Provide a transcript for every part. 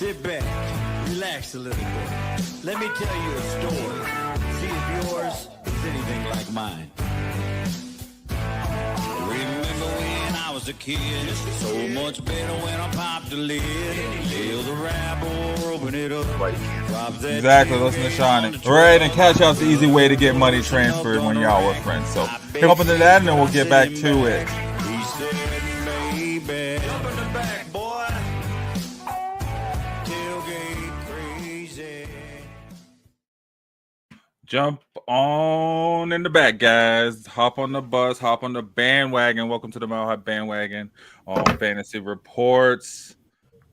Sit back, relax a little bit. Let me tell you a story. See if yours is anything like mine. Remember when I was a kid? So much better when I popped the lid. Feel the rapper, open it up. Exactly, listen to Shawnee. Right, and Cash Out's the easy way to get money transferred when you're out with friends. So pick up into that and then we'll get back to it. He said, baby, jump in the back, boy. Tailgate crazy. Jump on in the back, guys. Hop on the bus, hop on the bandwagon. Welcome to the Mile High Bandwagon on Fantasy Reports.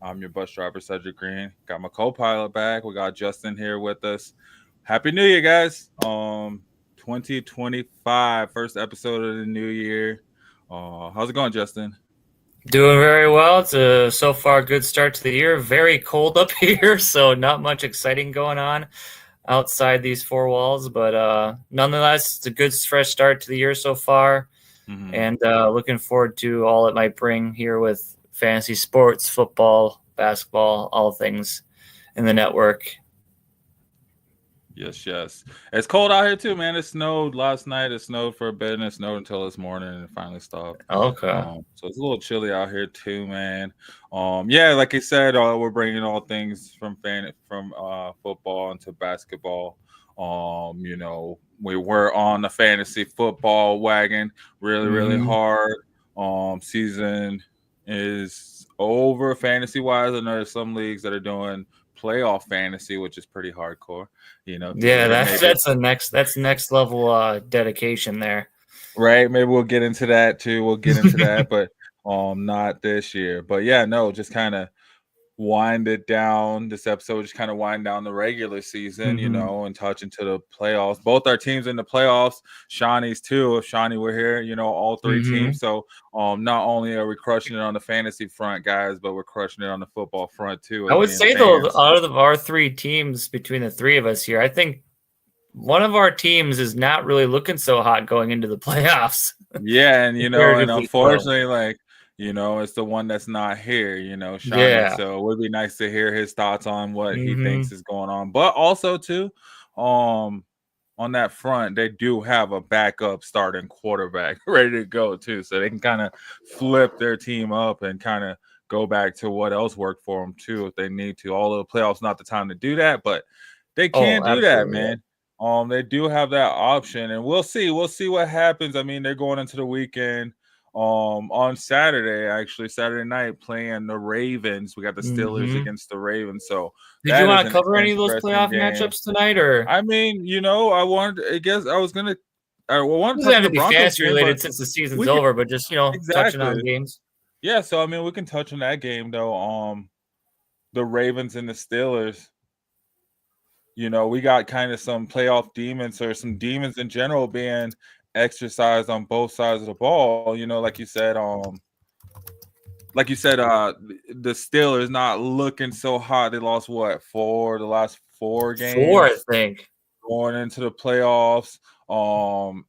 I'm your bus driver, Cedric Green. Got my co-pilot back. We got Justin here with us. Happy New Year, guys. 2025, first episode of the new year. How's it going, Justin? Doing very well. It's so far a good start to the year. Very cold up here, so not much exciting going on outside these four walls. But nonetheless, it's a good fresh start to the year so far. Mm-hmm. And looking forward to all it might bring here with fantasy sports, football, basketball, all things in the network. Yes. It's cold out here too, man. It snowed last night. It snowed for a bit, and it snowed until this morning, and it finally stopped. Okay. So it's a little chilly out here too, man. Yeah, like I said, we're bringing all things from football into basketball. We were on the fantasy football wagon really hard. Season is over fantasy wise. I know there's some leagues that are doing playoff fantasy, which is pretty hardcore. Yeah, that's next level dedication there. Right. Maybe we'll get into that too. But not this year. But yeah, no, just kind of wind it down. This episode just kind of wind down the regular season, and touch into the playoffs. Both our teams in the playoffs, Shawnee's too. If Shawnee were here, all three teams. So not only are we crushing it on the fantasy front, guys, but we're crushing it on the football front too. I would say though, out of our three teams, between the three of us here, I think one of our teams is not really looking so hot going into the playoffs. Yeah, and and unfortunately, it's the one that's not here, Shawnee. Yeah. So it would be nice to hear his thoughts on what he thinks is going on. But also, too, on that front, they do have a backup starting quarterback ready to go, too. So they can kind of flip their team up and kind of go back to what else worked for them, too, if they need to. Although the playoffs not the time to do that, but they can do that, man. They do have that option, and we'll see. We'll see what happens. I mean, they're going into the weekend. On Saturday night, playing the Ravens. We got the Steelers against the Ravens. So did you want to cover any of those playoff matchups tonight, or? I mean, I wanted. I guess I was gonna. I wanted to be fantasy related since the season's over, but just touching on games. Yeah, so I mean, we can touch on that game though. The Ravens and the Steelers. We got kind of some playoff demons, or some demons in general, being exercise on both sides of the ball. Like you said, the Steelers not looking so hot. They lost the last 4 games? 4, I think, going into the playoffs.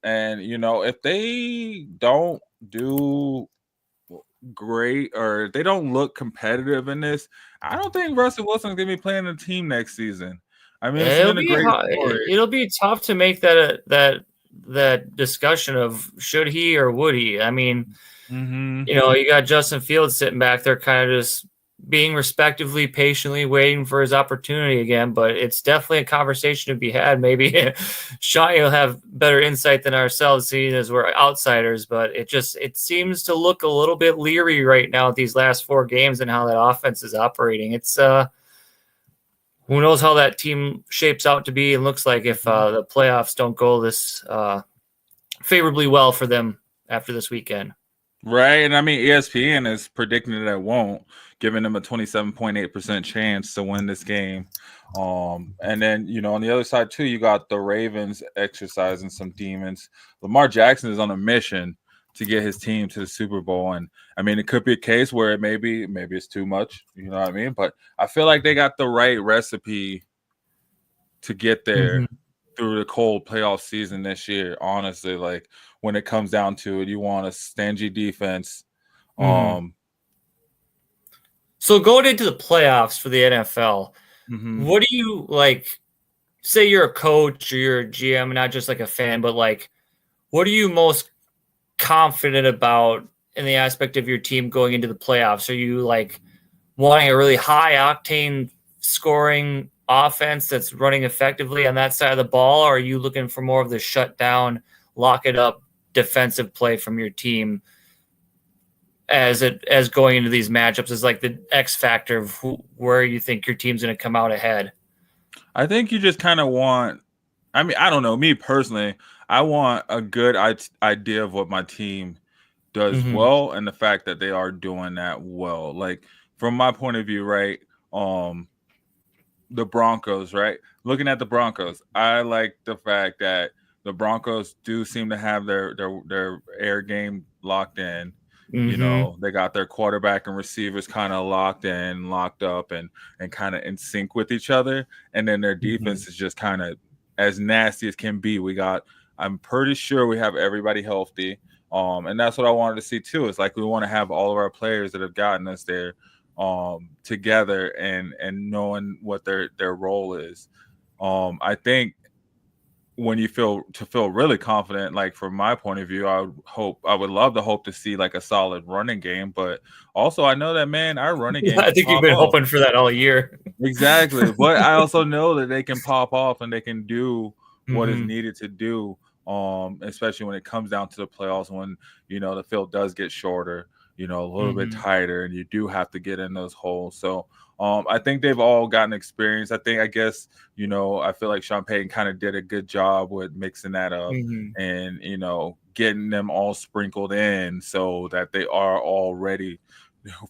And if they don't do great, or if they don't look competitive in this, I don't think Russell Wilson's gonna be playing the team next season. I mean, it'll be tough to make that discussion of should he or would he. I mean, you got Justin Fields sitting back there kind of just being respectively, patiently waiting for his opportunity again, but it's definitely a conversation to be had. Maybe Shawnee will have better insight than ourselves, seeing as we're outsiders, but it seems to look a little bit leery right now at these last 4 games and how that offense is operating. It's who knows how that team shapes out to be and looks like if the playoffs don't go this favorably well for them after this weekend. Right. And I mean, ESPN is predicting that it won't, giving them a 27.8% chance to win this game. And then, on the other side, too, you got the Ravens exercising some demons. Lamar Jackson is on a mission to get his team to the Super Bowl. And I mean, it could be a case where maybe it's too much, you know what I mean? But I feel like they got the right recipe to get there through the cold playoff season this year. Honestly, like when it comes down to it, you want a stingy defense. So going into the playoffs for the NFL, what do you like? Say you're a coach or you're a GM, not just like a fan, but like, what are you most confident about in the aspect of your team going into the playoffs? Are you like wanting a really high octane scoring offense that's running effectively on that side of the ball? Or are you looking for more of the shut down, lock it up defensive play from your team as going into these matchups is like the X factor of where you think your team's going to come out ahead? I think you just kind of want, I mean, I don't know, me personally, I want a good idea of what my team does well and the fact that they are doing that well. Like from my point of view, right? The Broncos, right? Looking at the Broncos, I like the fact that the Broncos do seem to have their air game locked in. You know, they got their quarterback and receivers kind of locked in, locked up, and kind of in sync with each other. And then their defense is just kind of as nasty as can be. I'm pretty sure we have everybody healthy. And that's what I wanted to see too. It's like we want to have all of our players that have gotten us there together and knowing what their role is. I think when you feel really confident, like from my point of view, I would love to hope to see like a solid running game, but also I know that, man, our running game. I think you've been hoping for that all year. Exactly. But I also know that they can pop off and they can do what is needed to do. Especially when it comes down to the playoffs, when, you know, the field does get shorter, you know, a little bit tighter, and you do have to get in those holes. So I think they've all gotten experience. I guess, you know, I feel like Sean Payton kind of did a good job with mixing that up and, you know, getting them all sprinkled in so that they are all ready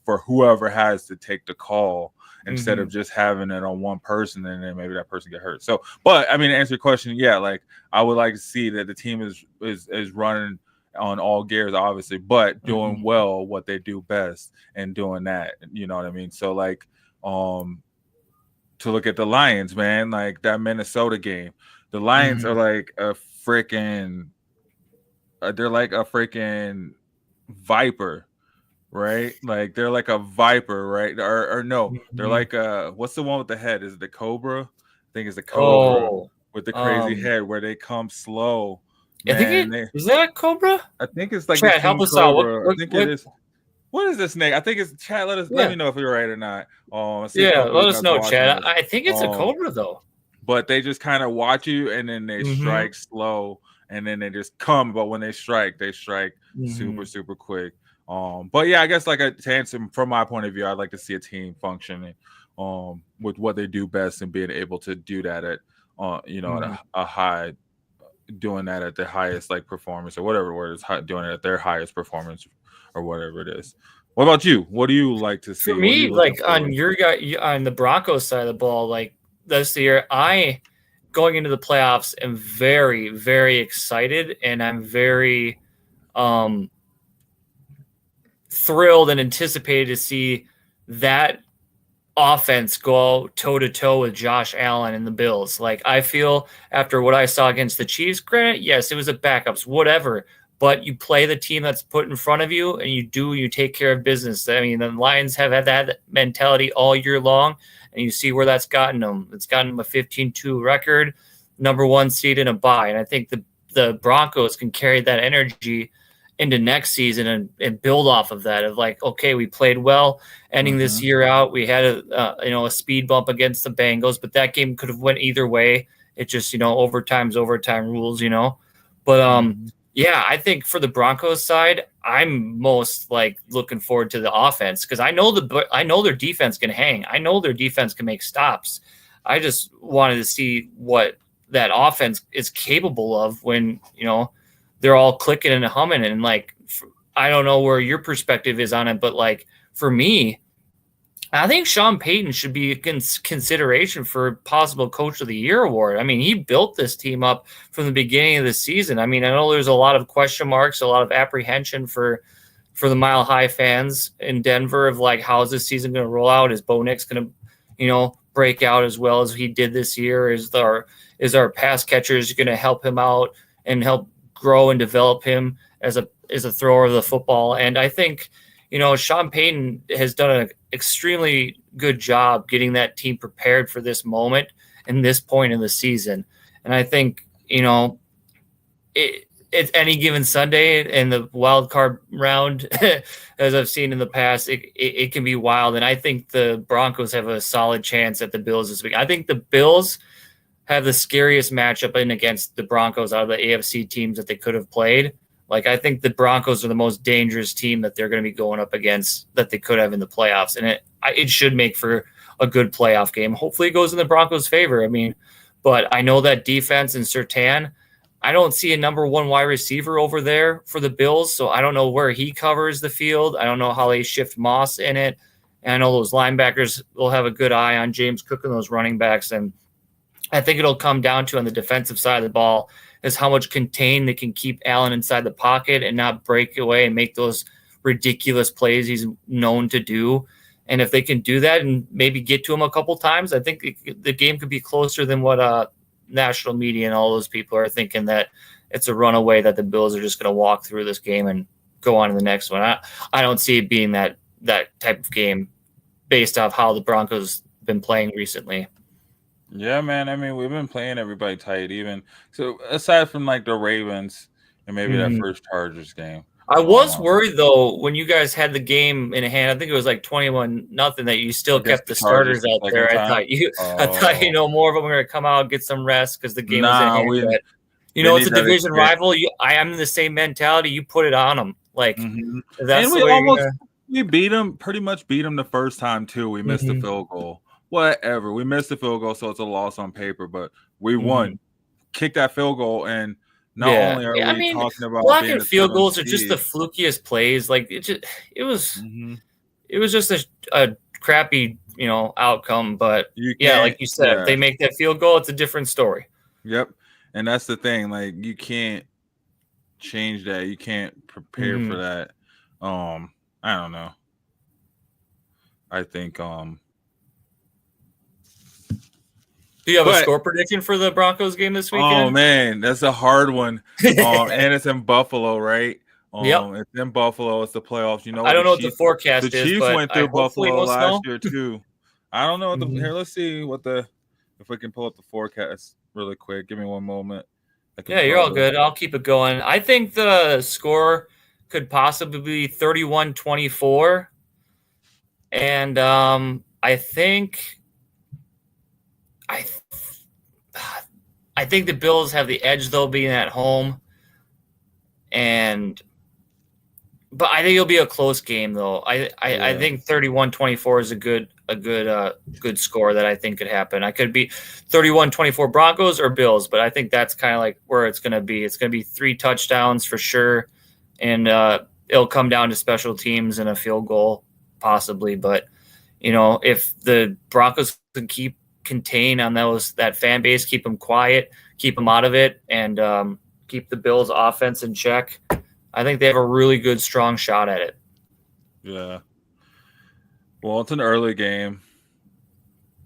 for whoever has to take the call instead of just having it on one person and then maybe that person get hurt. So, but I mean, to answer your question, yeah, like I would like to see that the team is running on all gears, obviously, but doing well what they do best and doing that, you know what I mean? So like, to look at the Lions, man, like that Minnesota game, the Lions are like a freaking, they're like a freaking viper, right? Like they're like a viper, right? Or no, they're like what's the one with the head? Is it the cobra? I think it's the cobra with the crazy head where they come slow. Man, is that a cobra? I think it's like Chad, help us cobra. out. I think it is. What is this snake? I think it's Chad. Let me know if you're right or not. Let us know, Chad. I think it's a cobra though. But they just kind of watch you and then they strike slow and then they just come. But when they strike super, super quick. But yeah, I guess like to answer from my point of view, I'd like to see a team functioning with what they do best and being able to do that at at a high, doing that at the highest like performance or whatever the word is, doing it at their highest performance or whatever it is. What about you? What do you like to see? For me, like on your guy on the Broncos side of the ball, like this year, I going into the playoffs am very, very excited, and I'm very thrilled and anticipated to see that offense go toe to toe with Josh Allen and the Bills. Like I feel after what I saw against the Chiefs, granted, yes, it was a backups, whatever. But you play the team that's put in front of you, and you take care of business. I mean, the Lions have had that mentality all year long, and you see where that's gotten them. It's gotten them a 15-2 record, number 1 seed in a bye. And I think the Broncos can carry that energy into next season and build off of that. Of like, okay, we played well, ending this year out. We had a speed bump against the Bengals, but that game could have went either way. It just overtime rules, But yeah, I think for the Broncos side, I'm most like looking forward to the offense because I know their defense can hang. I know their defense can make stops. I just wanted to see what that offense is capable of when they're all clicking and humming. And like, I don't know where your perspective is on it, but like for me, I think Sean Payton should be a consideration for possible Coach of the Year award. I mean, he built this team up from the beginning of the season. I mean, I know there's a lot of question marks, a lot of apprehension for the Mile High fans in Denver of like, how is this season going to roll out? Is Bo Nix going to, break out as well as he did this year? Is our pass catchers going to help him out and help grow and develop him as a thrower of the football? And I think, Sean Payton has done an extremely good job getting that team prepared for this moment and this point in the season. And I think, it's any given Sunday in the wild card round, as I've seen in the past, it can be wild. And I think the Broncos have a solid chance at the Bills this week. I think the Bills have the scariest matchup in against the Broncos out of the AFC teams that they could have played. Like, I think the Broncos are the most dangerous team that they're going to be going up against that they could have in the playoffs. And it should make for a good playoff game. Hopefully it goes in the Broncos' favor. I mean, but I know that defense and Surtain, I don't see a number one wide receiver over there for the Bills, so I don't know where he covers the field. I don't know how they shift Moss in it. And I know those linebackers will have a good eye on James Cook and those running backs. And I think it'll come down to, on the defensive side of the ball, is how much contained they can keep Allen inside the pocket and not break away and make those ridiculous plays he's known to do. And if they can do that and maybe get to him a couple times, I think the game could be closer than what national media and all those people are thinking, that it's a runaway, that the Bills are just going to walk through this game and go on to the next one. I don't see it being that type of game based off how the Broncos been playing recently. Yeah, man. I mean, we've been playing everybody tight, even so, aside from like the Ravens and maybe that first Chargers game. I was worried though when you guys had the game in hand. I think it was like 21-0, that you still kept the starters out there. I thought more of them were going to come out and get some rest because the game was in hand. It's a division rival. I am in the same mentality. You put it on them, like that's and the way we beat them. Pretty much beat them the first time too. We missed the field goal. Whatever, we missed the field goal, so it's a loss on paper, but we won. Kick that field goal, and not only are we talking about blocking field goals are just the flukiest plays. Like it was just a crappy outcome. But like you said, if they make that field goal, it's a different story. Yep, and that's the thing. Like, you can't change that. You can't prepare for that. I don't know. I think Do you have a score prediction for the Broncos game this weekend? Oh man, that's a hard one. And it's in Buffalo, right? It's in Buffalo. It's the playoffs. I don't know what the forecast is. The Chiefs went through Buffalo last year too. I don't know what here. Let's see if we can pull up the forecast really quick. Give me one moment. Yeah, you're all good. I'll keep it going. I think the score could possibly be 31-24, and I think the Bills have the edge, though, being at home. But I think it'll be a close game, though. I think 31-24 is a good score that I think could happen. I could be 31-24 Broncos or Bills, but I think that's kind of like where it's going to be. It's going to be 3 touchdowns for sure, and it'll come down to special teams and a field goal possibly. But if the Broncos can keep contain on that fan base, keep them quiet, keep them out of it, and keep the Bills offense in check, I think they have a really good, strong shot at it. Yeah. Well, it's an early game.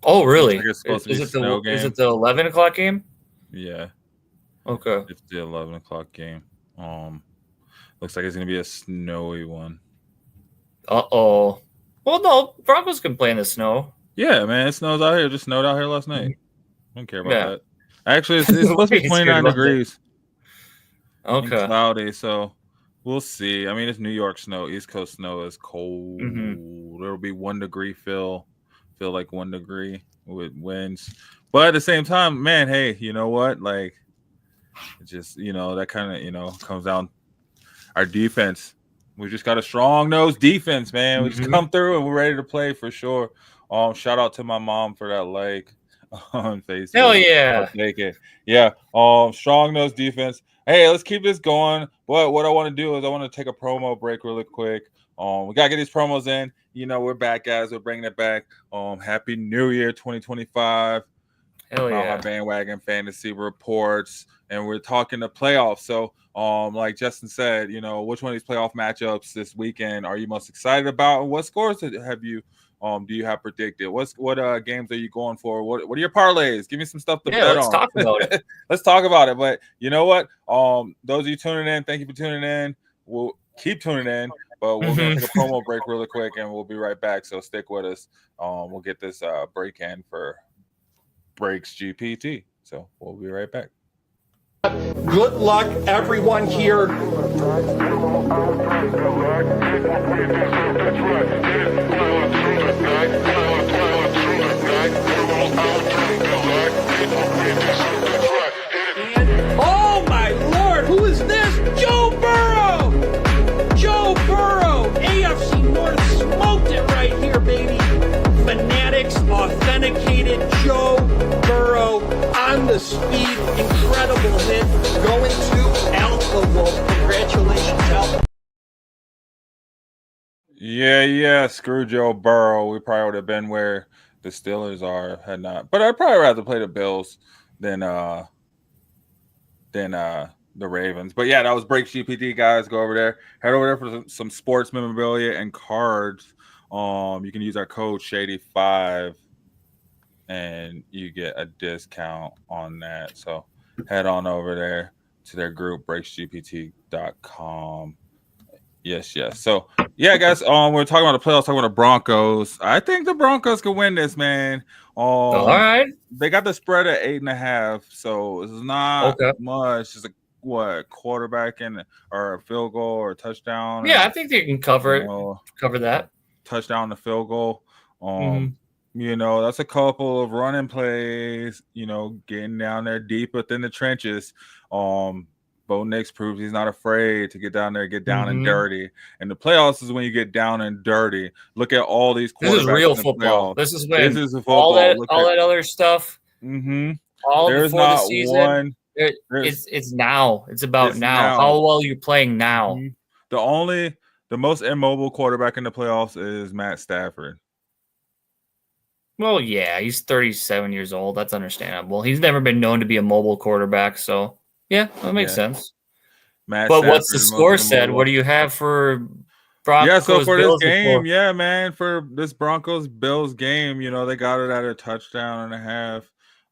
Oh, really? Is it the 11 o'clock game? Yeah. Okay. It's the 11 o'clock game. Looks like it's going to be a snowy one. Uh-oh. Well, no, Broncos can play in the snow. Yeah, man, it snows out here. It just snowed out here last night. I don't care about that. Actually, it's supposed to be 29 degrees. Okay. And cloudy, so we'll see. I mean, it's New York snow. East Coast snow is cold. There'll be 1 degree feel like 1 degree with winds. But at the same time, man, hey, you know what? Like, it just, that kind of, comes down. Our defense. We just got a strong-nosed defense, man. We just come through and we're ready to play for sure. Shout out to my mom for that like on Facebook. Hell yeah. I'll take it. Yeah. Strong nose defense. Hey, let's keep this going. But what I want to do is I want to take a promo break really quick. We gotta get these promos in. We're back, guys. We're bringing it back. Happy New Year 2025. Hell yeah. Our Bandwagon fantasy reports, and we're talking the playoffs. So like Justin said, which one of these playoff matchups this weekend are you most excited about, and what scores have you do you have predicted? What games are you going for? What are your parlays? Give me some stuff to bet on. Let's talk about it. Let's talk about it. But you know what? Those of you tuning in, thank you for tuning in. We'll keep tuning in. But we're going to take a promo break really quick, and we'll be right back. So stick with us. We'll get this break in for Breaks GPT. So we'll be right back. Good luck, everyone here. Oh my Lord, who is this? Joe Burrow! Joe Burrow! AFC North smoked it right here, baby. Fanatics, authenticated Joe Burrow on the speed, incredible hit, going to Alpha Wolf. Congratulations, Alpha. Yeah, screw Joe Burrow. We probably would have been where the Steelers are, had not. But I'd probably rather play the Bills than the Ravens. But yeah, that was Break GPT, guys. Go over there. Head over there for some sports memorabilia and cards. You can use our code Shady5 and you get a discount on that. So head on over there to their group, breaksgpt.com. Yes. So yeah, guys, we're talking about the playoffs, talking about the Broncos. I think the Broncos can win this, man. All right. They got the spread at 8.5, so it's not much. It's a quarterback or a field goal or a touchdown. Yeah, I think they can cover that. Touchdown to field goal. That's a couple of running plays, getting down there deep within the trenches. Bo Nix proves he's not afraid to get down there, get down and dirty. And the playoffs is when you get down and dirty. Look at all these quarterbacks. This is real football. This is when all that other stuff. All There's before not the season. One. It's now. It's about now. How well you're playing now. The most immobile quarterback in the playoffs is Matt Stafford. Well, yeah, he's 37 years old. That's understandable. He's never been known to be a mobile quarterback, so yeah, that makes sense. But what's the score said? What do you have for Broncos? Yeah, so for Bills this game, for this Broncos Bills game, they got it at a touchdown and a half.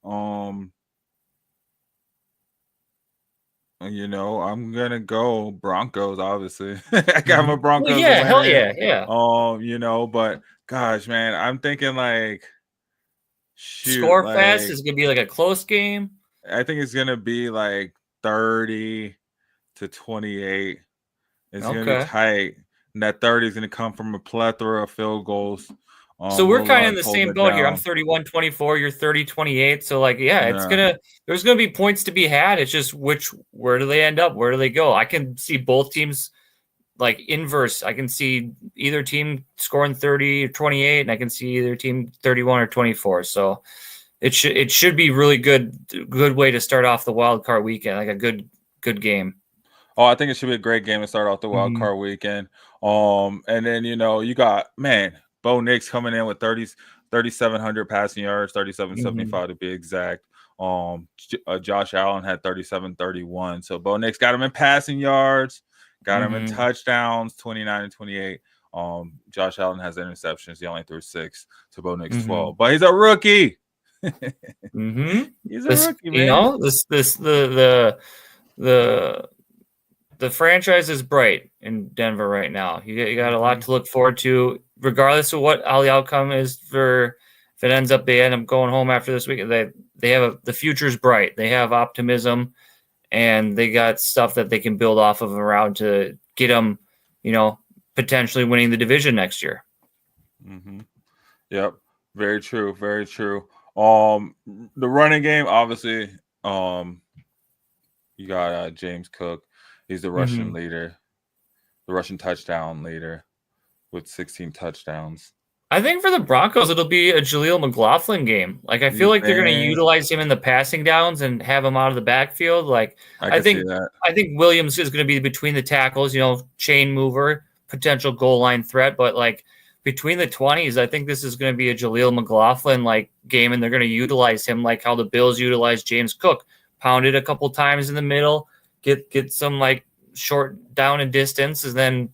I'm gonna go Broncos. Obviously, I got my Broncos. Well, yeah, hell yeah. But gosh, man, I'm thinking score fast is gonna be like a close game. I think it's gonna be 30-28. It's gonna be tight, and that 30 is gonna come from a plethora of field goals. So we're kind of in the same boat here. I'm 31-24. You're 30-28. So there's gonna be points to be had. It's just where do they end up? Where do they go? I can see both teams inverse. I can see either team scoring 30 or 28, and I can see either team 31 or 24. So it should be really good way to start off the wild card weekend, a good game. Oh, I think it should be a great game to start off the wild card weekend. And then you got Bo Nix coming in with 3,700 passing yards, 3,775 to be exact. Josh Allen had 3,731. So Bo Nix got him in passing yards, got him in touchdowns, 29 and 28. Josh Allen has interceptions. He only threw 6 to Bo Nix 12. But he's a rookie. He's a rookie, man. The franchise is bright in Denver right now. You got a lot to look forward to, regardless of how the outcome is. If it ends up they end up going home after this week, they have the future's bright. They have optimism, and they got stuff that they can build off of around to get them, potentially winning the division next year. Yep, very true, very true. The running game, obviously, you got James Cook. He's the Russian leader, the Russian touchdown leader with 16 touchdowns. I think for the Broncos, it'll be a Jaleel McLaughlin game. I feel like they're going to utilize him in the passing downs and have him out of the backfield. I think Williams is going to be between the tackles, chain mover, potential goal line threat. But between the 20s, I think this is going to be a Jaleel McLaughlin game, and they're going to utilize him like how the Bills utilized James Cook, pounded a couple times in the middle. Get some short down and distance, and then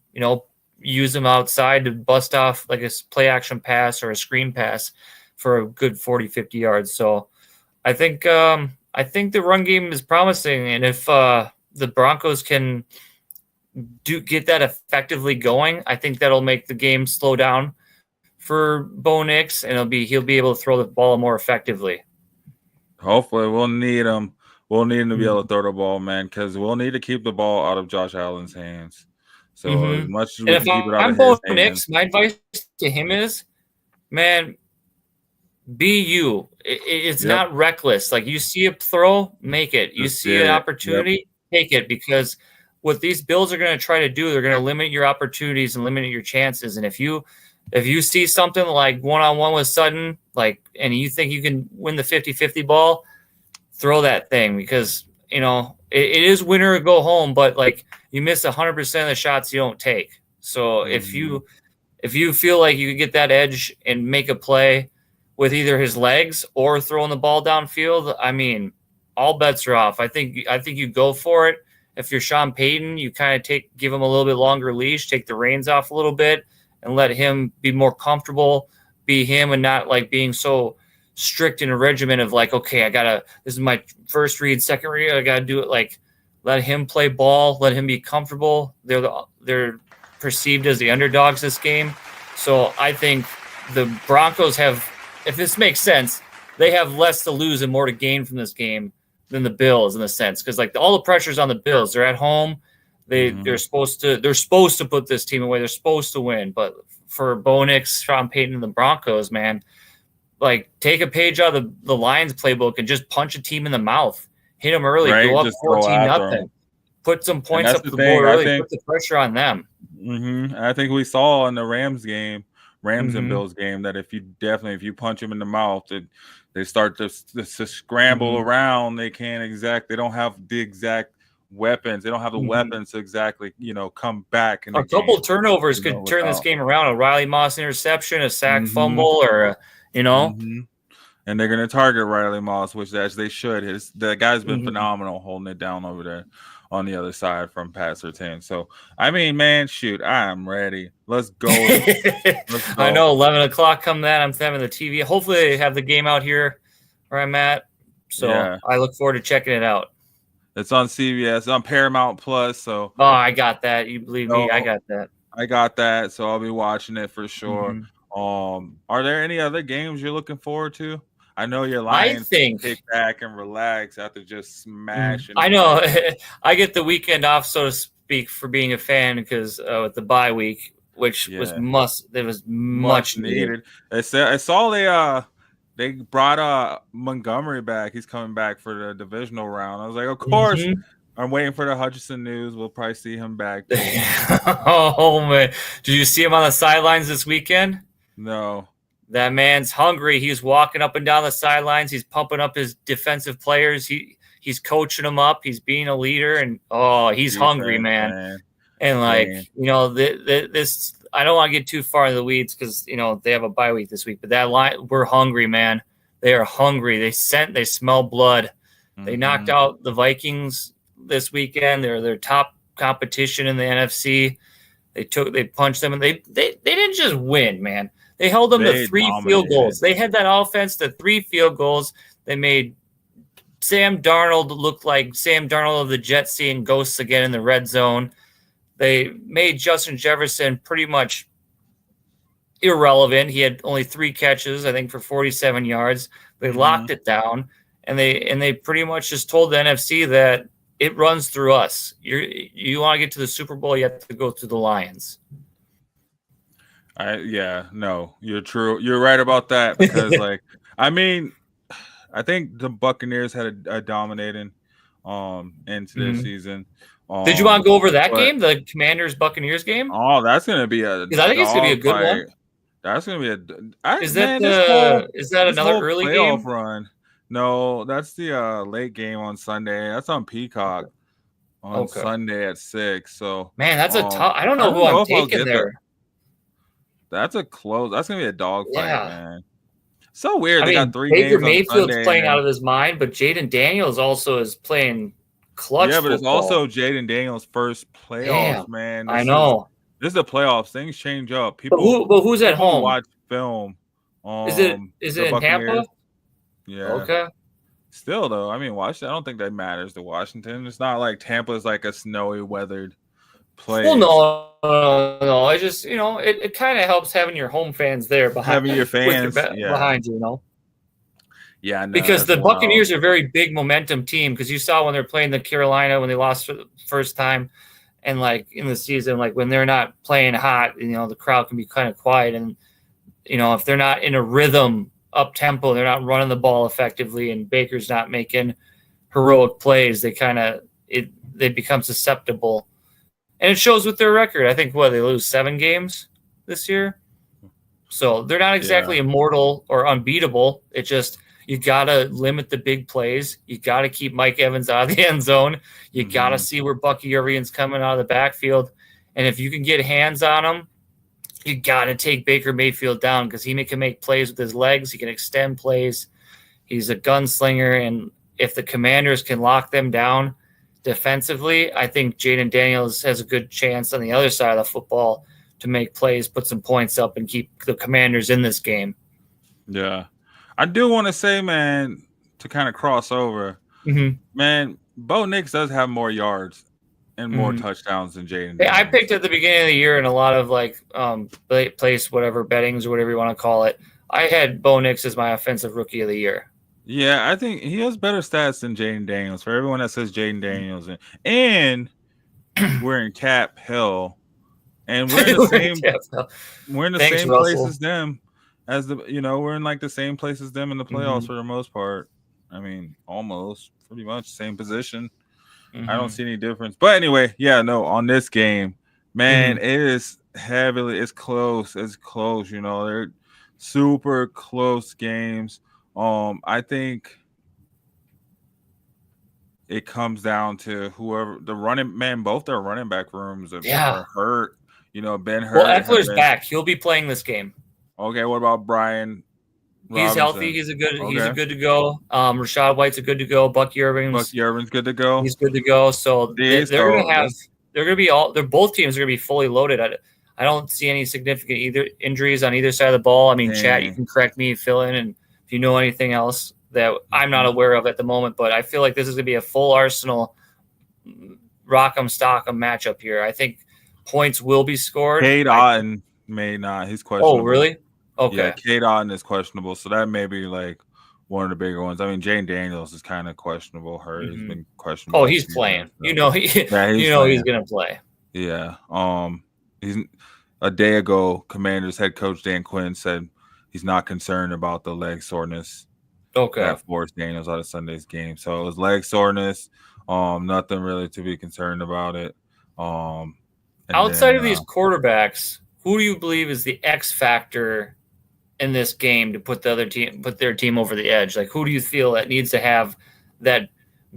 use them outside to bust off a play action pass or a screen pass for a good 40-50 yards. So I think the run game is promising, and if the Broncos can get that effectively going, I think that'll make the game slow down for Bo Nix, and he'll be able to throw the ball more effectively. Hopefully, we'll need him. We'll need him to be able to throw the ball, man, because we'll need to keep the ball out of Josh Allen's hands. So as much as we can keep it out of his hands. Nix, my advice to him is, man, be you. It's not reckless. Like, you see a throw, make it. You see an opportunity, take it, because what these Bills are going to try to do, they're going to limit your opportunities and limit your chances. And if you see something like one-on-one with Sutton, and you think you can win the 50-50 ball, throw that thing, because, it is winner or go home, but you miss 100% of the shots you don't take. So if you feel like you can get that edge and make a play with either his legs or throwing the ball downfield, I mean, all bets are off. I think you go for it. If you're Sean Payton, you kind of give him a little bit longer leash, take the reins off a little bit, and let him be more comfortable, be him, and not being so strict in a regimen of okay, this is my first read, second read, I gotta do it. Let him play ball, let him be comfortable. They're perceived as the underdogs this game. So I think the Broncos have, if this makes sense, they have less to lose and more to gain from this game than the Bills, in a sense, because all the pressure's on the Bills. They're at home. They're supposed to put this team away. They're supposed to win. But for Bo Nix, Sean Payton, and the Broncos, man, take a page out of the Lions playbook and just punch a team in the mouth. Hit them early. Go up 14-0. Put some points up the board early. Put the pressure on them. I think we saw in the Rams and Bills game, that if you punch them in the mouth, they start to scramble around. They don't have the exact weapons. They don't have the weapons to exactly, come back. A couple turnovers could turn this game around. A Riley Moss interception, a sack fumble, or And they're going to target Riley Moss, which as they should. The guy's been phenomenal holding it down over there on the other side from passer 10. So, I mean, man, shoot, I'm ready. Let's go. I know, 11 o'clock come that. I'm having the TV. Hopefully they have the game out here where I'm at. So I look forward to checking it out. It's on CBS, on Paramount Plus. So I got that. You believe me? I got that. I got that. So I'll be watching it for sure. Are there any other games you're looking forward to? I know your Lions kick back and relax after just smashing. I know. I get the weekend off, so to speak, for being a fan, because with the bye week, which was much needed. I saw they brought Montgomery back. He's coming back for the divisional round. I was like, of course. I'm waiting for the Hutchinson news. We'll probably see him back. Oh man, did you see him on the sidelines this weekend? No. That man's hungry. He's walking up and down the sidelines. He's pumping up his defensive players. He's coaching them up. He's being a leader, and he's hungry, man. And this. I don't want to get too far in the weeds because they have a bye week this week. But that line, we're hungry, man. They are hungry. They smell blood. They knocked out the Vikings this weekend. They're their top competition in the NFC. They punched them, and they didn't just win, man. They held them to 3 field goals. They had that offense to 3 field goals. They made Sam Darnold look like Sam Darnold of the Jets seeing ghosts again in the red zone. They made Justin Jefferson pretty much irrelevant. He had only 3 catches, I think, for 47 yards. They locked it down, and they pretty much just told the NFC that it runs through us. You want to get to the Super Bowl, you have to go through the Lions. No, you're true. You're right about that because, I think the Buccaneers had a dominating into their season. Did you want to go over that game, the Commanders-Buccaneers game? Oh, that's going to be I think it's going to be a good one. That's going to be is that another early game run? No, that's the late game on Sunday. That's on Peacock on Sunday at 6. So man, that's a tough. I don't know who I'm taking there. That's a close. That's gonna be a dogfight, man. So weird. They got 3 Baker games. Mayfield's Sunday, playing out of his mind, but Jaden Daniels also is playing clutch. Yeah, but football. it's also Jaden Daniels' first playoffs, man. I know. This is the playoffs. Things change up. People, but who's at home? Watch film. Is it in Tampa? Yeah. Okay. Still though, I mean, Washington. I don't think that matters to Washington. It's not like Tampa's like a snowy, weathered plays. Well, no. I just, it kind of helps having your home fans there behind behind you, Yeah, no, because the Buccaneers are a very big momentum team. Because you saw when they're playing the Carolina when they lost for the first time, and like in the season, like when they're not playing hot, the crowd can be kind of quiet, and if they're not in a rhythm, up tempo, they're not running the ball effectively, and Baker's not making heroic plays, they become susceptible, and it shows with their record. I think they lose 7 games this year, so they're not exactly immortal or unbeatable. It just you gotta limit the big plays. You gotta keep Mike Evans out of the end zone. You gotta see where Bucky Irving's coming out of the backfield, and if you can get hands on him, you gotta take Baker Mayfield down because he can make plays with his legs. He can extend plays. He's a gunslinger, and if the Commanders can lock them down defensively, I think Jaden Daniels has a good chance on the other side of the football to make plays, put some points up, and keep the Commanders in this game. Yeah. I do want to say, man, to kind of cross over, man, Bo Nix does have more yards and more touchdowns than Jaden Daniels. I picked at the beginning of the year in a lot of place whatever bettings or whatever you want to call it. I had Bo Nix as my offensive rookie of the year. Yeah, I think he has better stats than Jaden Daniels. For everyone that says Jaden Daniels, and we're in cap hell, and we're in the same place as them. We're in like the same place as them in the playoffs for the most part. I mean, almost pretty much same position. I don't see any difference. But anyway, on this game, man, it is it's close. It's close. They're super close games. I think it comes down to whoever the both their running back rooms are hurt. Ben Hurt. Well, Eckler's back. He'll be playing this game. Okay, what about Brian Robinson? He's healthy. He's a good to go. Rashad White's a good to go. Bucky Irving's good to go. He's good to go. So both teams are going to be fully loaded. I don't see any significant injuries on either side of the ball. I mean, Chat, you can correct me, fill in, and if you know anything else that I'm not aware of at the moment, but I feel like this is going to be a full Arsenal rock'em stock'em matchup here. I think points will be scored. Cade Otton may not. He's questionable. Oh, really? Okay. Yeah, Cade Otton is questionable, so that may be like one of the bigger ones. I mean, Jaden Daniels is kind of questionable. He's been questionable. Oh, he's playing. So. He's going to play. Yeah. He's a day ago. Commanders head coach Dan Quinn said he's not concerned about the leg soreness. Okay. That forced Daniels out of Sunday's game. So it was leg soreness. Nothing really to be concerned about it. Outside of these quarterbacks, who do you believe is the X factor in this game to put their team over the edge? Like, who do you feel that needs to have that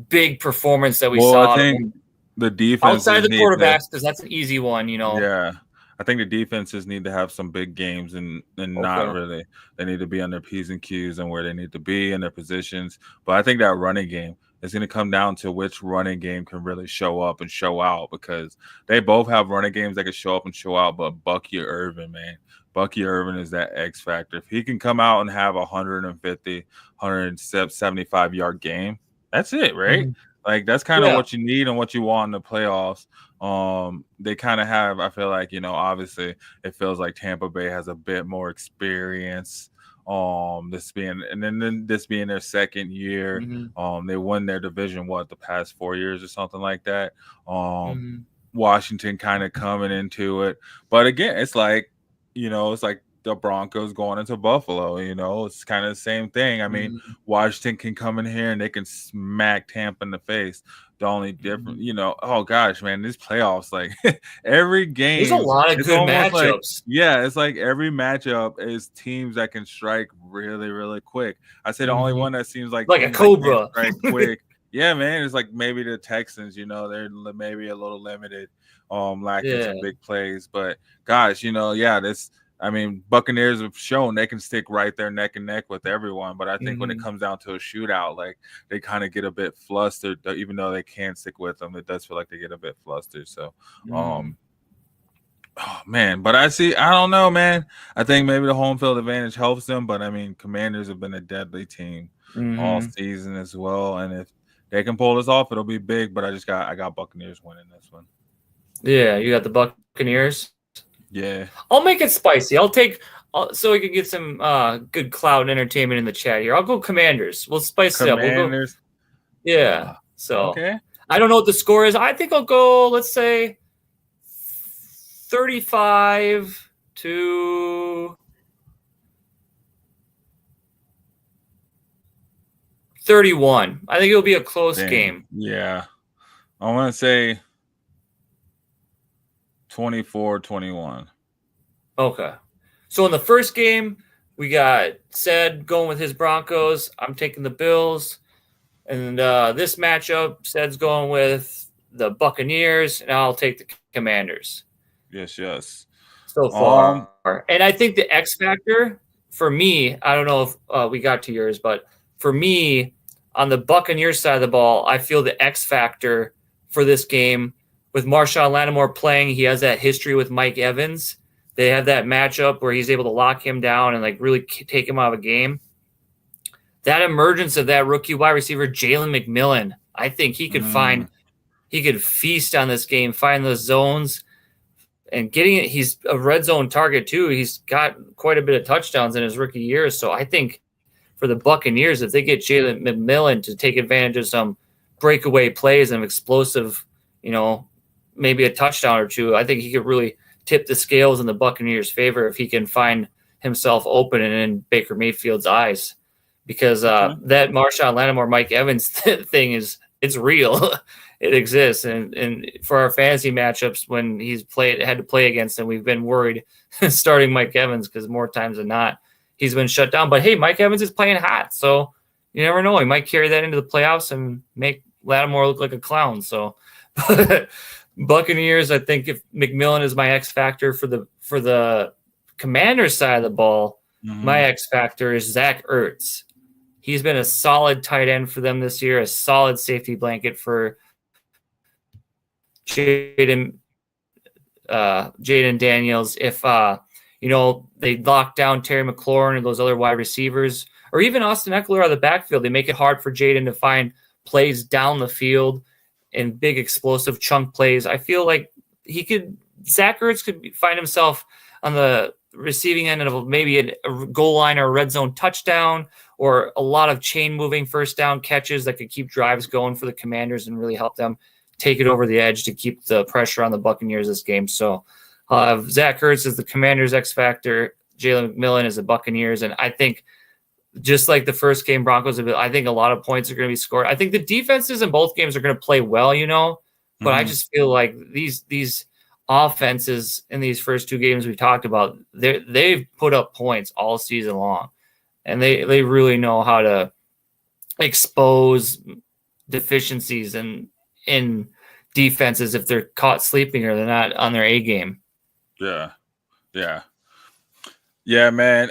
big performance that we saw? I think the defense outside of the quarterbacks, because that's an easy one, Yeah, I think the defenses need to have some big games and not really. They need to be on their P's and Q's and where they need to be in their positions. But I think that running game is going to come down to which running game can really show up and show out, because they both have running games that can show up and show out. But Bucky Irving, man. Bucky Irving is that X factor. If he can come out and have 150, 175-yard game, that's it, right? Like, that's kind of what you need and what you want in the playoffs. They kind of have, I feel like, obviously it feels like Tampa Bay has a bit more experience. This being their second year. They won their division, the past 4 years or something like that. Washington kind of coming into it. But again, it's like, it's like the Broncos going into Buffalo, it's kind of the same thing. I mean, Washington can come in here and they can smack Tampa in the face. The only difference, oh gosh, man, these playoffs, like every game, there's a lot of good matchups. It's like every matchup is teams that can strike really, really quick. I say the only one that seems like a cobra, strike quick. Yeah, man, it's like maybe the Texans. They're maybe a little limited, lacking some big plays. But gosh, Buccaneers have shown they can stick right there neck and neck with everyone. But I think when it comes down to a shootout, like, they kind of get a bit flustered, even though they can stick with them. It does feel like they get a bit flustered. So, oh man, but I don't know, man. I think maybe the home field advantage helps them. But I mean, Commanders have been a deadly team all season as well. And if they can pull this off, it'll be big. But I got Buccaneers winning this one. Yeah, you got the Buccaneers. Yeah. I'll make it spicy. So we can get some good cloud entertainment in the chat here. I'll go Commanders. We'll spice it up. We'll go. Yeah. Okay. I don't know what the score is. I think I'll go, let's say, 35 to 31. I think it'll be a close game. Yeah. I want to say 24-21. Okay. So in the first game, we got Ced going with his Broncos. I'm taking the Bills. And this matchup, Ced's going with the Buccaneers, and I'll take the Commanders. Yes. So far. And I think the X factor for me, I don't know if we got to yours, but for me, on the Buccaneers side of the ball, I feel the X factor for this game with Marshawn Lattimore playing. He has that history with Mike Evans. They have that matchup where he's able to lock him down and like really take him out of a game. That emergence of that rookie wide receiver, Jalen McMillan, I think he could feast on this game, find those zones and getting it. He's a red zone target too. He's got quite a bit of touchdowns in his rookie years. So I think for the Buccaneers, if they get Jalen McMillan to take advantage of some breakaway plays and explosive, maybe a touchdown or two, I think he could really tip the scales in the Buccaneers' favor if he can find himself open and in Baker Mayfield's eyes. Because that Marshawn Lattimore, Mike Evans thing it's real. It exists. And for our fantasy matchups, when he's had to play against him, we've been worried starting Mike Evans because more times than not, he's been shut down. But hey, Mike Evans is playing hot. So you never know. He might carry that into the playoffs and make Lattimore look like a clown. So Buccaneers, I think if McMillan is my X factor for the Commanders side of the ball, my X factor is Zach Ertz. He's been a solid tight end for them this year, a solid safety blanket for Jaden Daniels. If they lock down Terry McLaurin and those other wide receivers, or even Austin Eckler out of the backfield, they make it hard for Jaden to find plays down the field and big explosive chunk plays. I feel like Zach Ertz could find himself on the receiving end of maybe a goal line or a red zone touchdown, or a lot of chain moving first down catches that could keep drives going for the Commanders and really help them take it over the edge to keep the pressure on the Buccaneers this game. So Zach Ertz is the Commanders X factor. Jalen McMillan is the Buccaneers. And I think just like the first game, Broncos, I think a lot of points are going to be scored. I think the defenses in both games are going to play well, but I just feel like these offenses in these first two games we talked about, they've put up points all season long, and they really know how to expose deficiencies in defenses if they're caught sleeping or they're not on their A game. Yeah, man.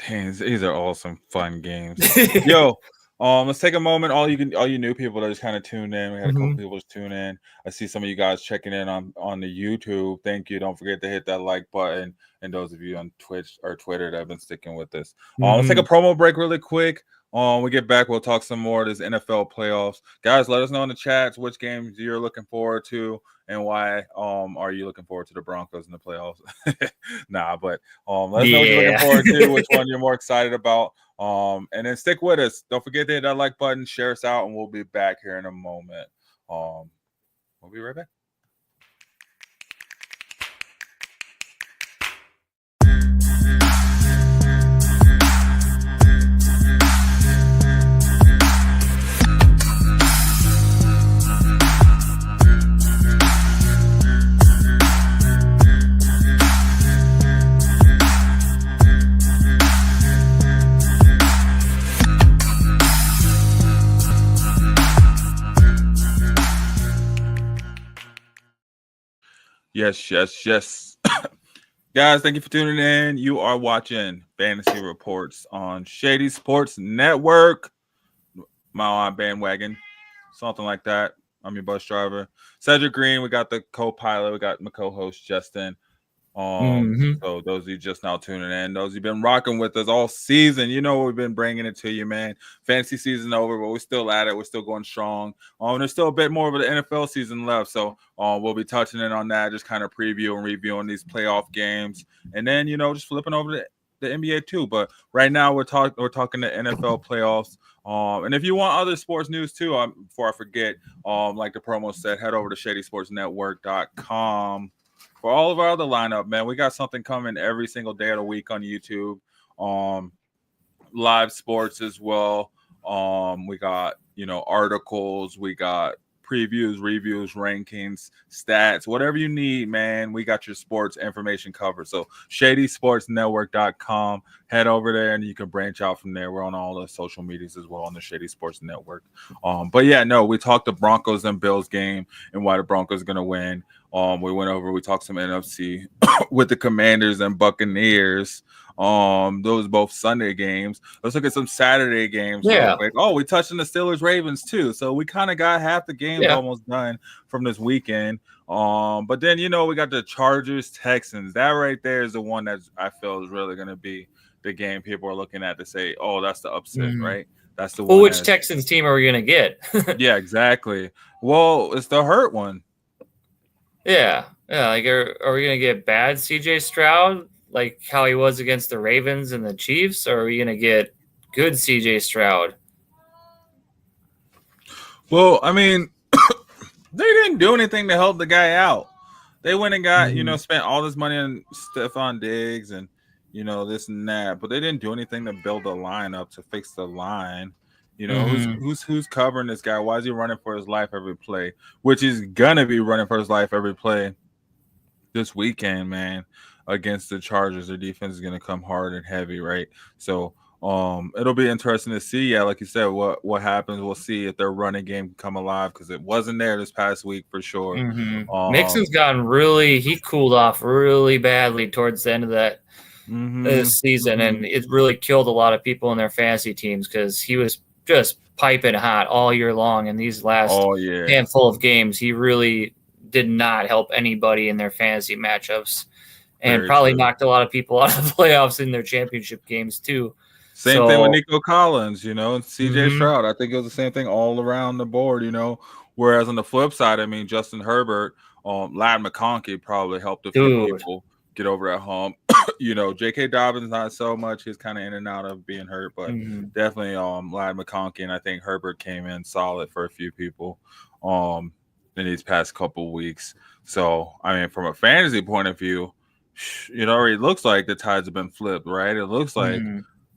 Dang, these are all some fun games. Yo, let's take a moment. All you new people that just kind of tuned in. We had a couple people just tune in. I see some of you guys checking in on the YouTube. Thank you. Don't forget to hit that like button. And those of you on Twitch or Twitter that have been sticking with us. Let's take a promo break really quick. When we get back, we'll talk some more of this NFL playoffs. Guys, let us know in the chats which games you're looking forward to and why are you looking forward to the Broncos in the playoffs. But let us know what you're looking forward to, which one you're more excited about. And then stick with us. Don't forget to hit that like button, share us out, and we'll be back here in a moment. We'll be right back. Yes. Guys, thank you for tuning in. You are watching Fantasy Reports on Shady Sports Network. My Bandwagon, something like that. I'm your bus driver, Cedric Green. We got the co-pilot. We got my co-host, Justin. So those of you just now tuning in, those you've been rocking with us all season, you know we've been bringing it to you, man. Fantasy season over, but we're still at it. We're still going strong. There's still a bit more of the NFL season left, so we'll be touching in on that, just kind of preview and reviewing these playoff games, and then just flipping over to the NBA too. But right now we're talking the NFL playoffs. And if you want other sports news too, before I forget, like the promo said, head over to ShadySportsNetwork.com. For all of our other lineup, man, we got something coming every single day of the week on YouTube. Live sports as well. We got, articles. We got previews, reviews, rankings, stats, whatever you need, man. We got your sports information covered. So ShadySportsNetwork.com. Head over there and you can branch out from there. We're on all the social medias as well on the Shady Sports Network. But yeah, no, we talked the Broncos and Bills game and why the Broncos are going to win. We talked some NFC with the Commanders and Buccaneers. Those both Sunday games. Let's look at some Saturday games. Yeah. We touched on the Steelers Ravens too. So we kind of got half the games almost done from this weekend. But then we got the Chargers Texans. That right there is the one that I feel is really going to be the game people are looking at to say, oh, that's the upset, right? That's the one. Well, which Texans team are we going to get? Yeah, exactly. Well, it's the hurt one. Yeah. Like, are we going to get bad CJ Stroud, like how he was against the Ravens and the Chiefs, or are we going to get good CJ Stroud? Well, I mean, they didn't do anything to help the guy out. They went and got, spent all this money on Stephon Diggs and, this and that, but they didn't do anything to build a line up to fix the line. Who's covering this guy? Why is he running for his life every play? Which he's gonna be running for his life every play this weekend, man. Against the Chargers, their defense is gonna come hard and heavy, right? So it'll be interesting to see. Yeah, like you said, what happens. We'll see if their running game can come alive because it wasn't there this past week for sure. Mixon's he cooled off really badly towards the end of that this season, and it really killed a lot of people in their fantasy teams because he was just piping hot all year long. In these last handful of games, he really did not help anybody in their fantasy matchups, and probably knocked a lot of people out of the playoffs in their championship games too. Same thing with Nico Collins, and CJ Stroud. I think it was the same thing all around the board, Whereas on the flip side, I mean, Justin Herbert, Ladd McConkey probably helped a few people get over that hump. J.K. Dobbins not so much. He's kind of in and out of being hurt, but definitely Ladd McConkey, and I think Herbert came in solid for a few people in these past couple weeks. So, I mean, from a fantasy point of view, it already looks like the tides have been flipped, right? It looks like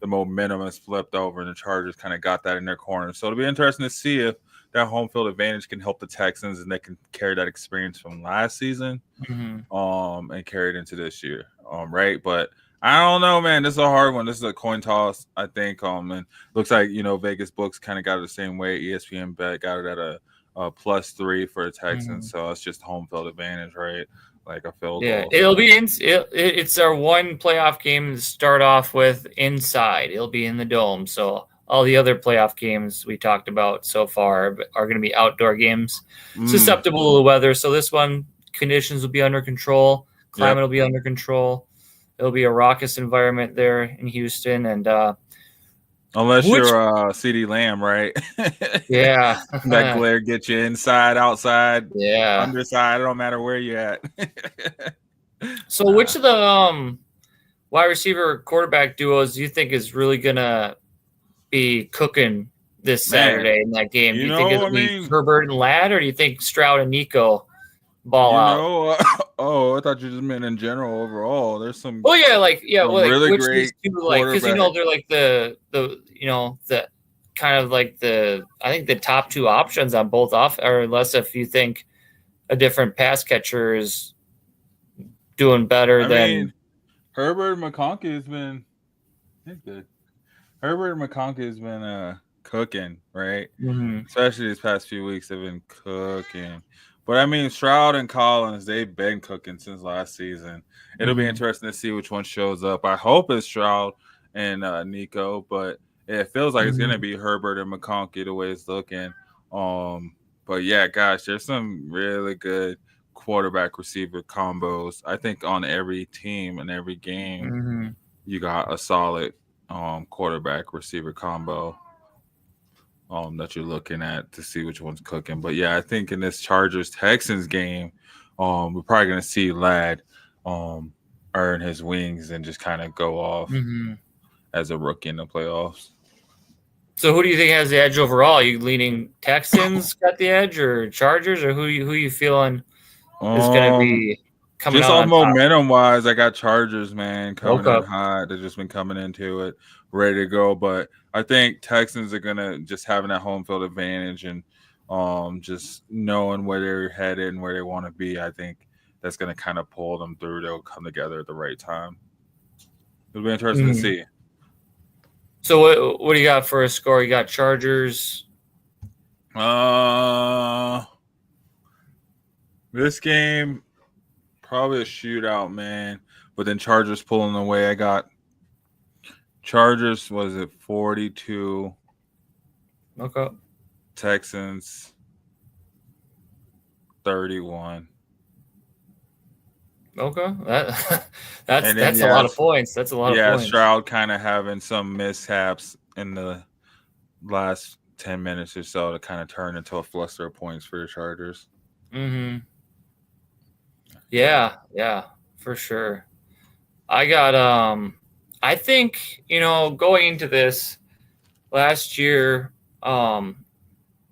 the momentum has flipped over, and the Chargers kind of got that in their corner. So it'll be interesting to see if that home field advantage can help the Texans and they can carry that experience from last season and carry it into this year. Right. But I don't know, man. This is a hard one. This is a coin toss, I think. And looks like, Vegas books kind of got it the same way. ESPN bet got it at a +3 for the Texans. So it's just home field advantage, right? Like a field goal. Yeah, it'll be it's our one playoff game to start off with inside. It'll be in the dome. So all the other playoff games we talked about so far are going to be outdoor games, susceptible to the weather. So this one, conditions will be under control. Climate will be under control. It'll be a raucous environment there in Houston. And unless you're CeeDee Lamb, right? Yeah. That glare gets you inside, outside, underside. It don't matter where you're at. So which of the wide receiver quarterback duos do you think is really going to be cooking this Saturday in that game? Do you think it'll be Herbert and Ladd, or do you think Stroud and Nico ball out? I thought you just meant in general overall. There's some. Oh yeah, really which great because they're like the kind of like I think the top two options on both off, or unless if you think a different pass catcher is doing better than Herbert. McConkey has been. He's good. Herbert McConkey has been cooking, right? Especially these past few weeks, they've been cooking. But I mean, Stroud and Collins, they've been cooking since last season. It'll be interesting to see which one shows up. I hope it's Stroud and Nico, but it feels like it's going to be Herbert and McConkey the way it's looking. But yeah, gosh, there's some really good quarterback receiver combos. I think on every team and every game, you got a solid quarterback receiver combo that you're looking at to see which one's cooking. But yeah, I think in this Chargers Texans game, we're probably gonna see Ladd earn his wings and just kind of go off as a rookie in the playoffs. So who do you think has the edge overall? Are you leaning Texans got the edge, or Chargers, or who you feeling is going to be coming just out on momentum wise? I got Chargers, man, coming in hot. They've just been coming into it ready to go. But I think Texans are going to just having that home field advantage and just knowing where they're headed and where they want to be. I think that's going to kind of pull them through. They'll come together at the right time. It'll be interesting to see. So what do you got for a score? You got Chargers. This game probably a shootout, man. But then Chargers pulling away. I got Chargers. Was it 42? Okay. Texans 31. Okay, that's a lot of points. That's a lot of points. Yeah, Stroud kind of having some mishaps in the last 10 minutes or so to kind of turn into a fluster of points for the Chargers. Yeah, for sure. I got I think, going into this last year,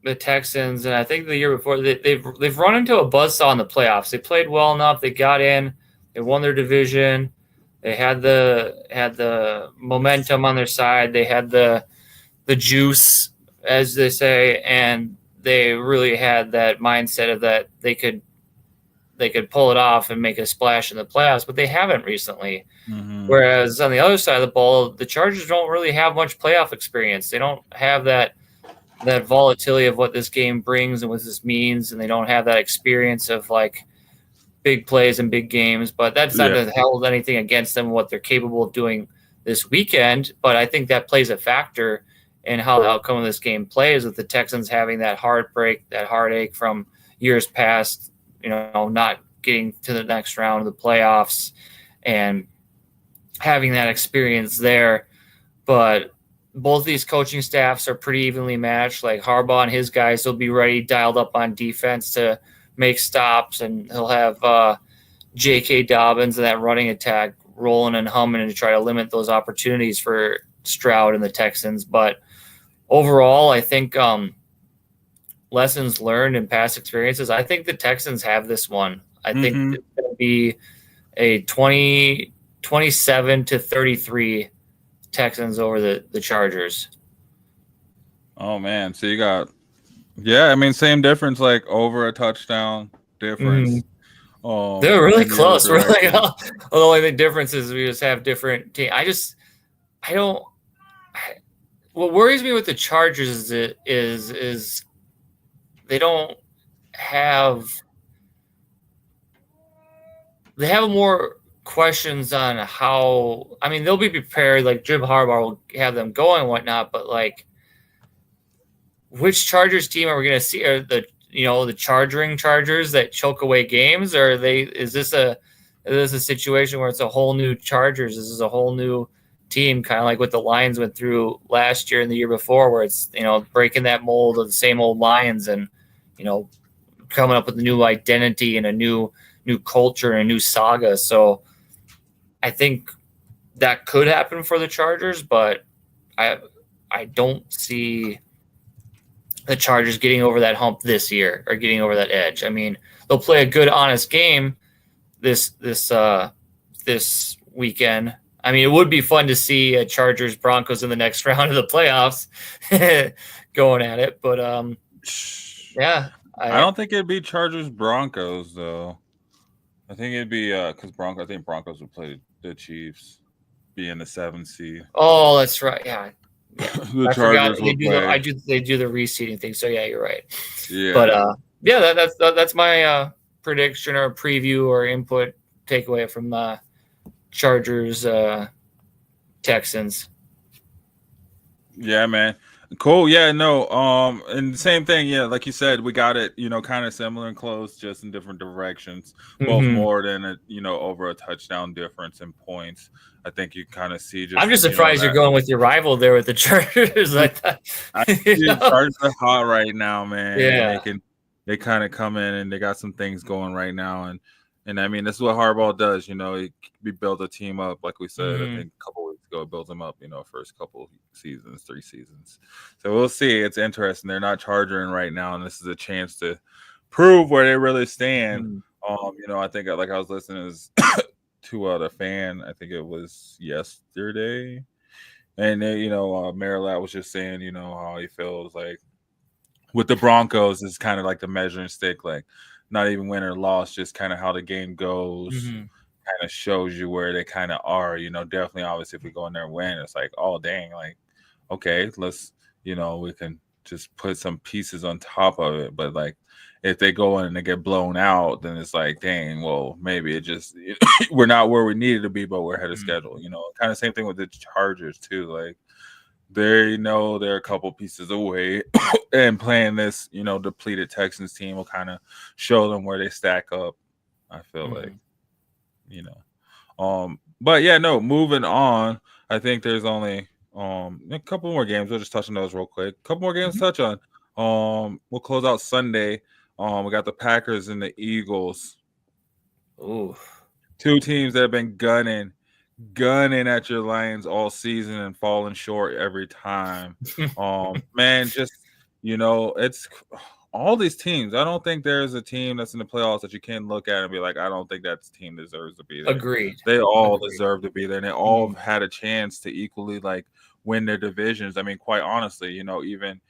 the Texans, and I think the year before, they've run into a buzzsaw in the playoffs. They played well enough. They got in. They won their division. They had the momentum on their side. They had the juice, as they say, and they really had that mindset of that they could pull it off and make a splash in the playoffs, but they haven't recently. Whereas on the other side of the ball, the Chargers don't really have much playoff experience. They don't have that volatility of what this game brings and what this means, and they don't have that experience of like big plays and big games. But that's not to hold anything against them, what they're capable of doing this weekend. But I think that plays a factor in how the outcome of this game plays, with the Texans having that heartbreak, that heartache from years past, not getting to the next round of the playoffs and having that experience there. But both these coaching staffs are pretty evenly matched. Like Harbaugh and his guys will be ready, dialed up on defense to make stops, and he'll have J.K. Dobbins and that running attack rolling and humming to try to limit those opportunities for Stroud and the Texans. But overall, I think lessons learned and past experiences, I think the Texans have this one. I think it's going to be a 27-33 Texans over the Chargers. Oh man, so you got same difference, like over a touchdown difference. They're really close. Really, the only difference is we just have different teams. What worries me with the Chargers is they don't have more questions on how. I mean, they'll be prepared. Like Jim Harbaugh will have them going and whatnot, but like, which Chargers team are we going to see? Are the charging Chargers that choke away games, or is this a situation where it's a whole new Chargers? This is a whole new team, kind of like what the Lions went through last year and the year before, where it's breaking that mold of the same old Lions and coming up with a new identity and a new culture and a new saga. So I think that could happen for the Chargers, but I don't see the Chargers getting over that hump this year or getting over that edge. I mean, they'll play a good, honest game this weekend. I mean, it would be fun to see a Chargers Broncos in the next round of the playoffs going at it, but yeah. I don't think it'd be Chargers Broncos though. I think it'd be because I think Broncos would play the Chiefs, be in the 7th seed. Oh, that's right. Yeah. The Chargers would play. They do the reseeding thing. So yeah, you're right. Yeah. But that's my prediction or preview or input takeaway from the Chargers Texans. Yeah, man. Cool. Yeah, no. And the same thing, yeah, like you said, we got it, kind of similar and close, just in different directions. Both more than over a touchdown difference in points. I think you kind of see I'm just surprised you're going with your rival there with the Chargers. I thought Chargers are hot right now, man. Yeah. They kind of come in and they got some things going right now, and I mean, this is what Harbaugh does. We build a team up, like we said, I think a couple weeks ago, it builds them up, first couple seasons, 3 seasons. So we'll see. It's interesting. They're not charging right now, and this is a chance to prove where they really stand. I think, like, I was listening to the fan, I think it was yesterday, and Marilat was just saying, how he feels like with the Broncos is kind of like the measuring stick, like not even win or loss, just kind of how the game goes, kind of shows you where they kind of are. Definitely, obviously, if we go in there and win, it's like, oh dang, like, okay, let's, we can just put some pieces on top of it. But like, if they go in and they get blown out, then it's like, dang, well, maybe it just we're not where we needed to be, but we're ahead of schedule. Kind of same thing with the Chargers too. Like, they know they're a couple pieces away, and playing this, depleted Texans team will kind of show them where they stack up. I feel like, but yeah, no. Moving on, I think there's only a couple more games. We'll just touch on those real quick. A couple more games to touch on. We'll close out Sunday. We got the Packers and the Eagles. Ooh, 2 teams that have been gunning at your Lions all season and falling short every time. Man, just it's all these teams. I don't think there's a team that's in the playoffs that you can look at and be like, I don't think that team deserves to be there. Agreed. They all deserve to be there, and they all have had a chance to equally like win their divisions. I mean, quite honestly, even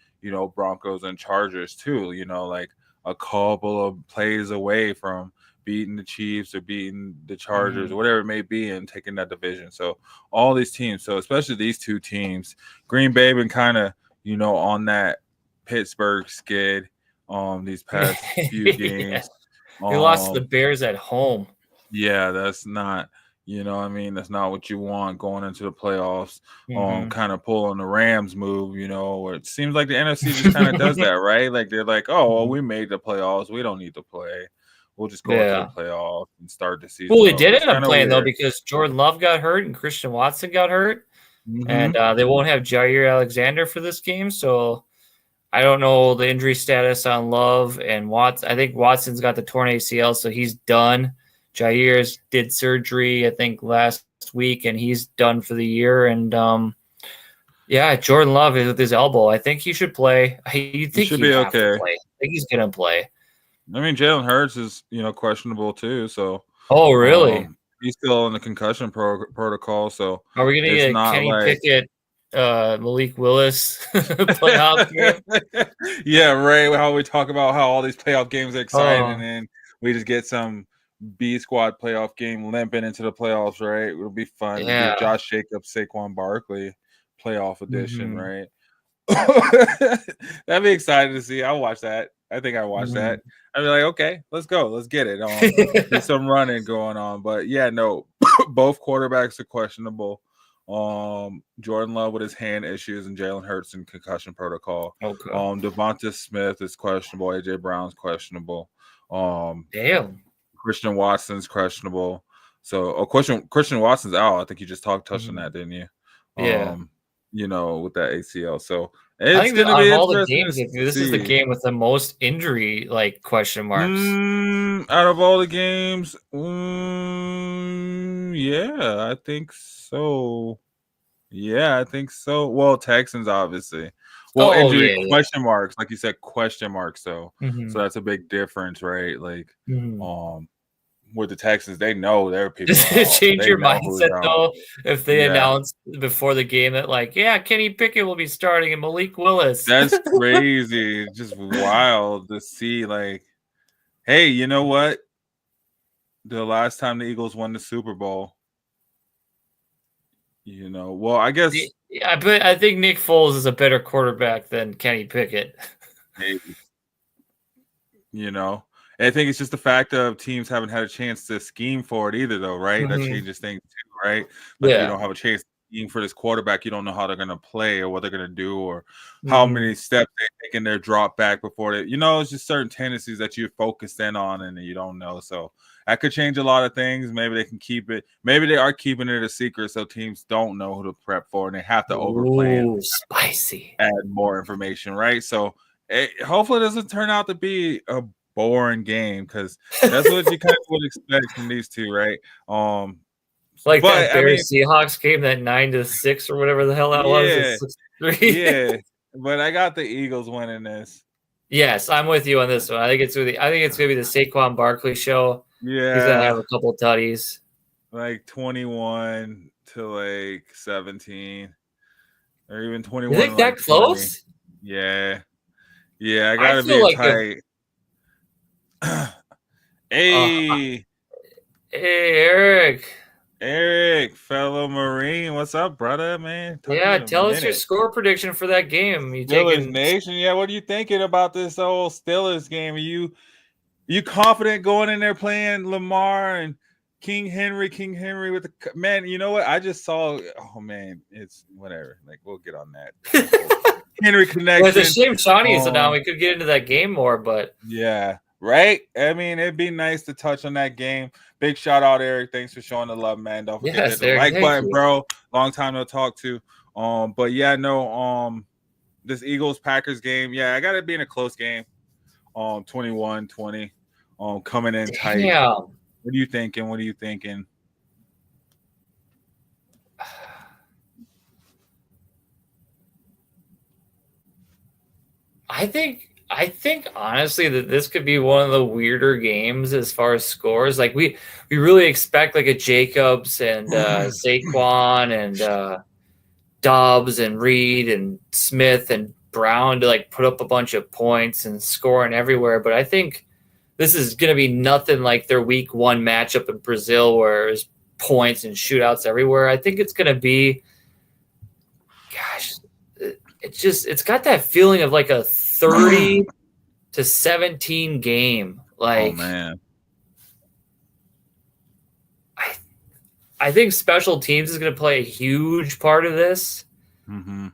Broncos and Chargers too. Like a couple of plays away from beating the Chiefs or beating the Chargers or whatever it may be and taking that division. So all these teams, so especially these 2 teams, Green Bay been kind of, on that Pittsburgh skid these past few games. They lost to the Bears at home. Yeah, that's not, that's not what you want going into the playoffs. Kind of pulling the Rams move, where it seems like the NFC just kind of does that, right? Like they're like, oh, well, we made the playoffs. We don't need to play. We'll just go into the playoffs and start the season. Well, they did end up playing, though, because Jordan Love got hurt and Christian Watson got hurt. And they won't have Jair Alexander for this game. So I don't know the injury status on Love and Watson. I think Watson's got the torn ACL, so he's done. Jair's did surgery, I think, last week, and he's done for the year. And, Jordan Love is with his elbow. I think he should play. You think he should be okay. I think he's going to play. I mean, Jalen Hurts is, questionable too. So, oh, really? He's still in the concussion protocol. So, are we going to get Kenny Pickett, Malik Willis playoff game? Yeah, right. How we talk about how all these playoff games are exciting, and then we just get some B squad playoff game limping into the playoffs. Right? It'll be fun. Yeah. Josh Jacobs, Saquon Barkley playoff edition. Right? That'd be exciting to see. I'll watch that. I think I watched that. I'd be like, okay, let's go. Let's get it. There's some running going on. But yeah, no, both quarterbacks are questionable. Jordan Love with his hand issues and Jalen Hurts in concussion protocol. Okay. Devonta Smith is questionable. AJ Brown's questionable. Damn. Christian Watson's questionable. So Christian Watson's out. I think you just touched on that, didn't you? Yeah. With that ACL. So I think that out of all the games, this is the game with the most injury question marks. Out of all the games, yeah, I think so. Yeah, I think so. Well, Texans obviously. Well, injury question marks, like you said, question marks. So that's a big difference, right? Like, with the Texans, they know their people. Does it change your mindset though if they announce before the game that Kenny Pickett will be starting and Malik Willis? That's crazy. Just wild to see. Like, hey, you know what? The last time the Eagles won the Super Bowl, well, I guess. Yeah, but I think Nick Foles is a better quarterback than Kenny Pickett. Maybe. I think it's just the fact of teams haven't had a chance to scheme for it either, though, right? That changes things too, right? Like you don't have a chance to scheme for this quarterback. You don't know how they're going to play or what they're going to do or how many steps they take in their drop back before they, it's just certain tendencies that you're focused in on and you don't know. So that could change a lot of things. Maybe they can keep it. Maybe they are keeping it a secret so teams don't know who to prep for and they have to overplan. Spicy. Add more information, right? So hopefully it doesn't turn out to be a boring game because that's what you kind of would expect from these two, right? That Bears Seahawks game, that 9-6 or whatever the hell that was. Yeah, but I got the Eagles winning this. Yes, I'm with you on this one. I think it's gonna be the Saquon Barkley show. Yeah, he's gonna have a couple tutties, like 21 to 17, or even 21. You think that close? Yeah, I gotta be tight. Hey, Eric, fellow Marine, what's up, brother, man? Tell us your score prediction for that game. You Steelers Nation, what are you thinking about this old Steelers game? Are you confident going in there playing Lamar and King Henry with the man? You know what? I just saw. Oh man, it's whatever. We'll get on that. Henry connection. It's a shame Shawnee is down. We could get into that game more, but yeah. Right? I mean, it'd be nice to touch on that game. Big shout out, Eric. Thanks for showing the love, man. Don't forget to hit the like button, bro. Long time to talk to. This Eagles-Packers game, I got it being a close game. 21-20. Coming in tight. Yeah. What are you thinking? I think honestly that this could be one of the weirder games as far as scores. We really expect a Jacobs and Saquon and Dobbs and Reed and Smith and Brown to put up a bunch of points and scoring everywhere. But I think this is going to be nothing like their week 1 matchup in Brazil where there's points and shootouts everywhere. I think it's going to be, it's got that feeling of a 30-17 game. Oh man. I think special teams is going to play a huge part of this. Mm-hmm.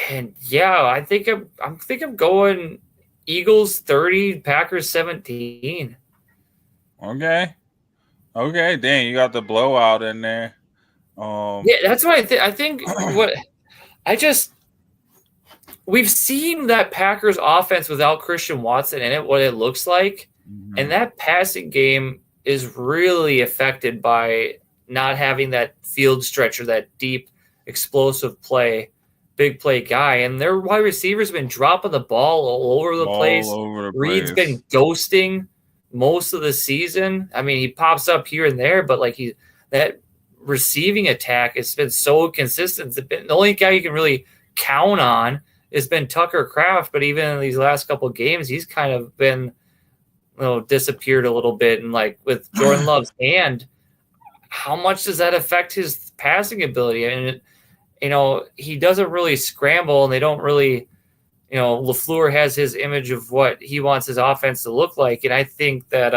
And I think I'm going Eagles 30, Packers 17. Okay. Dang, you got the blowout in there. That's what I think. I think we've seen that Packers offense without Christian Watson in it, what it looks like. Mm-hmm. And that passing game is really affected by not having that field stretcher, that deep, explosive play, big play guy. And their wide receivers have been dropping the ball all over the place. Reed's been ghosting most of the season. I mean, he pops up here and there, but that receiving attack has been so consistent. The only guy you can really count on has been Tucker Kraft, but even in these last couple of games, he's kind of been, disappeared a little bit. And with Jordan Love's hand, how much does that affect his passing ability? And he doesn't really scramble, and they don't really, LaFleur has his image of what he wants his offense to look like. And I think that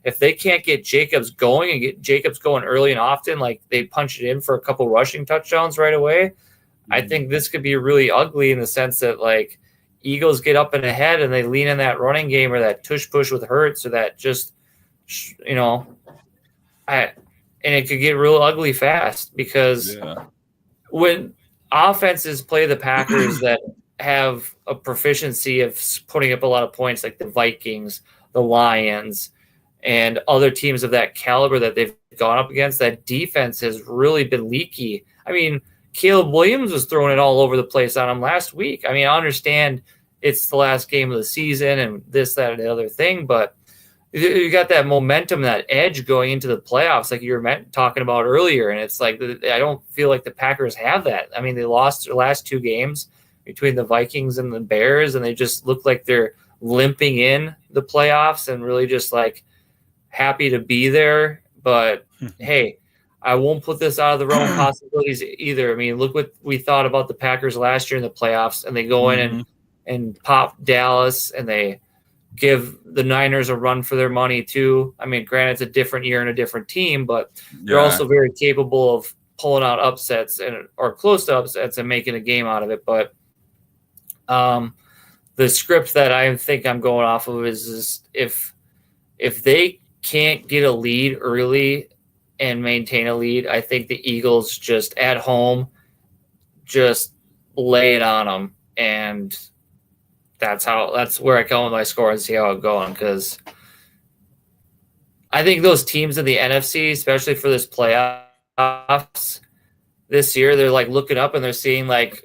if they can't get Jacobs going and get Jacobs going early and often, they punch it in for a couple rushing touchdowns right away, I think this could be really ugly in the sense that Eagles get up and ahead and they lean in that running game or that tush push with Hurts or that just, and it could get real ugly fast because when offenses play the Packers that have a proficiency of putting up a lot of points, like the Vikings, the Lions, and other teams of that caliber that they've gone up against, that defense has really been leaky. I mean, Caleb Williams was throwing it all over the place on him last week. I mean, I understand it's the last game of the season and this, that, and the other thing, but you got that momentum, that edge going into the playoffs like you were talking about earlier, and it's I don't feel like the Packers have that. I mean, they lost their last 2 games between the Vikings and the Bears, and they just look like they're limping in the playoffs and really just happy to be there. But hey, I won't put this out of the realm of possibilities either. I mean, look what we thought about the Packers last year in the playoffs, and they go in and pop Dallas, and they give the Niners a run for their money too. I mean, granted, it's a different year and a different team, but they're also very capable of pulling out upsets or close to upsets and making a game out of it. But the script that I think I'm going off of is if they can't get a lead early and maintain a lead, I think the Eagles just at home just lay it on them, and that's where I come with my score and see how it's going, because I think those teams in the NFC, especially for this playoffs this year, they're like looking up and they're seeing like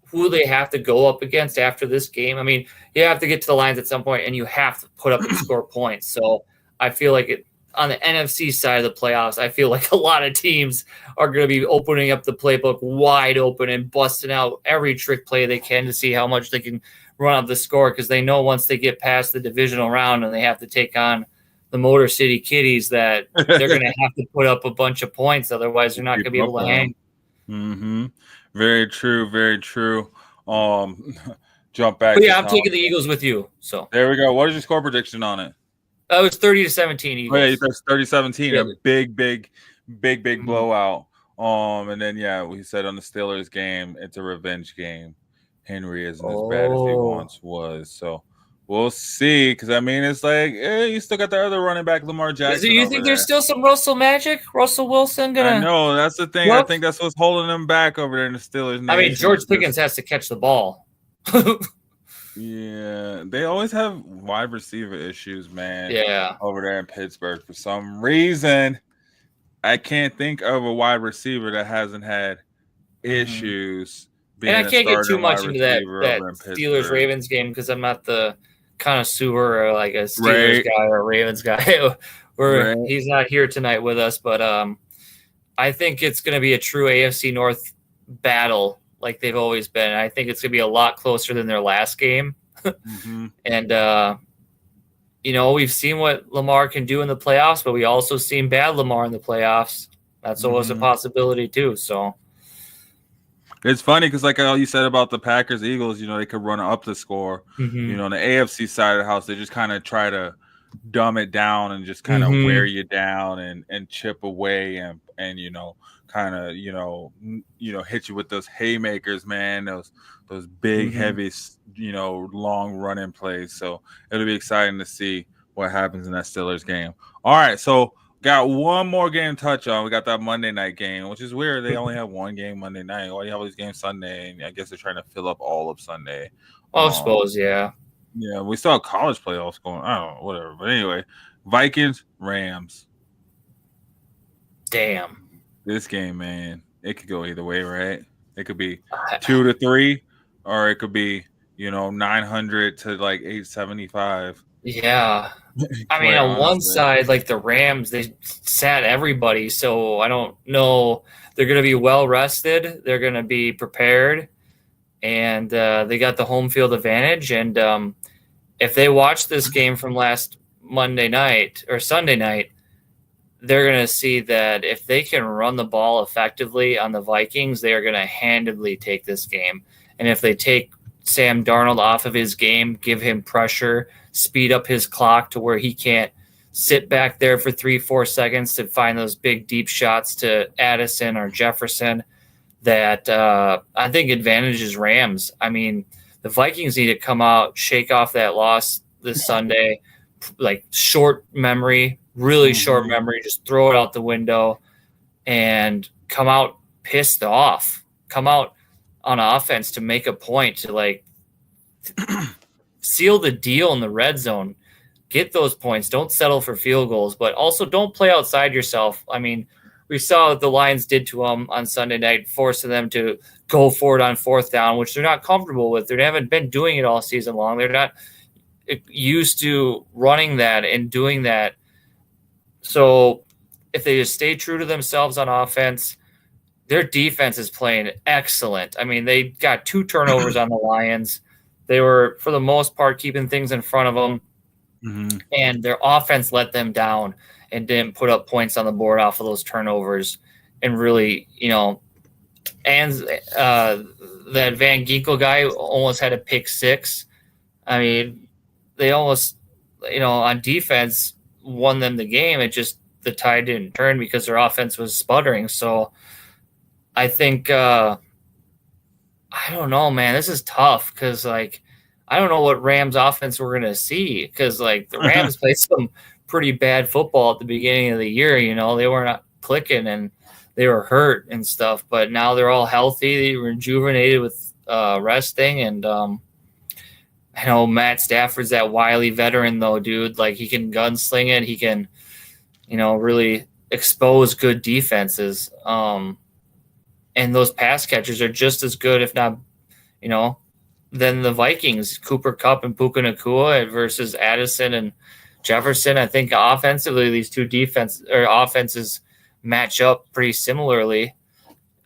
who they have to go up against after this game. I mean, you have to get to the lines at some point and you have to put up and score points. So I feel like on the NFC side of the playoffs, I feel like a lot of teams are going to be opening up the playbook wide open and busting out every trick play they can to see how much they can run up the score, because they know once they get past the divisional round and they have to take on the Motor City Kitties that they're going to have to put up a bunch of points. Otherwise, they're not going to be able to hang. Mm-hmm. Very true. Very true. Jump back. But yeah, I'm taking the Eagles with you. So there we go. What is your score prediction on it? It was 30-17 Eagles. Oh, yeah, that's 30-17. Yeah. A big blowout. And then we said on the Steelers game, it's a revenge game. Henry isn't as bad as he once was. So we'll see. Because I mean, it's like you still got the other running back, Lamar Jackson. You think there's still some Russell magic? Russell Wilson gonna? I know, that's the thing. I think that's what's holding them back over there in the Steelers. I mean, George Pickens has to catch the ball. Yeah, they always have wide receiver issues, man. Yeah, over there in Pittsburgh. For some reason, I can't think of a wide receiver that hasn't had issues. And I can't get too much into that Steelers-Ravens game because I'm not the connoisseur or like a Steelers guy or a Ravens guy. He's not here tonight with us, but I think it's going to be a true AFC North battle like they've always been. I think it's going to be a lot closer than their last game. And, we've seen what Lamar can do in the playoffs, but we also seen bad Lamar in the playoffs. That's always a possibility too. So it's funny because like you said about the Packers, Eagles, they could run up the score. On the AFC side of the house, they just kind of try to dumb it down and just kind of wear you down and chip away and kind of hit you with those haymakers, man, those big heavy long running plays. So it'll be exciting to see what happens in that Steelers game. All right, so got one more game to touch on. We got that Monday night game, which is weird. They only have one game Monday night. Why do you have all these games Sunday? And I guess they're trying to fill up all of Sunday. I suppose, yeah. Yeah, we still have college playoffs going. I don't know, whatever. But anyway, Vikings, Rams. Damn. This game, man, it could go either way, right? It could be 2-3, or it could be, 900 to like 875. Yeah. I mean, on one side, like the Rams, they sat everybody, so I don't know. They're going to be well rested. They're going to be prepared, and they got the home field advantage. And if they watch this game from last Monday night or Sunday night, they're going to see that if they can run the ball effectively on the Vikings, they are going to handedly take this game. And if they take Sam Darnold off of his game, give him pressure, speed up his clock to where he can't sit back there for 3-4 seconds to find those big deep shots to Addison or Jefferson, that I think advantages Rams. I mean, the Vikings need to come out, shake off that loss this Sunday, like short memory, really short memory, just throw it out the window and come out pissed off, come out on offense to make a point to like seal the deal in the red zone, get those points. Don't settle for field goals, but also don't play outside yourself. I mean, we saw what the Lions did to them on Sunday night, forcing them to go for it on fourth down, which they're not comfortable with. They haven't been doing it all season long. They're not used to running that and doing that. So if they just stay true to themselves on offense, their defense is playing excellent. I mean, they got 2 turnovers on the Lions. They were, for the most part, keeping things in front of them. And their offense let them down and didn't put up points on the board off of those turnovers. And really, and that Van Ginkel guy almost had a pick 6. I mean, they almost, on defense won them the game. It just, the tide didn't turn because their offense was sputtering. So I think I don't know, man. This is tough because like I don't know what Rams offense we're gonna see because like the Rams played some pretty bad football at the beginning of the year. You know, they were not clicking and they were hurt and stuff, but now they're all healthy. They were rejuvenated with resting, and I know Matt Stafford's that wily veteran though, dude. Like he can gunsling it. He can, really expose good defenses. And those pass catchers are just as good, if not, than the Vikings. Cooper Kupp and Puka Nacua versus Addison and Jefferson. I think offensively, these two offenses match up pretty similarly.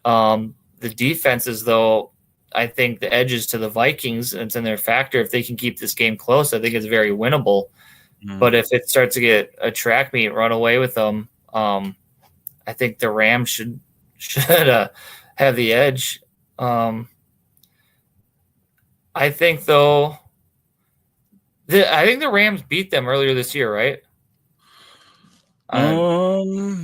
The defenses, though, I think the edges to the Vikings, it's in their factor. If they can keep this game close, I think it's very winnable. But if it starts to get a track meet, run away with them, I think the Rams should have the edge. I think though, I think the Rams beat them earlier this year, right?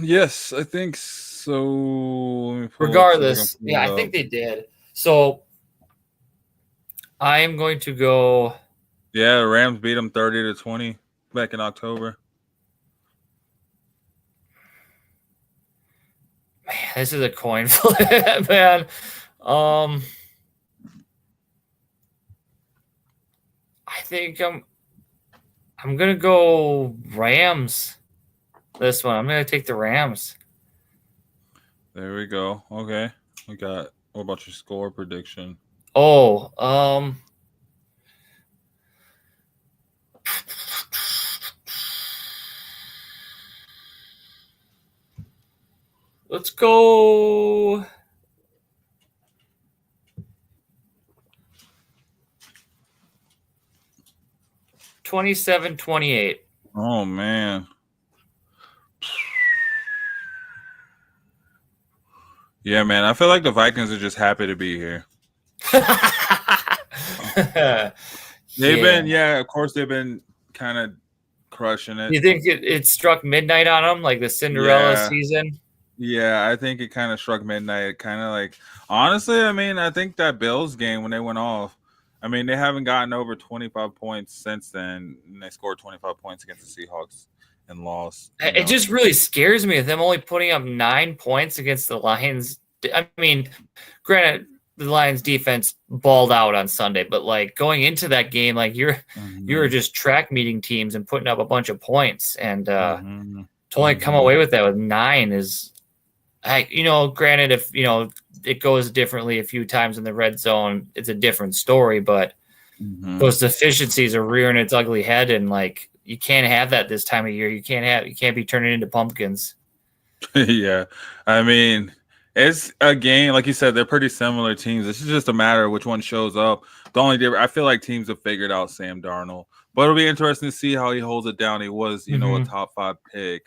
Yes, I think so. Regardless, I think they did. So I am going to go. Yeah, the Rams beat them 30-20 back in October. Man, this is a coin flip, man. I think I'm gonna go Rams. This one, I'm gonna take the Rams. There we go. Okay, we got. What about your score prediction? Let's go. $27-28. Oh man. Yeah, man. I feel like the Vikings are just happy to be here. They've been, of course, they've been kind of crushing it. You think it struck midnight on them, like the Cinderella season? Yeah, I think it kind of struck midnight. It kind of like, honestly, I mean, I think that Bills game when they went off, I mean, they haven't gotten over 25 points since then. And they scored 25 points against the Seahawks and lost. It just really scares me with them only putting up 9 points against the Lions. I mean, granted, the Lions defense balled out on Sunday, but like going into that game, like you were just track meeting teams and putting up a bunch of points, and to only come away with that with 9 is, granted, if it goes differently a few times in the red zone, it's a different story, but those deficiencies are rearing its ugly head, and like you can't have that this time of year. You can't be turning into pumpkins. Yeah, I mean, it's a game, like you said, they're pretty similar teams. This is just a matter of which one shows up. The only difference, I feel like teams have figured out Sam Darnold, but it'll be interesting to see how he holds it down. He was, a top 5 pick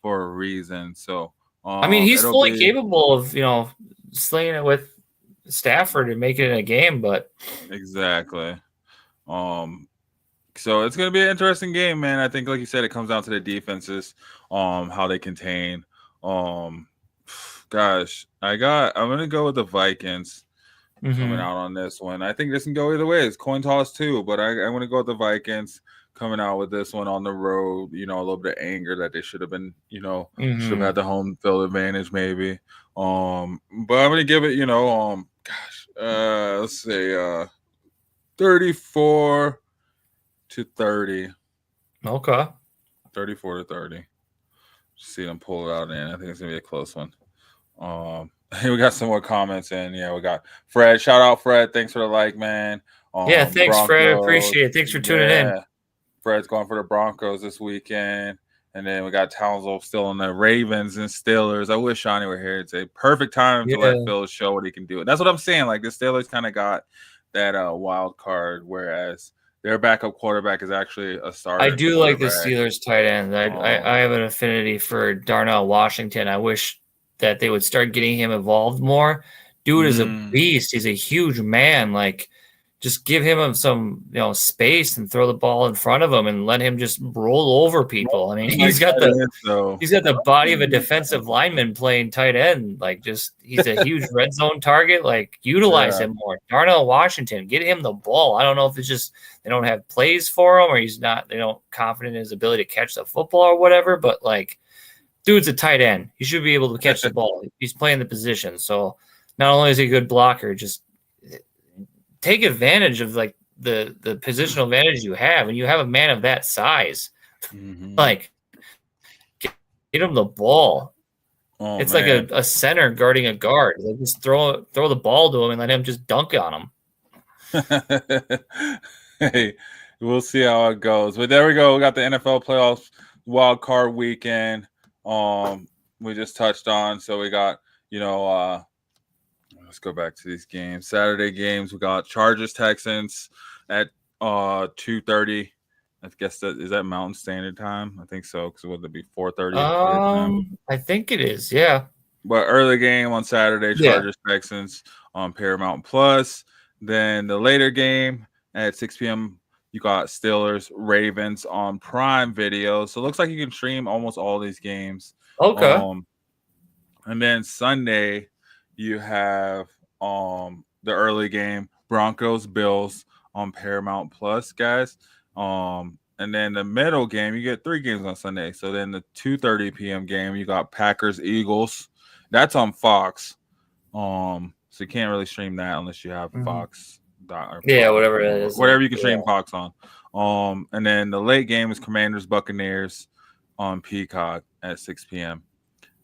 for a reason. So, I mean, he's fully capable of, slaying it with Stafford and making it a game, but exactly. So it's going to be an interesting game, man. I think, like you said, it comes down to the defenses, how they contain. Gosh, I'm going to go with the Vikings coming out on this one. I think this can go either way. It's coin toss too, but I'm going to go with the Vikings coming out with this one on the road. A little bit of anger that they should have been, should have had the home field advantage maybe. But I'm going to give it, let's say 34-30. Okay. 34-30. See them pull it out in. I think it's gonna be a close one. We got some more comments in. Yeah, we got Fred. Shout out Fred. Thanks for the like, man. Thanks, Broncos. Fred. Appreciate it. Thanks for tuning in. Fred's going for the Broncos this weekend. And then we got Townsville still on the Ravens and Steelers. I wish Shawnee were here. It's a perfect time to let Phil show what he can do. And that's what I'm saying. Like the Steelers kind of got that wild card, whereas their backup quarterback is actually a starter. I do like the Steelers tight end. I have an affinity for Darnell Washington. I wish that they would start getting him involved more. Dude is a beast. He's a huge man. Like, just give him some, space and throw the ball in front of him and let him just roll over people. I mean, he's got the body of a defensive lineman playing tight end. Like, he's a huge red zone target. Like, utilize him more. Darnell Washington, get him the ball. I don't know if it's just they don't have plays for him, or they don't confident in his ability to catch the football or whatever. But like, dude's a tight end. He should be able to catch the ball. He's playing the position. So not only is he a good blocker, just take advantage of like the positional advantage you have, and you have a man of that size. Like, get him the ball. It's like a center guarding a guard. Like, just throw the ball to him and let him just dunk on him. Hey, we'll see how it goes. But there we go. We got the NFL playoffs wild card weekend. We just touched on. So we got, let's go back to these games. Saturday games, we got Chargers Texans at 2:30. I guess is that Mountain Standard Time? I think so, because would it be 4:30? I think it is, yeah. But early game on Saturday, Chargers Texans on Paramount Plus. Then the later game at 6 p.m. you got Steelers Ravens on Prime Video. So it looks like you can stream almost all these games. Okay. And then Sunday you have the early game Broncos Bills on Paramount Plus, guys. And then the middle game, you get 3 games on Sunday. So then the 2:30 p.m. game, you got Packers Eagles. That's on Fox. So you can't really stream that unless you have Fox. Whatever it is. Whatever you can stream Fox on. And then the late game is Commanders Buccaneers on Peacock at 6 p.m.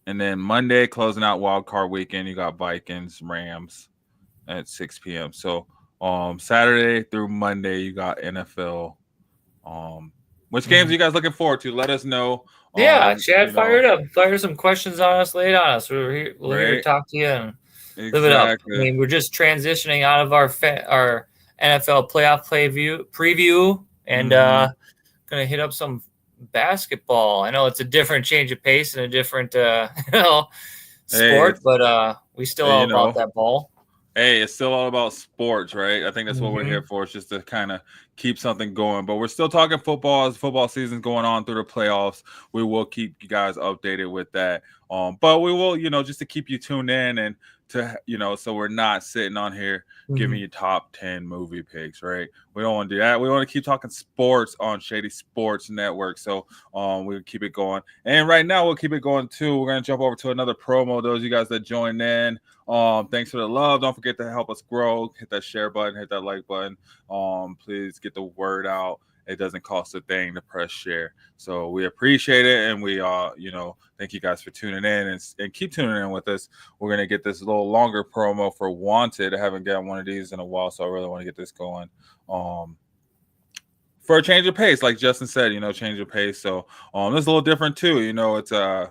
And then Monday, closing out wild card weekend, you got Vikings Rams at 6 p.m. So Saturday through Monday, you got NFL. Which games are you guys looking forward to? Let us know. Chad, fire it up. Fire some questions on us. Lay it on us. We're here to talk to you and live it up. I mean, we're just transitioning out of our NFL playoff preview and going to hit up some basketball. I know it's a different change of pace and a different sport, but we still all about that ball. Hey, it's still all about sports, right? I think that's what we're here for. It's just to kind of keep something going. But we're still talking football as football season's going on through the playoffs. We will keep you guys updated with that. But we will, just to keep you tuned in and to, so we're not sitting on here giving you top 10 movie picks, right? We don't want to do that. We want to keep talking sports on Shady Sports Network. So we'll keep it going. And right now we'll keep it going too. We're going to jump over to another promo. Those of you guys that joined in, thanks for the love. Don't forget to help us grow. Hit that share button, hit that like button. Please get the word out. It doesn't cost a thing to press share. So we appreciate it. And we, thank you guys for tuning in and keep tuning in with us. We're going to get this a little longer promo for Wanted. I haven't gotten one of these in a while, so I really want to get this going. For a change of pace, like Justin said, change of pace. So this is a little different too. It's a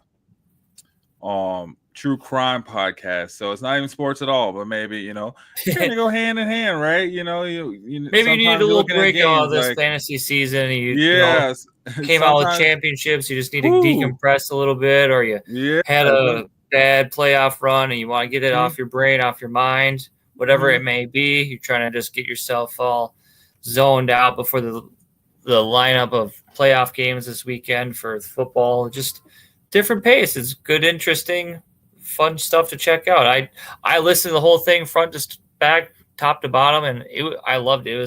true crime podcast, so it's not even sports at all, but maybe it's gonna go hand in hand, right? You maybe you need a little break of this fantasy season. You came out with championships, you just need to decompress a little bit, or you had a bad playoff run and you want to get it off your brain, off your mind, whatever it may be. You're trying to just get yourself all zoned out before the lineup of playoff games this weekend for football. Just different pace. It's good, interesting, fun stuff to check out. I listened to the whole thing front to back, top to bottom, and I loved it.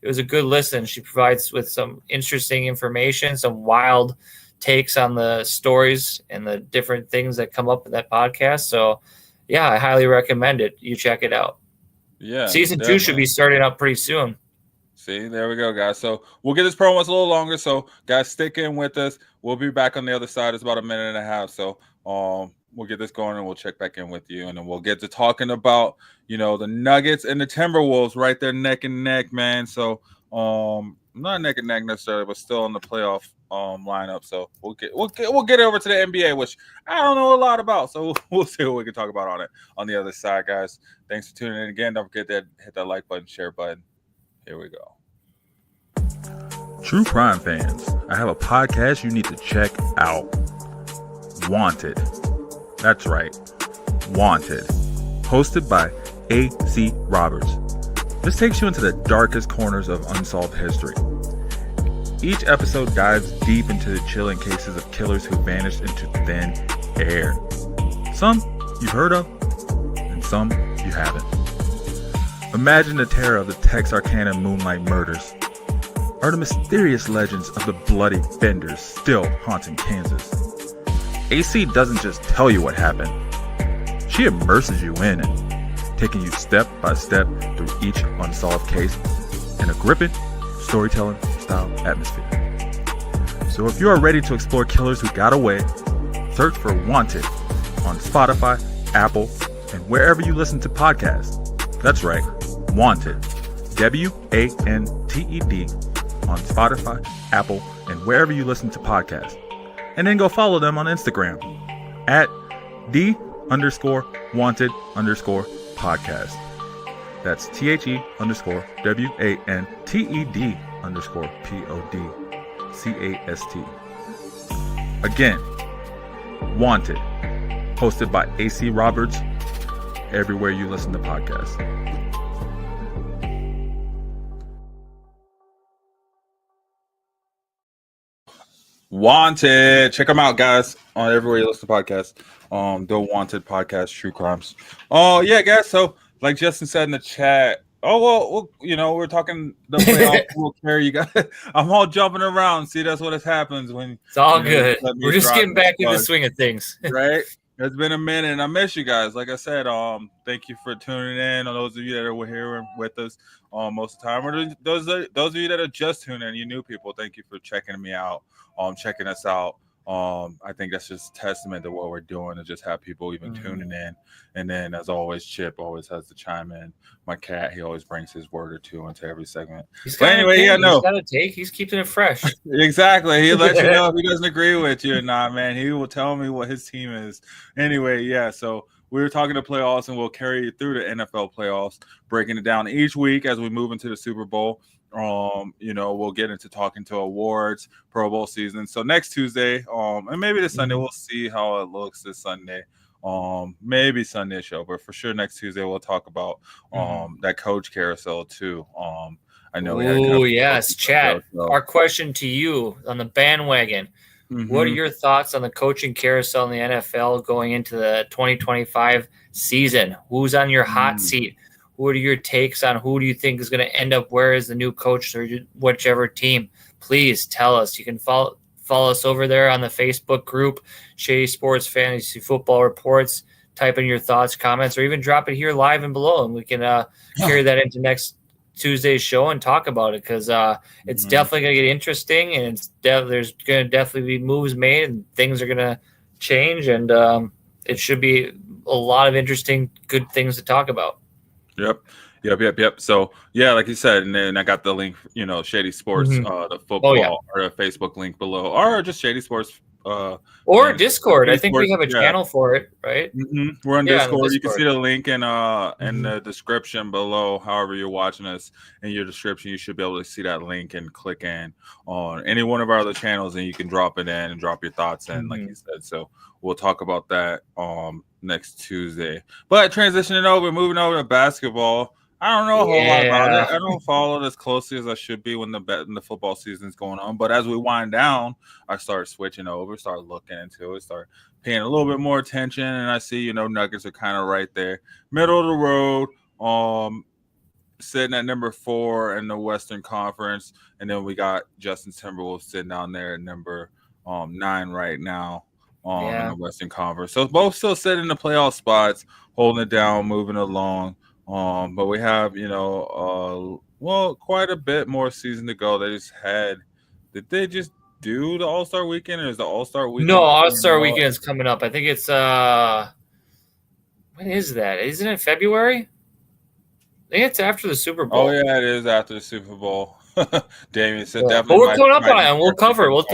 It was a good listen. She provides with some interesting information, some wild takes on the stories and the different things that come up in that podcast. So yeah, I highly recommend it. You check it out. Yeah. Season 2 should be starting up pretty soon. See, there we go, guys. So we'll get this promo a little longer. So guys, stick in with us. We'll be back on the other side. It's about a minute and a half. So we'll get this going and we'll check back in with you. And then we'll get to talking about, the Nuggets and the Timberwolves right there neck and neck, man. So not neck and neck necessarily, but still in the playoff lineup. So we'll get over to the NBA, which I don't know a lot about. So we'll see what we can talk about on it on the other side, guys. Thanks for tuning in again. Don't forget to hit that like button, share button. Here we go. True crime fans, I have a podcast you need to check out. Wanted. That's right. Wanted. Hosted by A.C. Roberts. This takes you into the darkest corners of unsolved history. Each episode dives deep into the chilling cases of killers who vanished into thin air. Some you've heard of, and some you haven't. Imagine the terror of the Texarkana Moonlight Murders, or the mysterious legends of the Bloody Benders still haunting Kansas. AC doesn't just tell you what happened. She immerses you in it, taking you step by step through each unsolved case in a gripping storytelling style atmosphere. So if you are ready to explore killers who got away, search for Wanted on Spotify, Apple, and wherever you listen to podcasts. That's right, Wanted. WANTED on Spotify, Apple, and wherever you listen to podcasts. And then go follow them on Instagram at _wanted_podcast. That's THE_WANTED_PODCAST. Again, Wanted, hosted by AC Roberts, everywhere you listen to podcasts. Wanted. Check them out, guys, on everywhere you listen to podcasts. The Wanted podcast, True Crimes. Oh, yeah, guys. So, like Justin said in the chat, well, we're talking the playoff. We'll carry you guys. I'm all jumping around. See, that's what happens when it's all good. We're just getting back in the swing of things, right? It's been a minute, and I miss you guys. Like I said, thank you for tuning in. On those of you that are here with us most of the time, or those of you that are just tuning in, you new people, thank you for checking me out, checking us out. I think that's just testament to what we're doing, to just have people even tuning in. And then, as always, Chip always has to chime in. My cat, he always brings his word or two into every segment. He's got a take. He's keeping it fresh. Exactly. He lets you know if he doesn't agree with you or not, man. He will tell me what his team is. Anyway, yeah. So we were talking to playoffs, and we'll carry you through the NFL playoffs, breaking it down each week as we move into the Super Bowl. We'll get into talking to awards, Pro Bowl season. So next Tuesday, and maybe this Sunday, we'll see how it looks this Sunday. Maybe Sunday show, but for sure next Tuesday we'll talk about that coach carousel too. I know. Oh yes, Chad. Our question to you on the bandwagon: what are your thoughts on the coaching carousel in the NFL going into the 2025 season? Who's on your hot seat? What are your takes on who do you think is going to end up where as the new coach or whichever team? Please tell us. You can follow us over there on the Facebook group, Shady Sports Fantasy Football Reports. Type in your thoughts, comments, or even drop it here live and below, and we can carry that into next Tuesday's show and talk about it, because it's definitely going to get interesting, and there's going to definitely be moves made, and things are going to change, and it should be a lot of interesting, good things to talk about. Yep. So yeah, like you said, and then I got the link, Shady Sports, the football, or the Facebook link below, or just Shady Sports, or Discord. I think we have a channel for it, right? We're on Discord. You can see the link in the description below. However you're watching us, in your description, you should be able to see that link and click in on any one of our other channels, and you can drop it in and drop your thoughts in, like you said. So we'll talk about that next Tuesday. But transitioning over, moving over to basketball. I don't know a whole lot about it. I don't follow it as closely as I should be when the football season's going on. But as we wind down, I start switching over, start looking into it, start paying a little bit more attention, and I see, Nuggets are kind of right there, middle of the road, sitting at number 4 in the Western Conference, and then we got Justin Timberwolves sitting down there at number 9 right now in the Western Conference. So both still sitting in the playoff spots, holding it down, moving along. But we have, quite a bit more season to go. Did they just do the All-Star weekend, or is the All-Star weekend? No, All-Star weekend is coming up. I think it's when is that? Isn't it February? I think it's after the Super Bowl. Oh yeah, it is after the Super Bowl. Damien said definitely. But we're coming up on it, and we'll cover it.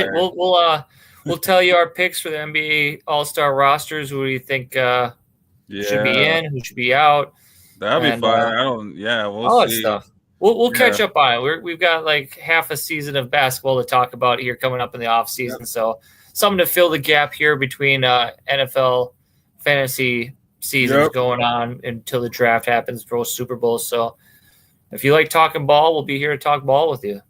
We'll tell you our picks for the NBA All-Star rosters. Who do you think should be in? Who should be out? That'll be fun. We'll all see. That stuff. We'll catch up on it. We've got like half a season of basketball to talk about here coming up in the off season. So something to fill the gap here between NFL fantasy seasons going on until the draft happens, pro Super Bowl. So if you like talking ball, we'll be here to talk ball with you.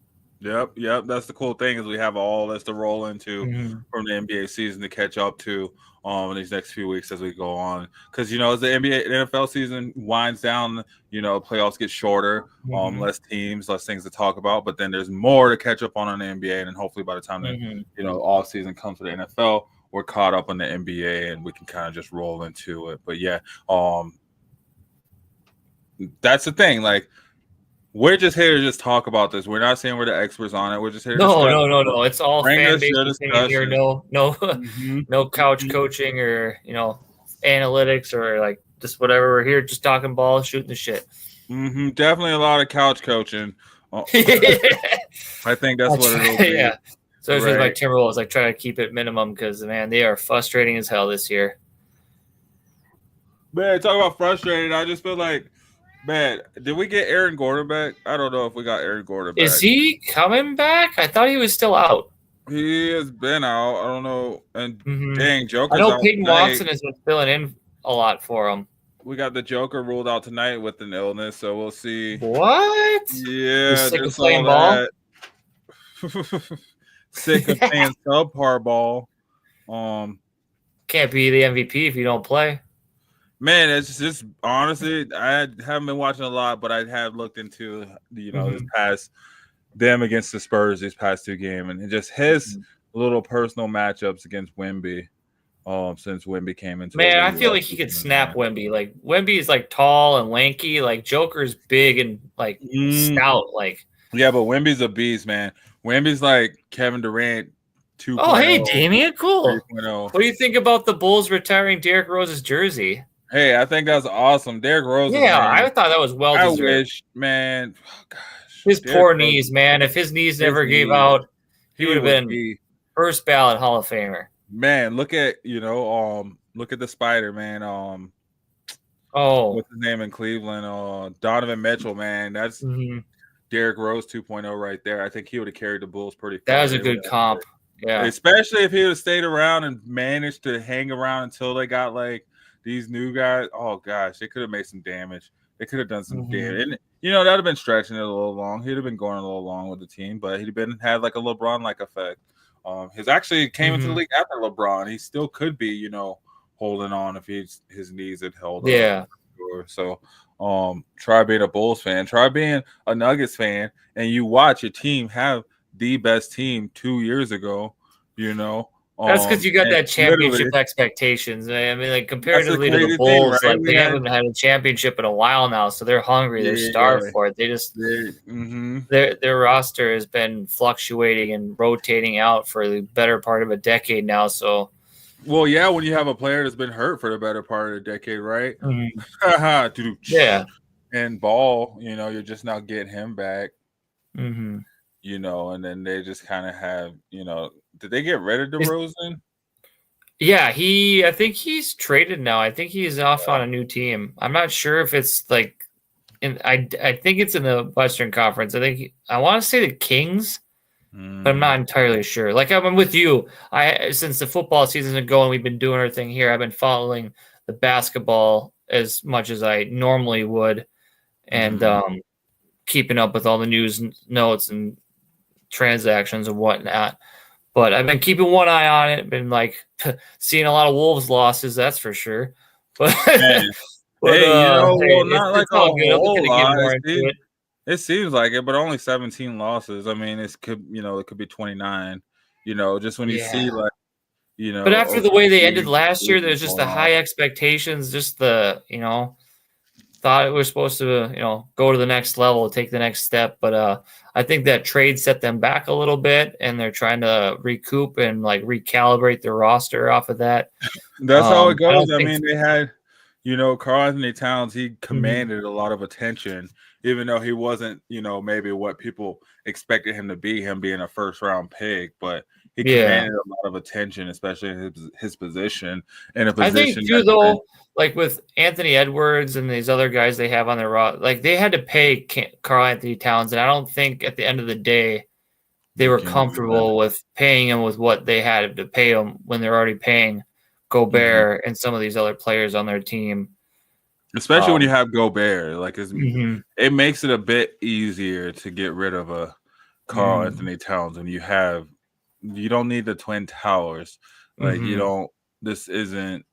Yep. That's the cool thing is we have all this to roll into from the NBA season to catch up to in these next few weeks as we go on. Because, as the NFL season winds down, playoffs get shorter, less teams, less things to talk about. But then there's more to catch up on the NBA. And then hopefully by the time that, off season comes for the NFL, we're caught up on the NBA and we can kind of just roll into it. But, yeah, that's the thing. Like, we're just here to just talk about this. We're not saying we're the experts on it. We're just here to No. It's all fan based opinion here. No couch coaching or analytics or like just whatever. We're here just talking ball, shooting the shit. Definitely a lot of couch coaching. I think that's what it'll be. Yeah. So it's with my Timberwolves, like try to keep it minimum because man, they are frustrating as hell this year. Man, talk about frustrating. I just feel like. Man, did we get Aaron Gordon back? I don't know if we got Aaron Gordon back. Is he coming back? I thought he was still out. He has been out. I don't know. And dang, Joker's I know out Peyton tonight. Watson has been filling in a lot for him. We got the Joker ruled out tonight with an illness, so we'll see. What? Yeah. You're sick of playing ball? Sick of playing subpar ball. Can't be the MVP if you don't play. Man, it's just honestly, I haven't been watching a lot, but I have looked into this past them against the Spurs these past two games, and just his little personal matchups against Wemby. Since Wemby came into man, I feel like he could snap Wemby. Like Wemby is like tall and lanky, like Joker's big and like stout. Like yeah, but Wemby's a beast, man. Wemby's like Kevin Durant. 2.0. Oh, hey, Damian, cool. 3.0. What do you think about the Bulls retiring Derrick Rose's jersey? Hey, I think that's awesome. Derrick Rose. Yeah, I thought that was well deserved. I wish, man. Oh, gosh. His Derrick poor knees, man. If his knees never gave out, he would have been first ballot Hall of Famer. Man, look at look at the Spider, man. What's his name in Cleveland? Donovan Mitchell, man. That's Derrick Rose 2.0 right there. I think he would have carried the Bulls pretty far. That was a good comp. Yeah. Especially if he would have stayed around and managed to hang around until they got like these new guys, oh gosh, they could have made some damage. They could have done some damage. And that would have been stretching it a little long. He'd have been going a little long with the team, but he'd had like a LeBron-like effect. His actually came into the league after LeBron. He still could be, holding on if his knees had held up. So try being a Bulls fan, try being a Nuggets fan, and you watch your team have the best team 2 years ago, That's because you got that championship expectations. I mean, like comparatively to the Bulls, right? Like they haven't had a championship in a while now, so they're hungry. They're starved for it. They just their roster has been fluctuating and rotating out for the better part of a decade now. So, well, yeah, when you have a player that's been hurt for the better part of a decade, right? Yeah, and Ball, you're just now getting him back. And then they just kind of have, did they get rid of DeRozan? Yeah, I think he's traded now. I think he's off on a new team. I'm not sure if it's like, I think it's in the Western Conference. I want to say the Kings, but I'm not entirely sure. Like I'm with you. Since the football season's been going, we've been doing our thing here. I've been following the basketball as much as I normally would, and keeping up with all the news and notes and transactions and whatnot. But I've been keeping one eye on it. Been like seeing a lot of Wolves losses, that's for sure. But, not like a whole lot. It seems like it, but only 17 losses. I mean, it could be 29. Just when you see like, But after the way they ended last year, there's just the high expectations. Just the thought it was supposed to go to the next level, take the next step, but I think that trade set them back a little bit, and they're trying to recoup and like recalibrate their roster off of that. That's how it goes. I mean, they had Karl-Anthony Towns. He commanded a lot of attention, even though he wasn't maybe what people expected him to be, him being a first round pick, but he commanded a lot of attention, especially in his position. In a position, I think too, though, like with Anthony Edwards and these other guys they have on their roster, like they had to pay Karl-Anthony Towns, and I don't think at the end of the day they were comfortable with paying him with what they had to pay him when they're already paying Gobert and some of these other players on their team. especially when you have Gobert. Like it makes it a bit easier to get rid of a Karl Anthony Towns when you don't need the Twin Towers. Like you don't. This isn't.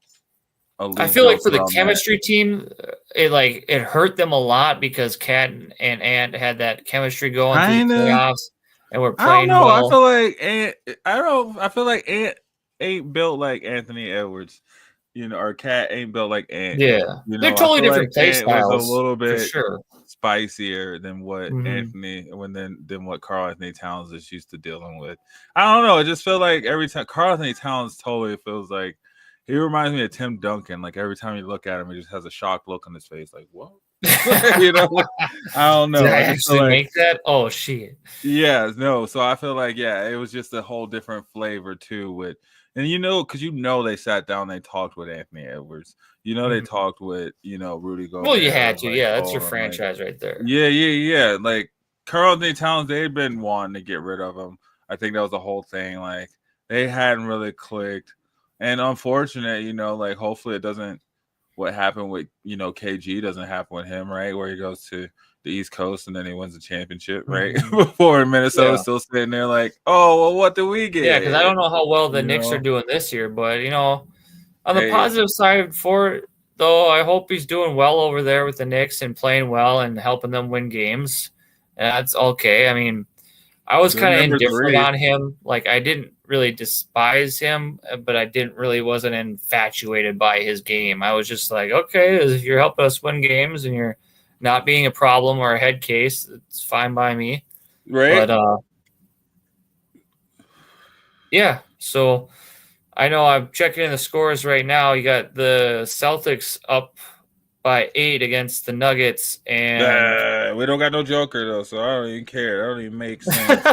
I feel like for the chemistry team, it hurt them a lot because Cat and Ant had that chemistry going through the playoffs, and we're playing well. I feel like Ant ain't built like Anthony Edwards, or Cat ain't built like Ant. Yeah, they're totally different play styles. Was a little bit sure. spicier than what than what Karl Anthony Towns is used to dealing with. I don't know. I just feel like every time Karl Anthony Towns totally feels like. He reminds me of Tim Duncan. Like every time you look at him, he just has a shocked look on his face. Like, what? I don't know. Did I actually make that? Oh shit. Yeah, no. So I feel like it was just a whole different flavor too. Because they sat down, they talked with Anthony Edwards. They talked with Rudy Gobert. Well, you had to. That's your franchise right there. Yeah. Like Karl Anthony Towns, they had been wanting to get rid of him. I think that was the whole thing. Like they hadn't really clicked. And unfortunate, hopefully it doesn't. What happened with KG doesn't happen with him, right? Where he goes to the East Coast and then he wins the championship, right? Before Minnesota's still sitting there like, oh, well, what do we get? Yeah, because I don't know how well the Knicks are doing this year, but on the positive side for it, though, I hope he's doing well over there with the Knicks and playing well and helping them win games. And that's okay. I mean, I was kind of indifferent on him. Like I didn't really despise him, but I wasn't infatuated by his game. I was just like, okay, if you're helping us win games and you're not being a problem or a head case, it's fine by me. Right. But so I know I'm checking in the scores right now. You got the Celtics up by 8 against the Nuggets, and we don't got no Joker though, so I don't even care. That don't even make sense.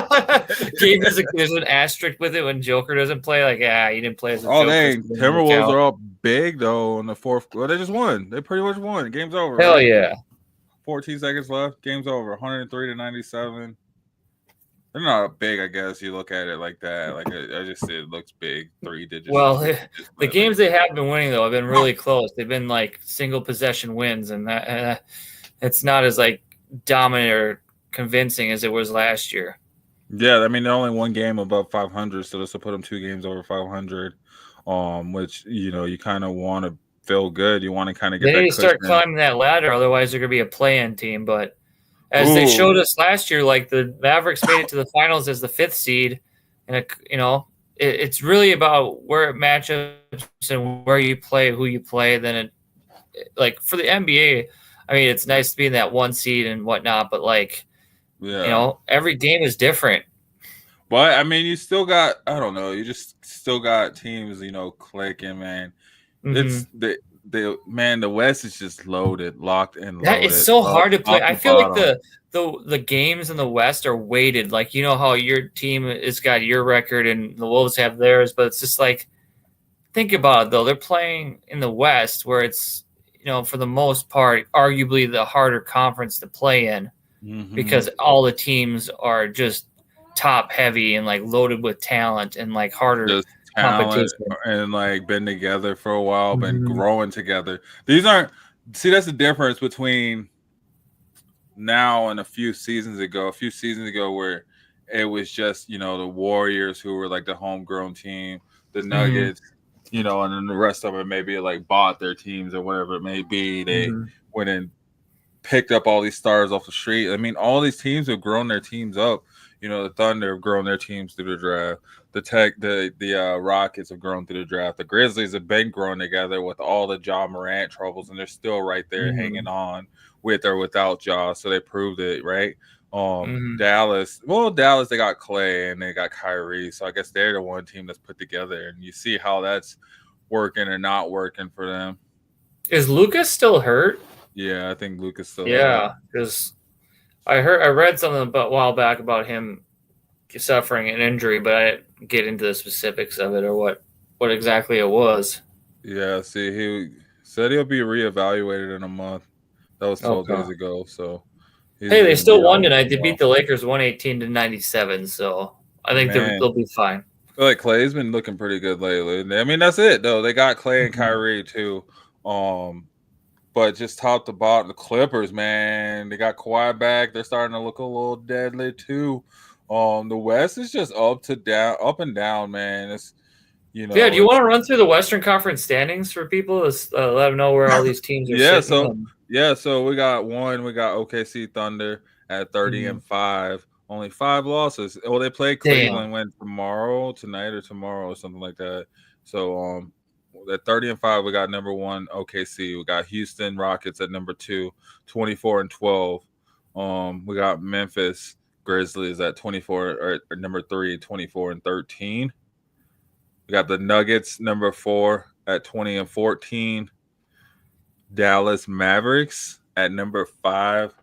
There's an asterisk with it when Joker doesn't play. Like, he didn't play as a Joker. Oh, dang. Timberwolves are all big though in the fourth. Well, they just won. They pretty much won. Game's over. Hell yeah. 14 seconds left. Game's over. 103-97. They're not big, I guess. You look at it like that. Like I just said, it looks big. 3 digits. Well, the games they have been winning though have been really close. They've been like single possession wins, and that it's not as like dominant or convincing as it was last year. Yeah, I mean they're only one game above 500, so this will put them 2 games over 500. Which you kind of want to feel good. You want to kind of get. They need to start climbing that ladder, otherwise they're going to be a play-in team, but. As they showed us last year, like the Mavericks made it to the finals as the 5th seed, and it's really about where it matchups and where you play, who you play. Then like for the NBA, I mean, it's nice to be in that 1 seed and whatnot, but every game is different. But I mean, you still got you just still got teams, clicking, man. It's the West is just loaded, locked and loaded. It's so hard to play. I feel like the games in the West are weighted. Like how your team has got your record and the Wolves have theirs, but it's just like think about it though. They're playing in the West where it's for the most part arguably the harder conference to play in because all the teams are just top heavy and like loaded with talent and like harder. Competition and like been together for a while, been growing together. That's the difference between now and a few seasons ago. Where it was just the Warriors who were like the homegrown team, the Nuggets, and then the rest of it maybe like bought their teams or whatever it may be. They went and picked up all these stars off the street. I mean, all these teams have grown their teams up. The Thunder have grown their teams through the draft. The Rockets have grown through the draft. The Grizzlies have been growing together with all the Ja Morant troubles, and they're still right there hanging on with or without Ja. So they proved it, right? Dallas, they got Clay and they got Kyrie. So I guess they're the one team that's put together, and you see how that's working or not working for them. Is Lucas still hurt? Yeah, I think Lucas still. Yeah, because I read something a while back about him suffering an injury, but I didn't get into the specifics of it or what exactly it was. Yeah, see, he said he'll be reevaluated in a month. That was 12 days ago. So, hey, they still won tonight. They beat the Lakers 118-97. So I think they'll be fine. I feel like Clay's been looking pretty good lately. I mean, that's it though. They got Clay and Kyrie too. But but just top to bottom, the Clippers, man, they got Kawhi back. They're starting to look a little deadly too. The West is just up and down, man. It's do you want to run through the Western Conference standings for people? Let them know where all these teams are sitting. So we got OKC Thunder at 30-5. Only 5 losses. Well, they play Cleveland tonight or tomorrow or something like that. So at 30-5, we got number 1 OKC. We got Houston Rockets at number 2, 24-12. We got Memphis Grizzlies at 24 or number 3, 24-13. We got the Nuggets number 4 at 20-14. Dallas Mavericks at number 5.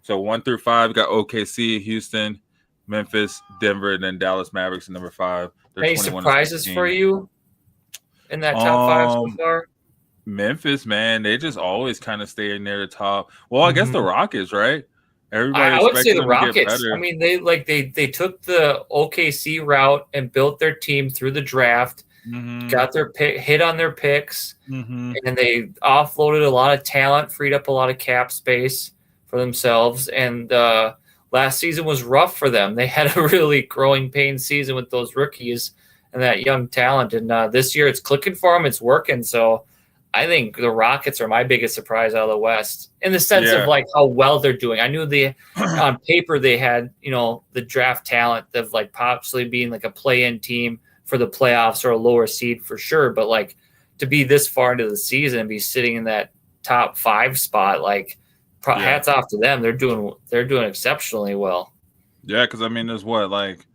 So 1 through 5, we got OKC, Houston, Memphis, Denver, and then Dallas Mavericks at number 5. Any surprises for you in that top 5 so far? Memphis, man, they just always kind of stay near the top. Well, I guess the Rockets, right? I would say the Rockets. I mean, they took the OKC route and built their team through the draft, got their hit on their picks, and they offloaded a lot of talent, freed up a lot of cap space for themselves. And last season was rough for them. They had a really growing pain season with those rookies and that young talent. And this year it's clicking for them. It's working. So I think the Rockets are my biggest surprise out of the West in the sense of like how well they're doing. I knew on paper they had, the draft talent of like possibly being like a play-in team for the playoffs or a lower seed for sure. But like to be this far into the season and be sitting in that top 5 spot, like hats off to them. They're doing exceptionally well. Yeah. Cause I mean, there's what, like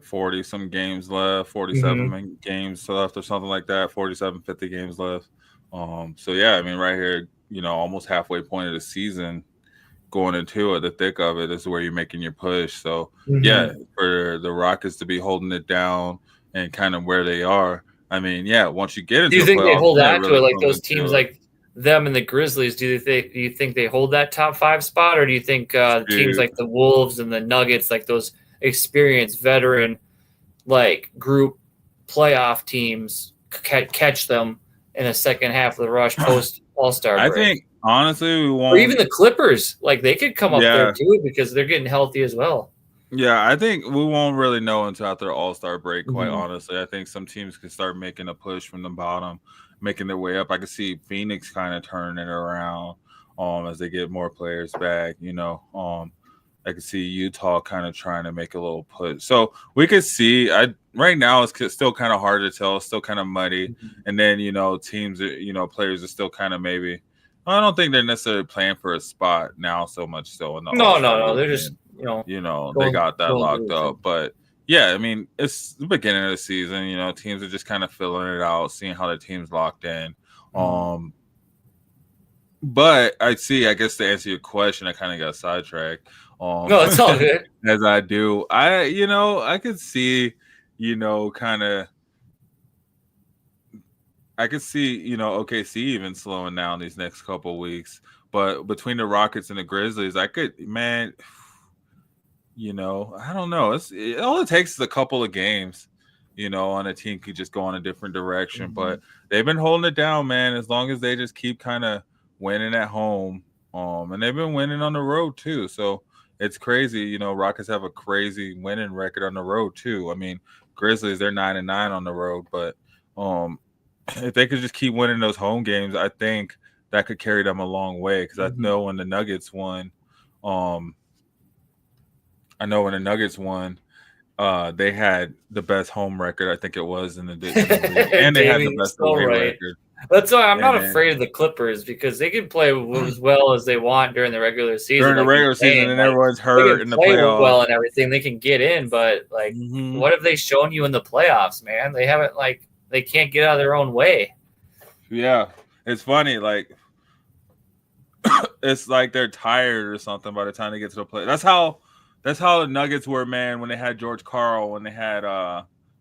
40 some games left, 47 games left or something like that, 47, 50 games left. So yeah, I mean, right here, almost halfway point of the season going into it, the thick of it is where you're making your push. So yeah, for the Rockets to be holding it down and kind of where they are, I mean, yeah, once you get into do you think they hold on to it like those teams like them and the Grizzlies? Do you think they hold that top 5 spot, or do you think teams like the Wolves and the Nuggets, like those experienced veteran like group playoff teams, catch them in the second half of the rush post All-Star break? I think honestly we won't. Or even the Clippers, like they could come up there too because they're getting healthy as well. Yeah, I think we won't really know until after All-Star break, quite honestly. I think some teams can start making a push from the bottom, making their way up. I could see Phoenix kind of turning it around as they get more players back, I could see Utah kind of trying to make a little push. So we could see. Right now it's still kind of hard to tell. It's still kind of muddy. And then teams, players are still kind of maybe. I don't think they're necessarily playing for a spot now so much. Still, no. They're just they got that locked up. But yeah, I mean it's the beginning of the season. Teams are just kind of filling it out, seeing how the team's locked in. But I guess to answer your question, I kind of got sidetracked. No, it's all good. As I do. I could see, I could see, OKC even slowing down these next couple of weeks. But between the Rockets and the Grizzlies, I don't know. It all it takes is a couple of games, and a team could just go in a different direction. But they've been holding it down, man, as long as they just keep kind of winning at home. And they've been winning on the road too. So it's crazy. Rockets have a crazy winning record on the road too. I mean, Grizzlies, they're 9-9 on the road, but if they could just keep winning those home games, I think that could carry them a long way. Because I know when the Nuggets won, they had the best home record. I think it was in the league, and they had the best away record. That's why I'm not afraid of the Clippers, because they can play as well as they want during the regular season. During the regular season, and everyone's hurt in the playoffs. Well and everything, they can get in, but what have they shown you in the playoffs, man? They haven't they can't get out of their own way. Yeah, it's funny. It's like they're tired or something by the time they get to the play. That's how the Nuggets were, man. When they had George Karl, when they had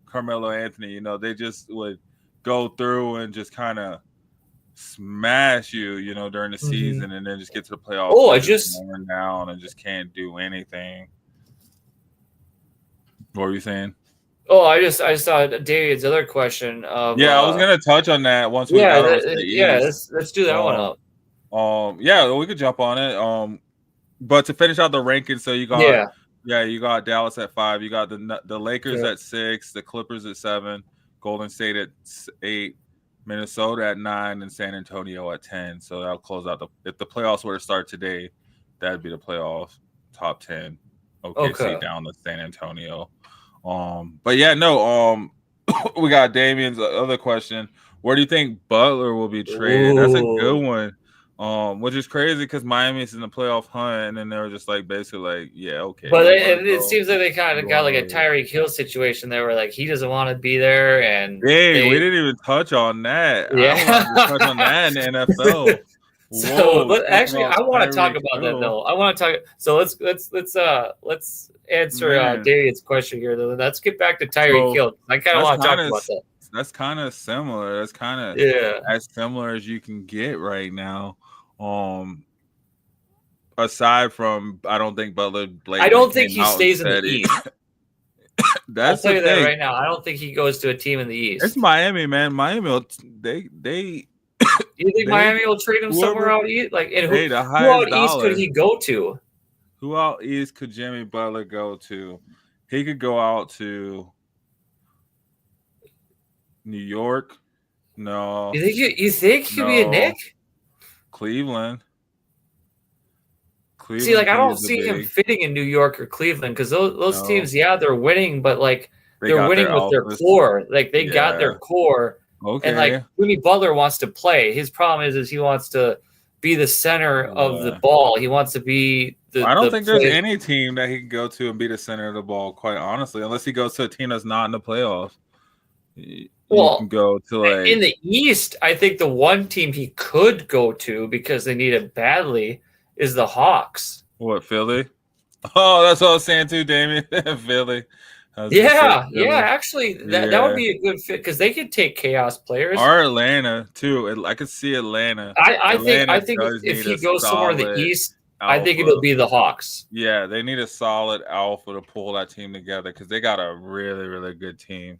Carmelo Anthony, they just would go through and just kind of smash you, during the season, and then just get to the playoffs. Oh, I just worn down and just can't do anything. What were you saying? Oh, I saw David's other question of I was gonna touch on that once we got over to the East. Let's do that one up. We could jump on it. But to finish out the rankings, so you got you got Dallas at 5, you got the Lakers at 6, the Clippers at 7, Golden State at 8, Minnesota at 9, and San Antonio at 10. So that'll close out if the playoffs were to start today, that'd be the playoff top 10. OKC down to San Antonio. But we got Damien's other question. Where do you think Butler will be traded? That's a good one. Which is crazy because Miami's in the playoff hunt, and they were just like basically like, okay. But it seems like they kind of got like a Tyreek Hill situation there, where like he doesn't want to be there, and we didn't even touch on that. I want to touch on that in the NFL. But actually, I want to talk about that though. I want to talk. So let's answer Darian's question here. Though. Let's get back to Tyreek Hill. I kind of want to talk about that. That's kind of similar. That's kind of as similar as you can get right now. Aside from, I don't think Butler. I don't think he stays in the East. I'll tell you that right now. I don't think he goes to a team in the East. It's Miami, man. Miami, they. Do you think Miami will trade him somewhere out east? Like, and who out east could he go to? Who out east could Jimmy Butler go to? He could go out to New York. No. You think he'd be a Knick? Cleveland. See, like I don't see him fitting in New York or Cleveland because those teams, they're winning, but like they're winning with their core. Like they got their core. Okay. And like Jimmy Butler wants to play. His problem is he wants to be the center of the ball. He wants to be I don't think there's any team that he can go to and be the center of the ball, quite honestly, unless he goes to a team that's not in the playoffs. You can go to like in the East, I think the one team he could go to because they need it badly is the Hawks. What, Philly? Oh, that's what I was saying too, Damien. Philly. Actually, that would be a good fit because they could take chaos players. Or Atlanta too. I could see Atlanta. I think if he goes somewhere in the East, I think it'll be the Hawks. Yeah, they need a solid alpha to pull that team together because they got a really, really good team.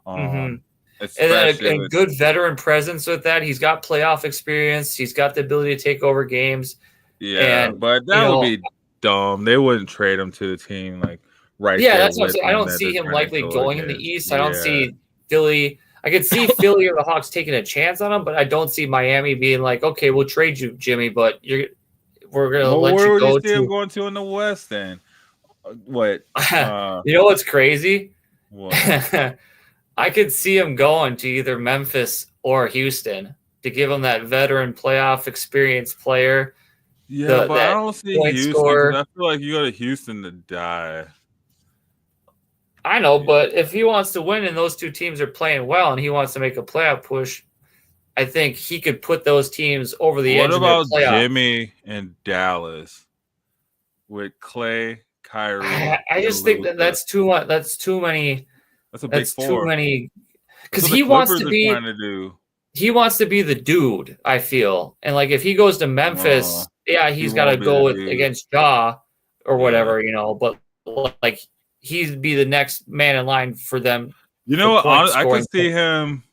And a good veteran presence with that. He's got playoff experience. He's got the ability to take over games. Yeah, but that would be dumb. They wouldn't trade him to the team like. Right. Yeah, that's what I'm saying. I don't see him likely going in the East. I don't see Philly. I could see Philly or the Hawks taking a chance on him, but I don't see Miami being like, okay, we'll trade you, Jimmy, but we're gonna let you go. Where would you see him going to in the West then? What? You know what's crazy? What? I could see him going to either Memphis or Houston to give him that veteran playoff experience player. Yeah, but I don't see Houston. I feel like you go to Houston to die. I know, but if he wants to win and those two teams are playing well and he wants to make a playoff push, I think he could put those teams over the edge of the playoff. What about Jimmy and Dallas with Clay, Kyrie? I just think that's too much. That's too many. That's a big four. Too many. Because he wants to be. He wants to be the dude. I feel, and like if he goes to Memphis, he's got to go against Ja or whatever, But like. He'd be the next man in line for them. You know what? I could see him.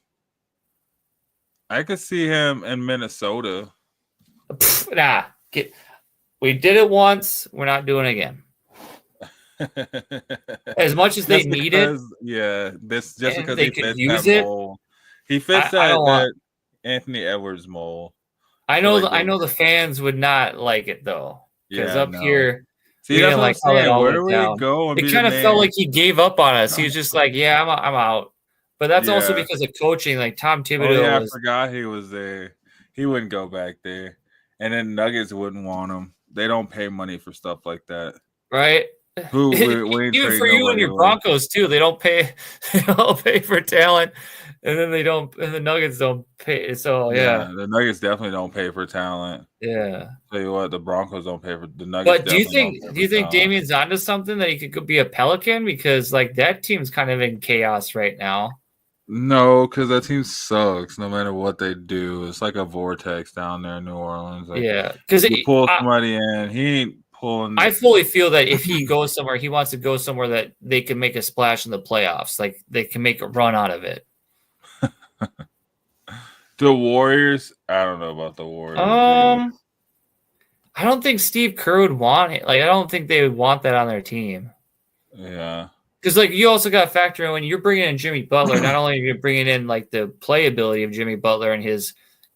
I could see him in Minnesota. We did it once. We're not doing it again. As much as they need it. Yeah, this just because he fits that mold. He fits that Anthony Edwards mold. I know the fans would not like it though, because here. See, that's what I'm saying. Where do we go? It kind of felt like he gave up on us. He was just like, I'm out. But that's also because of coaching. Like Tom Thibodeau. I forgot he was there. He wouldn't go back there. And then Nuggets wouldn't want him. They don't pay money for stuff like that. Right? Even for you and your Broncos, too. They don't pay for talent. And then and the Nuggets don't pay. So, the Nuggets definitely don't pay for talent. Yeah. Tell you what, the Broncos don't pay for the Nuggets. But do you think Damien's onto something that he could be a Pelican? Because like that team's kind of in chaos right now. No, because that team sucks no matter what they do. It's like a vortex down there in New Orleans. Like, because you pull somebody in, he ain't pulling. I fully feel that if he goes somewhere, he wants to go somewhere that they can make a splash in the playoffs. Like they can make a run out of it. The Warriors, I don't know about the Warriors. I don't think Steve Kerr would want it. Like, I don't think they would want that on their team. Yeah. Because, like, you also got to factor in when you're bringing in Jimmy Butler, not only are you bringing in, like, the playability of Jimmy Butler and his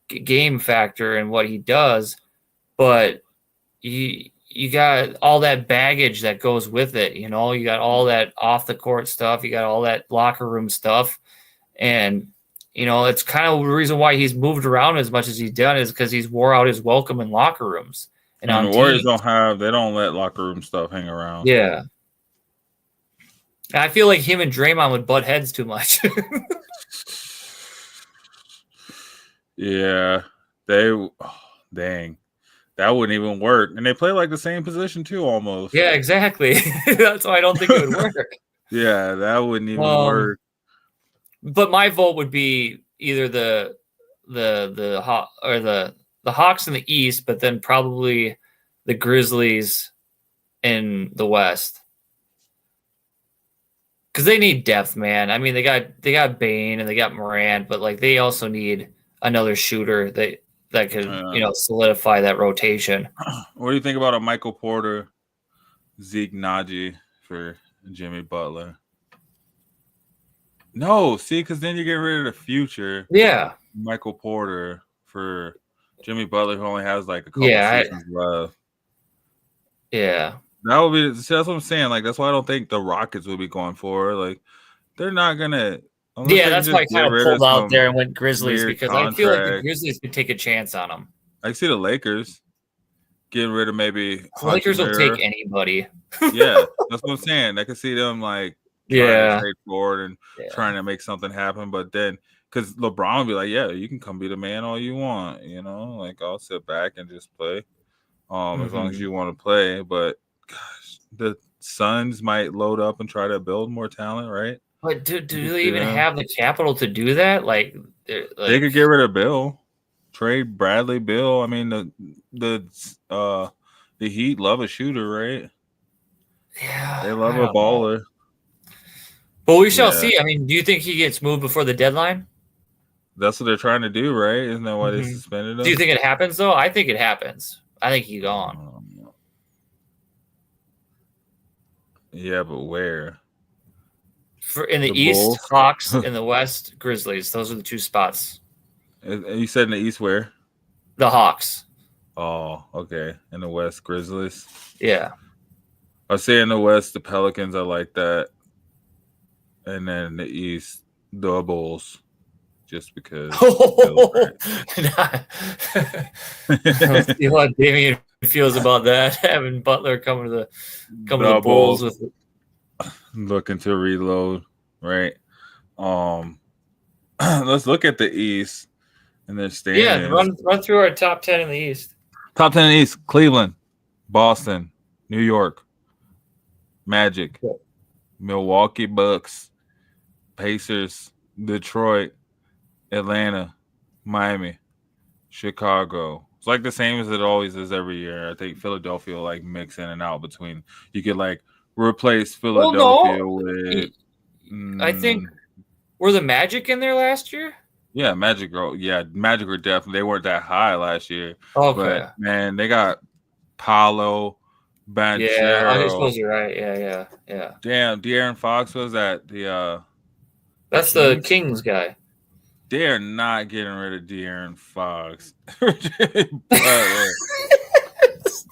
game factor and what he does, but you got all that baggage that goes with it. You know, you got all that off-the-court stuff. You got all that locker room stuff. And, you know, it's kind of the reason why he's moved around as much as he's done is because he's wore out his welcome in locker rooms. And the Warriors they don't let locker room stuff hang around. Yeah. I feel like him and Draymond would butt heads too much. Yeah. Dang. That wouldn't even work. And they play like the same position too, almost. Yeah, exactly. That's why I don't think it would work. Yeah, that wouldn't even work. But my vote would be either the Hawks in the East, but then probably the Grizzlies in the West. Because they need depth, man. I mean, they got Bane and they got Morant, but like they also need another shooter that could solidify that rotation. What do you think about a Michael Porter, Zeke Naji for Jimmy Butler? No, see, because then you get rid of the future. Yeah, Michael Porter for Jimmy Butler, who only has like a couple seasons left. Yeah, that would be. That's what I'm saying. Like that's why I don't think the Rockets would be going for. Like they're not gonna. Yeah, that's why I kind of pulled out there and went Grizzlies because I feel like the Grizzlies could take a chance on them. I see the Lakers getting rid of maybe. The Lakers will take anybody. Yeah, that's what I'm saying. I can see them like. Straightforward and trying to make something happen, but then because LeBron would be like, "Yeah, you can come be the man all you want, you know, like I'll sit back and just play, as long as you want to play." But gosh, the Suns might load up and try to build more talent, right? But do they even have the capital to do that? Like they could get rid of Bill, trade Bradley Bill. I mean, the Heat love a shooter, right? Yeah, they love a baller. But we shall see. I mean, do you think he gets moved before the deadline? That's what they're trying to do, right? Isn't that why they suspended him? Do you think it happens, though? I think it happens. I think he's gone. Yeah, but where? In the East, Bulls? Hawks. In the West, Grizzlies. Those are the two spots. You said in the East where? The Hawks. Oh, okay. In the West, Grizzlies? Yeah. I say in the West, the Pelicans, I like that. And then in the East, the Bulls, just because. See what Damian feels about that, having Butler come to the Bulls with looking to reload, right? Let's look at the East and their standings. Yeah, run through our top 10 in the East. Top 10 in the East: Cleveland, Boston, New York, Magic, Milwaukee Bucks, Pacers, Detroit, Atlanta, Miami, Chicago. It's like the same as it always is every year. I think Philadelphia will like mix in and out between. You could like replace Philadelphia with. I think were the Magic in there last year? Yeah, Magic. Magic were definitely. They weren't that high last year. Okay, but man, they got Paolo. Banchero. Yeah, I suppose you're right. Yeah. Damn, De'Aaron Fox was that the That's the Kings guy. They're not getting rid of De'Aaron Fox.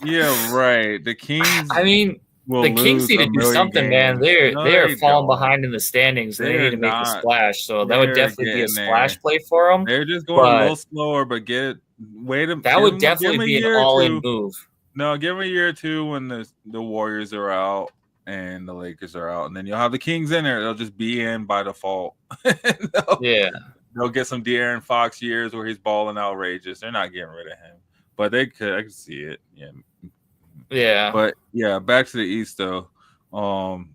Yeah, right. The Kings. I mean, the Kings need to do something, man. They're falling behind in the standings. They need to make a splash. So that would definitely be a splash play for them. They're just going a little slower, but that would definitely be an all-in move. No, give them a year or two when the Warriors are out and the Lakers are out, and then you'll have the Kings in there. They'll just be in by default. They'll get some De'Aaron Fox years where he's balling outrageous. They're not getting rid of him, but they could. I could see it. Yeah. But yeah, back to the East though. No,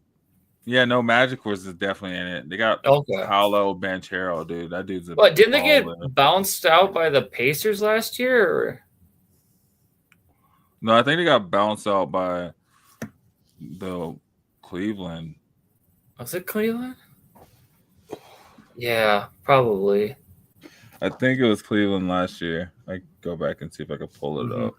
Magic was definitely in it. They got Paolo Banchero, dude. That dude's But didn't they get bounced out by the Pacers last year? Or? No, I think they got bounced out by the Cleveland. Was it Cleveland? Yeah, probably. I think it was Cleveland last year. I go back and see if I can pull it up.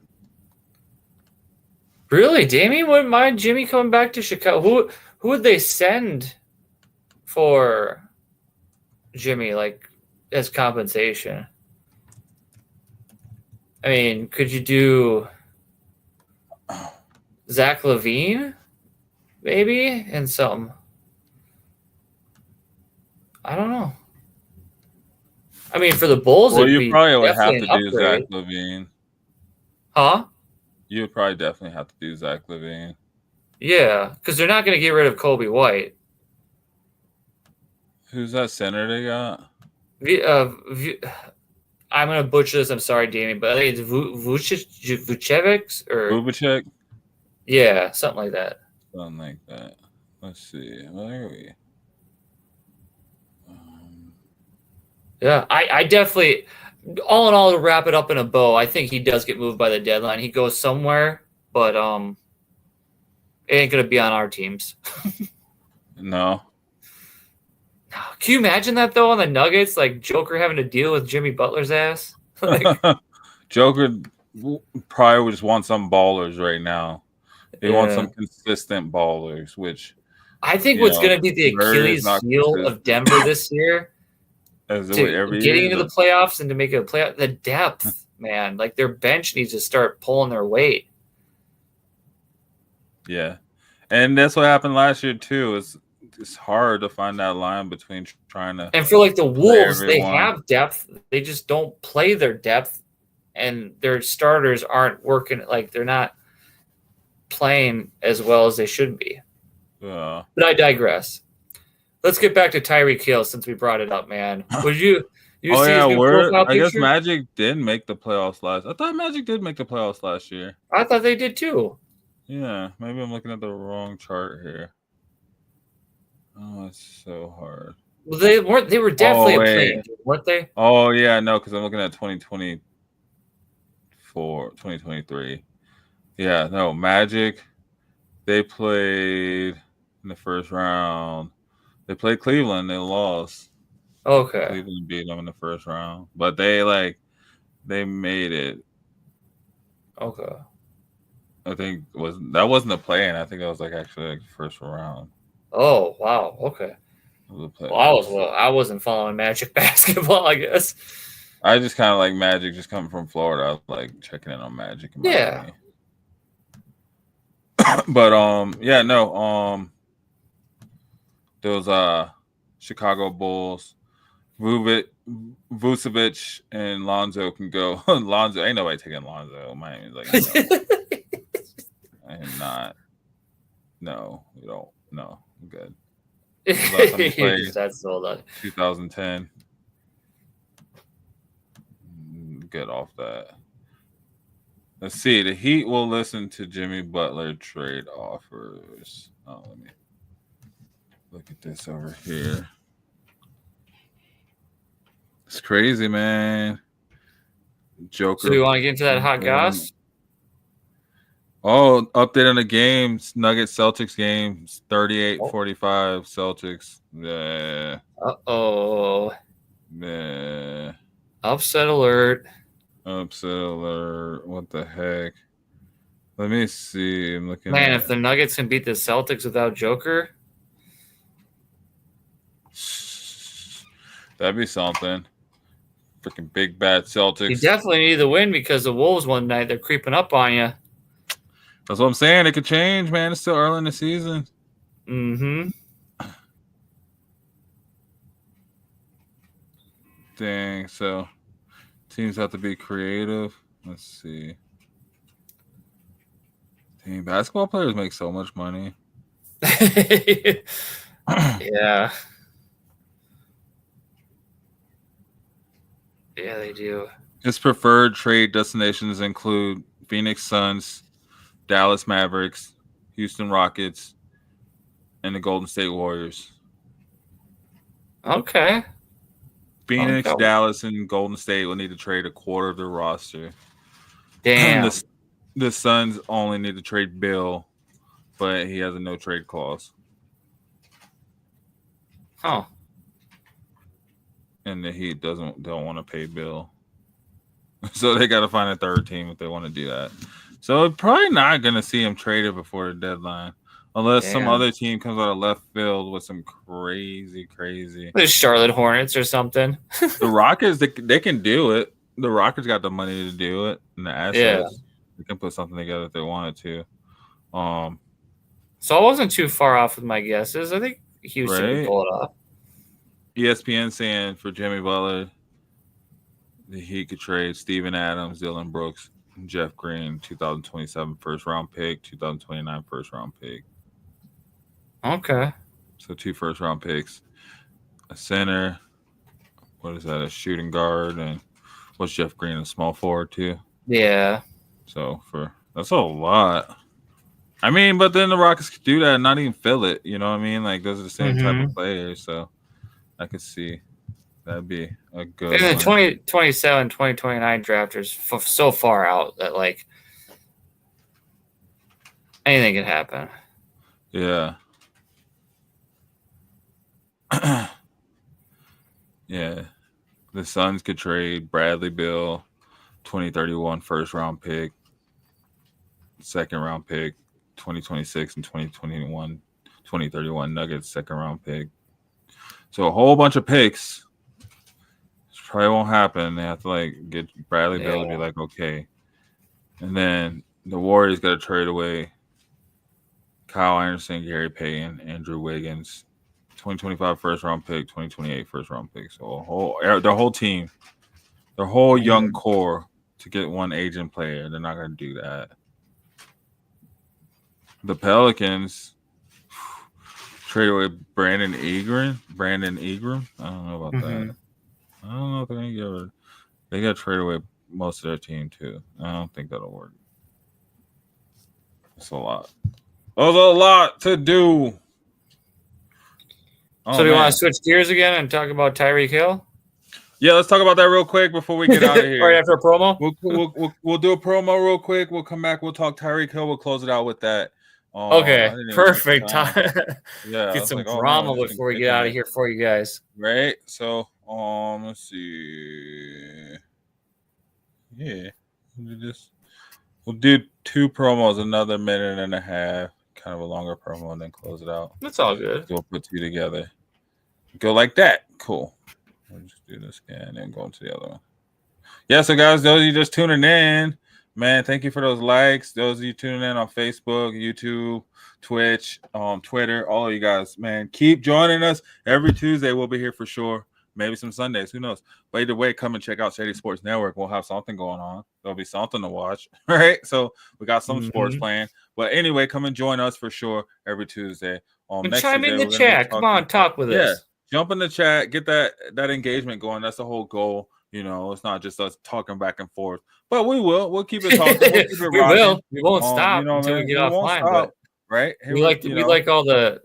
Really, Damien wouldn't mind Jimmy coming back to Chicago. Who would they send for Jimmy, like, as compensation? I mean, could you do Zach LaVine, maybe, and some? I don't know. I mean, for the Bulls, well, you probably would have to do upgrade. Zach LaVine. Huh? You would probably definitely have to do Zach LaVine. Yeah, because they're not going to get rid of Kobe White. Who's that center they got? I'm going to butcher this. I'm sorry, Damien, but I think it's Vucevic or Vucevic? Yeah, something like that. Something like that. Let's see. Where are we? Yeah, I definitely, all in all, to wrap it up in a bow, I think he does get moved by the deadline. He goes somewhere, but it ain't going to be on our teams. No. Can you imagine that, though, on the Nuggets? Like, Joker having to deal with Jimmy Butler's ass? Like, Joker probably would just want some ballers right now. They want some consistent ballers, which I think what's going to be the Achilles heel of Denver this year, getting into the playoffs and to make a playoff, the depth, man. Like, their bench needs to start pulling their weight. Yeah. And that's what happened last year, too. It's hard to find that line between trying to. And for like the Wolves, they have depth. They just don't play their depth, and their starters aren't working. Like, they're not playing as well as they should be. But I digress. Let's get back to Tyreek Hill since we brought it up, man. Would you see his new profile picture? I guess Magic did make the playoffs I thought Magic did make the playoffs last year. I thought they did too. Yeah, maybe I'm looking at the wrong chart here. Oh, it's so hard. Well, they were definitely a play, weren't they? Oh yeah, no, because I'm looking at 2023. Yeah, no, Magic. They played in the first round. They played Cleveland. They lost. Okay. Cleveland beat them in the first round, but they made it. Okay. I think that wasn't a play-in. I think that was actually the first round. Oh wow. Okay. Well, I wasn't following Magic basketball, I guess. I just kind of like Magic, just coming from Florida. I was like checking in on Magic. Yeah. But yeah, no. Those Chicago Bulls, Vucevic and Lonzo can go. Lonzo, ain't nobody taking Lonzo. Miami's like, no. I am not. No, we don't. No, I'm good. That's all that. 2010. Get off that. Let's see. The Heat will listen to Jimmy Butler trade offers. Oh, let me look at this over here. It's crazy, man. Joker. So you want to get into that hot goss? Oh, update on the games. Nuggets Celtics games. 38-45 Celtics. Yeah. Uh-oh. Yeah. Upset alert. Upset alert. What the heck? Let me see. I'm looking. Man, if the Nuggets can beat the Celtics without Joker, that'd be something. Freaking big bad Celtics. You definitely need the win because the Wolves one night, they're creeping up on you. That's what I'm saying. It could change, man. It's still early in the season. Mm-hmm. Dang. So teams have to be creative. Let's see. Dang, basketball players make so much money. Yeah. Yeah, they do. His preferred trade destinations include Phoenix Suns, Dallas Mavericks, Houston Rockets, and the Golden State Warriors. Okay. Phoenix, Dallas, and Golden State will need to trade a quarter of their roster. Damn. the Suns only need to trade Bill, but he has a no trade clause. Oh. And the Heat don't want to pay Bill. So they got to find a third team if they want to do that. So we're probably not going to see him traded before the deadline. Unless some other team comes out of left field with some crazy. The Charlotte Hornets or something. The Rockets, they can do it. The Rockets got the money to do it and the assets. Yeah. They can put something together if they wanted to. So I wasn't too far off with my guesses. I think Houston would pull it off. ESPN saying for Jimmy Butler, he could trade Steven Adams, Dylan Brooks, and Jeff Green, 2027 first-round pick, 2029 first-round pick. Okay. So 2 first-round picks, a center, what is that, a shooting guard, and what's Jeff Green, a small forward too? Yeah. So that's a lot. I mean, but then the Rockets could do that and not even fill it. You know what I mean? Like those are the same type of players. So I could see that'd be a good. And the 2027, 2029 drafters so far out that like anything can happen. Yeah. Yeah. The Suns could trade Bradley Beal, 2031 first round pick, second round pick, 2026 and 2031 Nuggets second round pick. So a whole bunch of picks. This probably won't happen. They have to like get Bradley Beal to be like, okay. And then the Warriors got to trade away Kyle Anderson, Gary Payton, Andrew Wiggins, 2025 first round pick, 2028 first round pick. So their whole team, their whole young core to get one agent player. They're not going to do that. The Pelicans trade away Brandon Ingram. I don't know about that. I don't know if they're going to give it. They got to trade away most of their team too. I don't think that'll work. It's a lot. There's a lot to do. So do you want to switch gears again and talk about Tyreek Hill? Yeah, let's talk about that real quick before we get out of here. Right after a promo? We'll do a promo real quick. We'll come back. We'll talk Tyreek Hill. We'll close it out with that. Okay, perfect. Yeah, get some drama before we get out of here for you guys. Right. So, let's see. Yeah, we'll do 2 promos, another minute and a half, kind of a longer promo, and then close it out. That's all good. We'll put 2 together. Go like that. Cool. We'll just do this again and then go into the other one. Yeah, so guys, those of you just tuning in, man, thank you for those likes. Those of you tuning in on Facebook, YouTube, Twitch, Twitter, all of you guys, man, keep joining us every Tuesday. We'll be here for sure. Maybe some Sundays, who knows? But either way, come and check out Shady Sports Network. We'll have something going on. There'll be something to watch, right? So we got some sports playing. But anyway, come and join us for sure every Tuesday. And chime in the chat. Come on, talk with us. Jump in the chat, get that engagement going. That's the whole goal. You know, it's not just us talking back and forth, but we will. We'll keep it talking. We'll keep it rocking. We won't stop until we get offline. But right? We like all the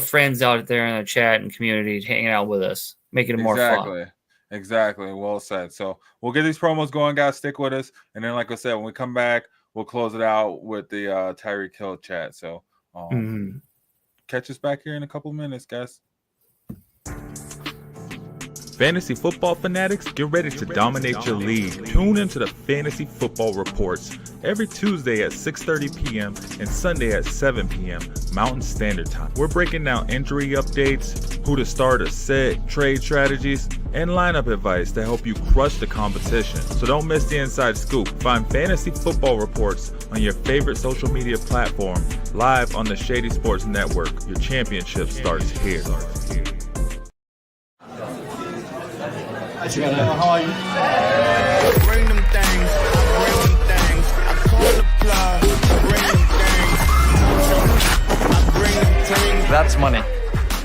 friends out there in the chat and community hanging out with us, making it more fun. Exactly. Well said. So we'll get these promos going, guys. Stick with us, and then, like I said, when we come back, we'll close it out with the Tyreek Hill chat. So catch us back here in a couple minutes, guys. Fantasy football fanatics, get ready to dominate your league. Tune into the Fantasy Football Reports every Tuesday at 6:30 p.m. and Sunday at 7 p.m. Mountain Standard Time. We're breaking down injury updates, who to start or sit, trade strategies, and lineup advice to help you crush the competition. So don't miss the inside scoop. Find Fantasy Football Reports on your favorite social media platform, live on the Shady Sports Network. Your championship starts here. How are you? Bring them things, I call the plug, bring them things. That's money.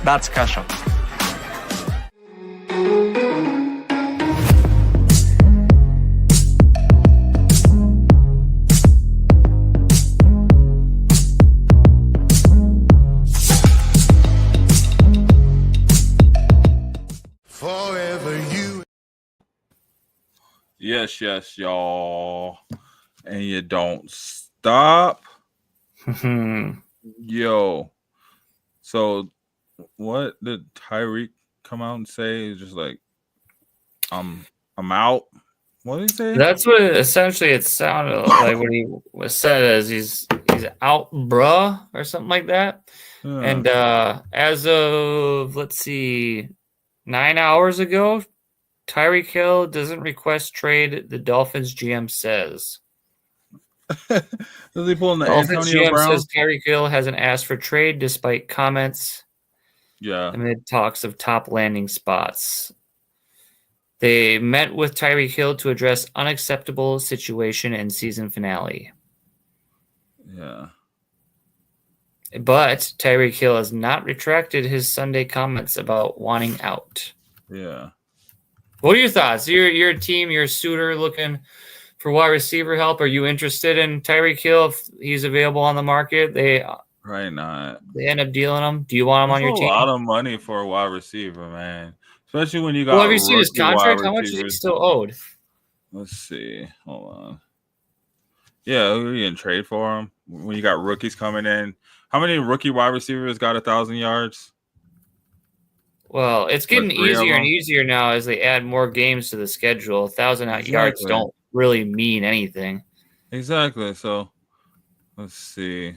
That's cash out. Yes, y'all. And you don't Stop. Yo. So what did Tyreek come out and say? He's just like, I'm out. What did he say? That's what essentially it sounded like when he was said as he's out, bruh, or something like that. Yeah. And as of, let's see, 9 hours ago, Tyreek Hill doesn't request trade, the Dolphins GM says. Is he pulling the Dolphins Antonio GM Brown? says Tyreek Hill hasn't asked for trade despite comments amid talks of top landing spots. They met with Tyreek Hill to address unacceptable situation in season finale. Yeah. But Tyreek Hill has not retracted his Sunday comments about wanting out. Yeah. What are your thoughts? Your team, your suitor looking for wide receiver help. Are you interested in Tyreek Hill if he's available on the market? Right not. They end up dealing him. Do you want him on your team? A lot of money for a wide receiver, man. Especially when you got. Well, have you seen his contract? How much is he still owed? Let's see. Hold on. Yeah, who are you in trade for him? When you got rookies coming in, how many rookie wide receivers got 1,000 yards? Well, it's getting easier and easier now as they add more games to the schedule. 1,000 yards don't really mean anything. Exactly. So, let's see.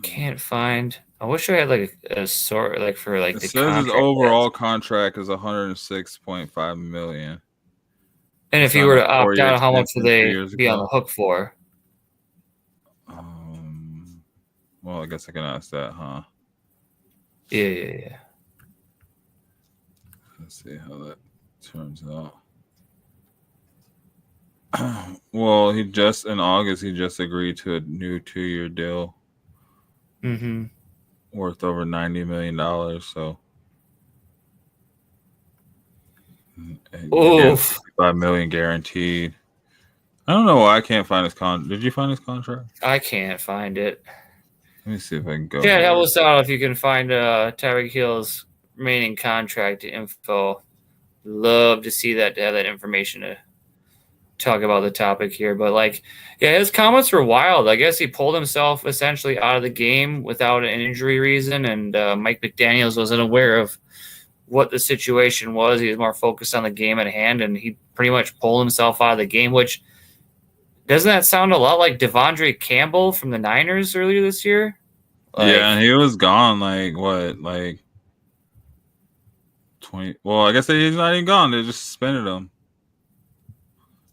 Can't find. I wish I had like a sort like for like it the says his overall contract is $106.5 million. And if he were to opt out, how much would they be on the hook for? Well, I guess I can ask that, huh? Yeah. Let's see how that turns out. Well, in August he just agreed to a new 2-year deal. Mm-hmm. Worth over $90 million, so $5 million guaranteed. I don't know why I can't find his contract. Did you find his contract? I can't find it. Let me see if I can go. Yeah, help us out if you can find Tyreek Hill's remaining contract info. Love to see that, to have that information to talk about the topic here. But his comments were wild. I guess he pulled himself essentially out of the game without an injury reason, and Mike McDaniels wasn't aware of what the situation was. He was more focused on the game at hand, and he pretty much pulled himself out of the game, which doesn't that sound a lot like Devondre Campbell from the Niners earlier this year? Yeah, and he was gone 20. Well, I guess he's not even gone. They just suspended him.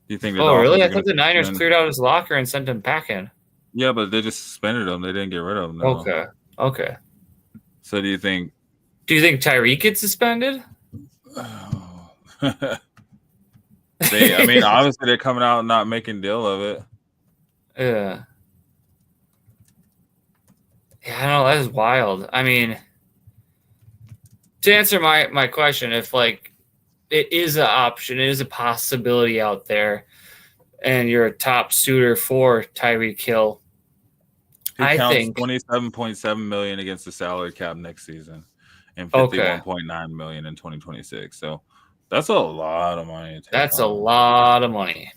Do you think? Oh, really? I thought the Niners cleared out his locker and sent him packing. Yeah, but they just suspended him. They didn't get rid of him. No. Okay. So do you think Tyreek gets suspended? Obviously they're coming out and not making deal of it. Yeah. Yeah, I know, that is wild. I mean, to answer my question, if it is an option, it is a possibility out there, and you're a top suitor for Tyreek Hill, I think $27.7 million against the salary cap next season, and $51.9 million in 2026. So that's a lot of money. That's a lot of money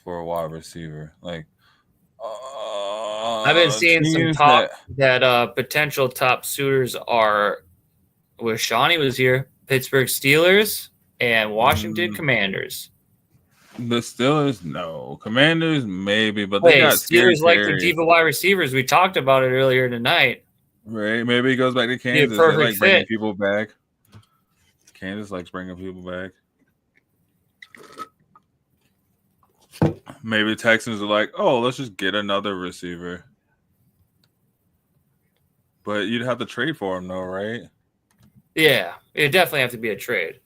for a wide receiver. I've been seeing some talk that potential top suitors are, where Shawnee was here, Pittsburgh Steelers and Washington Commanders. The Steelers, no. Commanders, maybe, but they got Steelers like the diva wide receivers. We talked about it earlier tonight. Right, maybe he goes back to Kansas. They like bringing people back. Kansas likes bringing people back. Maybe the Texans are like, oh, let's just get another receiver. But you'd have to trade for him, though, right? Yeah, it'd definitely have to be a trade.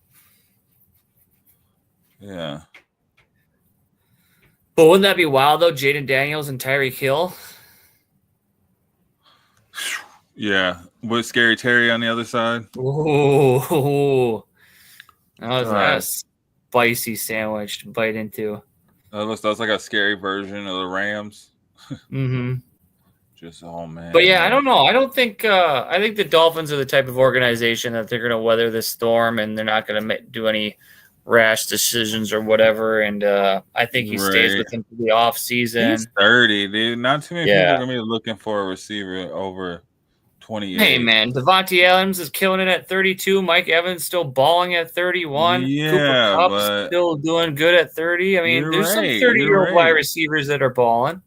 Yeah. But wouldn't that be wild, though? Jaden Daniels and Tyreek Hill? Yeah. With Scary Terry on the other side. Ooh. That was a spicy sandwich to bite into. That's like a scary version of the Rams. Mm-hmm. Just, oh, man. But, yeah, I don't know. I don't think I think the Dolphins are the type of organization that they're going to weather this storm, and they're not going to do any rash decisions or whatever. And I think he stays with him for the off season. He's 30, dude. Not too many people are gonna be looking for a receiver over 28. Hey man, Devontae Adams is killing it at 32. Mike Evans still balling at 31. Yeah, Cooper Kupp's still doing good at 30. I mean, there's some 30-year-old wide receivers that are balling.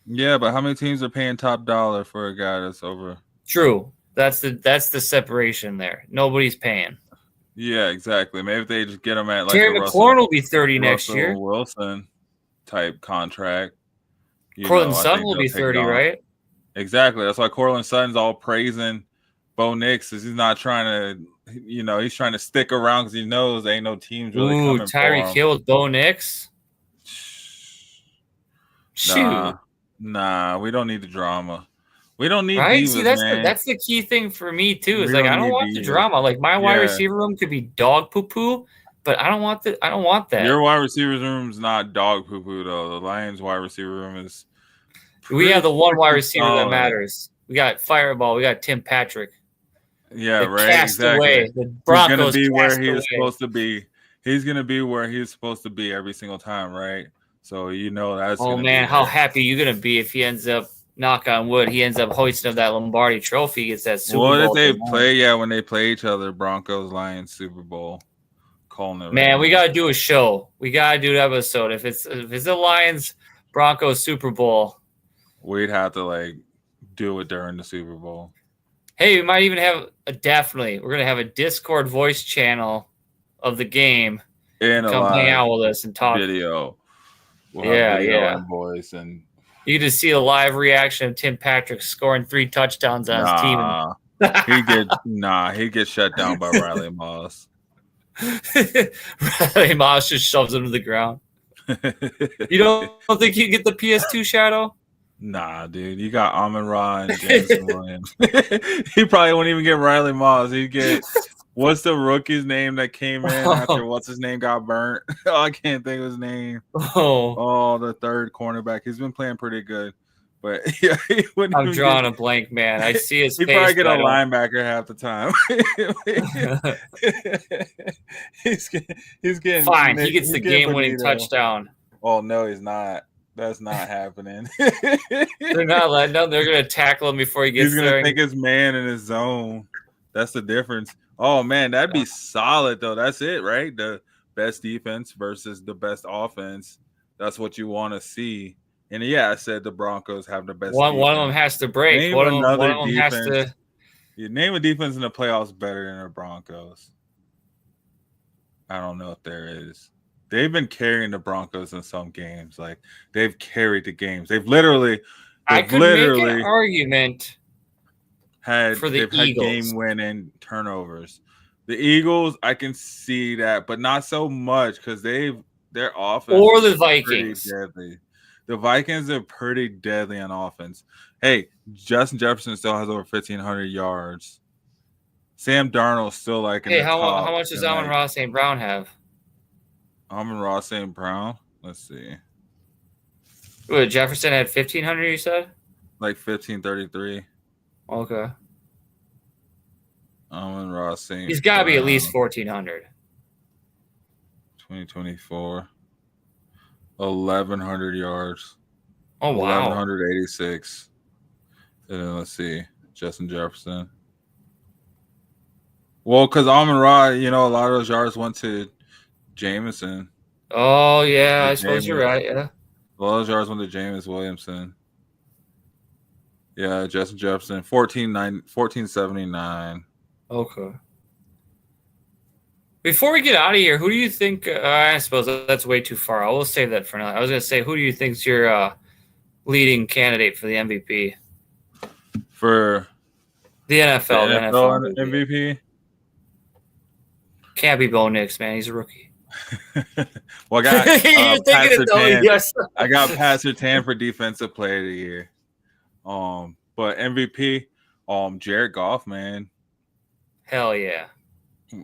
Yeah, but how many teams are paying top dollar for a guy that's over? True. That's the separation there. Nobody's paying. Yeah, exactly. Maybe if they just get him at like Terry McLaurin will be 30 next year. Wilson type contract. Cortland Sutton will be 30, right? Exactly. That's why Cortland Sutton's all praising Bo Nix, is he's not trying to, he's trying to stick around because he knows ain't no teams really coming for him. Tyreek Hill with Bo Nix. Shoot. Nah, we don't need the drama. We don't need right. divas, See, that's the key thing for me too. Is I don't want the drama. Like my wide receiver room could be dog poo poo, but I don't want that. Your wide receiver room's not dog poo poo though. The Lions wide receiver room is. We have the one wide receiver that matters. We got Fireball. We got Tim Patrick. Yeah, right. Exactly. The Broncos he's gonna be where he is supposed to be. He's gonna be where he's supposed to be every single time, right? So that's. Oh man, how happy you gonna be if he ends up, knock on wood, he ends up hoisting up that Lombardi Trophy, gets that Super Bowl. What did they play? Yeah, when they play each other, Broncos, Lions, Super Bowl. Calling it. Man, we gotta do a show. We gotta do an episode. If it's the Lions Broncos Super Bowl, we'd have to do it during the Super Bowl. Hey, we might even have we're gonna have a Discord voice channel of the game. And come hang out with us and talk. Video. We'll yeah. Voice and you just see a live reaction of Tim Patrick scoring 3 touchdowns on his team. He gets shut down by Riley Moss. Riley Moss just shoves him to the ground. You don't think he'd get the PS2 shadow? Nah, dude. You got Amon-Ra and Jameson Williams. He probably wouldn't even get Riley Moss. He'd get what's the rookie's name that came in after what's his name got burnt? I can't think of his name. Oh, the third cornerback. He's been playing pretty good. But yeah, I'm drawing a blank, man. I see his face. He probably get a linebacker half the time. he's getting fine. He gets the game-winning touchdown. Oh no, he's not. That's not happening. They're not letting him. They're going to tackle him before he gets there. He's going to think his man in his zone. That's the difference. Oh, man, that'd be solid, though. That's it, right? The best defense versus the best offense. That's what you want to see. And, yeah, I said the Broncos have the best defense. One of them has to break. One of them has to – You name a defense in the playoffs better than the Broncos. I don't know if there is. They've been carrying the Broncos in some games. They've carried the games. They've literally make an argument had for the Eagles. Had game-winning turnovers. The Eagles, I can see that, but not so much because their offense or the Vikings. Deadly. The Vikings are pretty deadly on offense. Hey, Justin Jefferson still has over 1,500 yards. Sam Darnold still how much does Amon-Ra St. Brown have? Amon-Ra St. Brown. Let's see. What, Jefferson had 1,500, you said? 1,533. Okay. Amon-Ra St. He's got to be at least 1,400. 2024. 1,100 yards. Oh, wow. 1,186. And then let's see. Justin Jefferson. Well, because Amon-Ra, a lot of those yards went to Jameson. Oh, yeah, I suppose you're right, yeah. Well, those yards went to Jameis Williamson. Yeah, Justin Jefferson, 1479. Okay. Before we get out of here, who do you think, I suppose that's way too far. I will save that for now. I was going to say, who do you think is your leading candidate for the MVP? For the NFL. The NFL MVP? Can't be Bo Nix, man. He's a rookie. Well, I got Pat Surtain. Yes. I got Pat Surtain for Defensive Player of the Year. But MVP, Jared Goff, man. Hell yeah.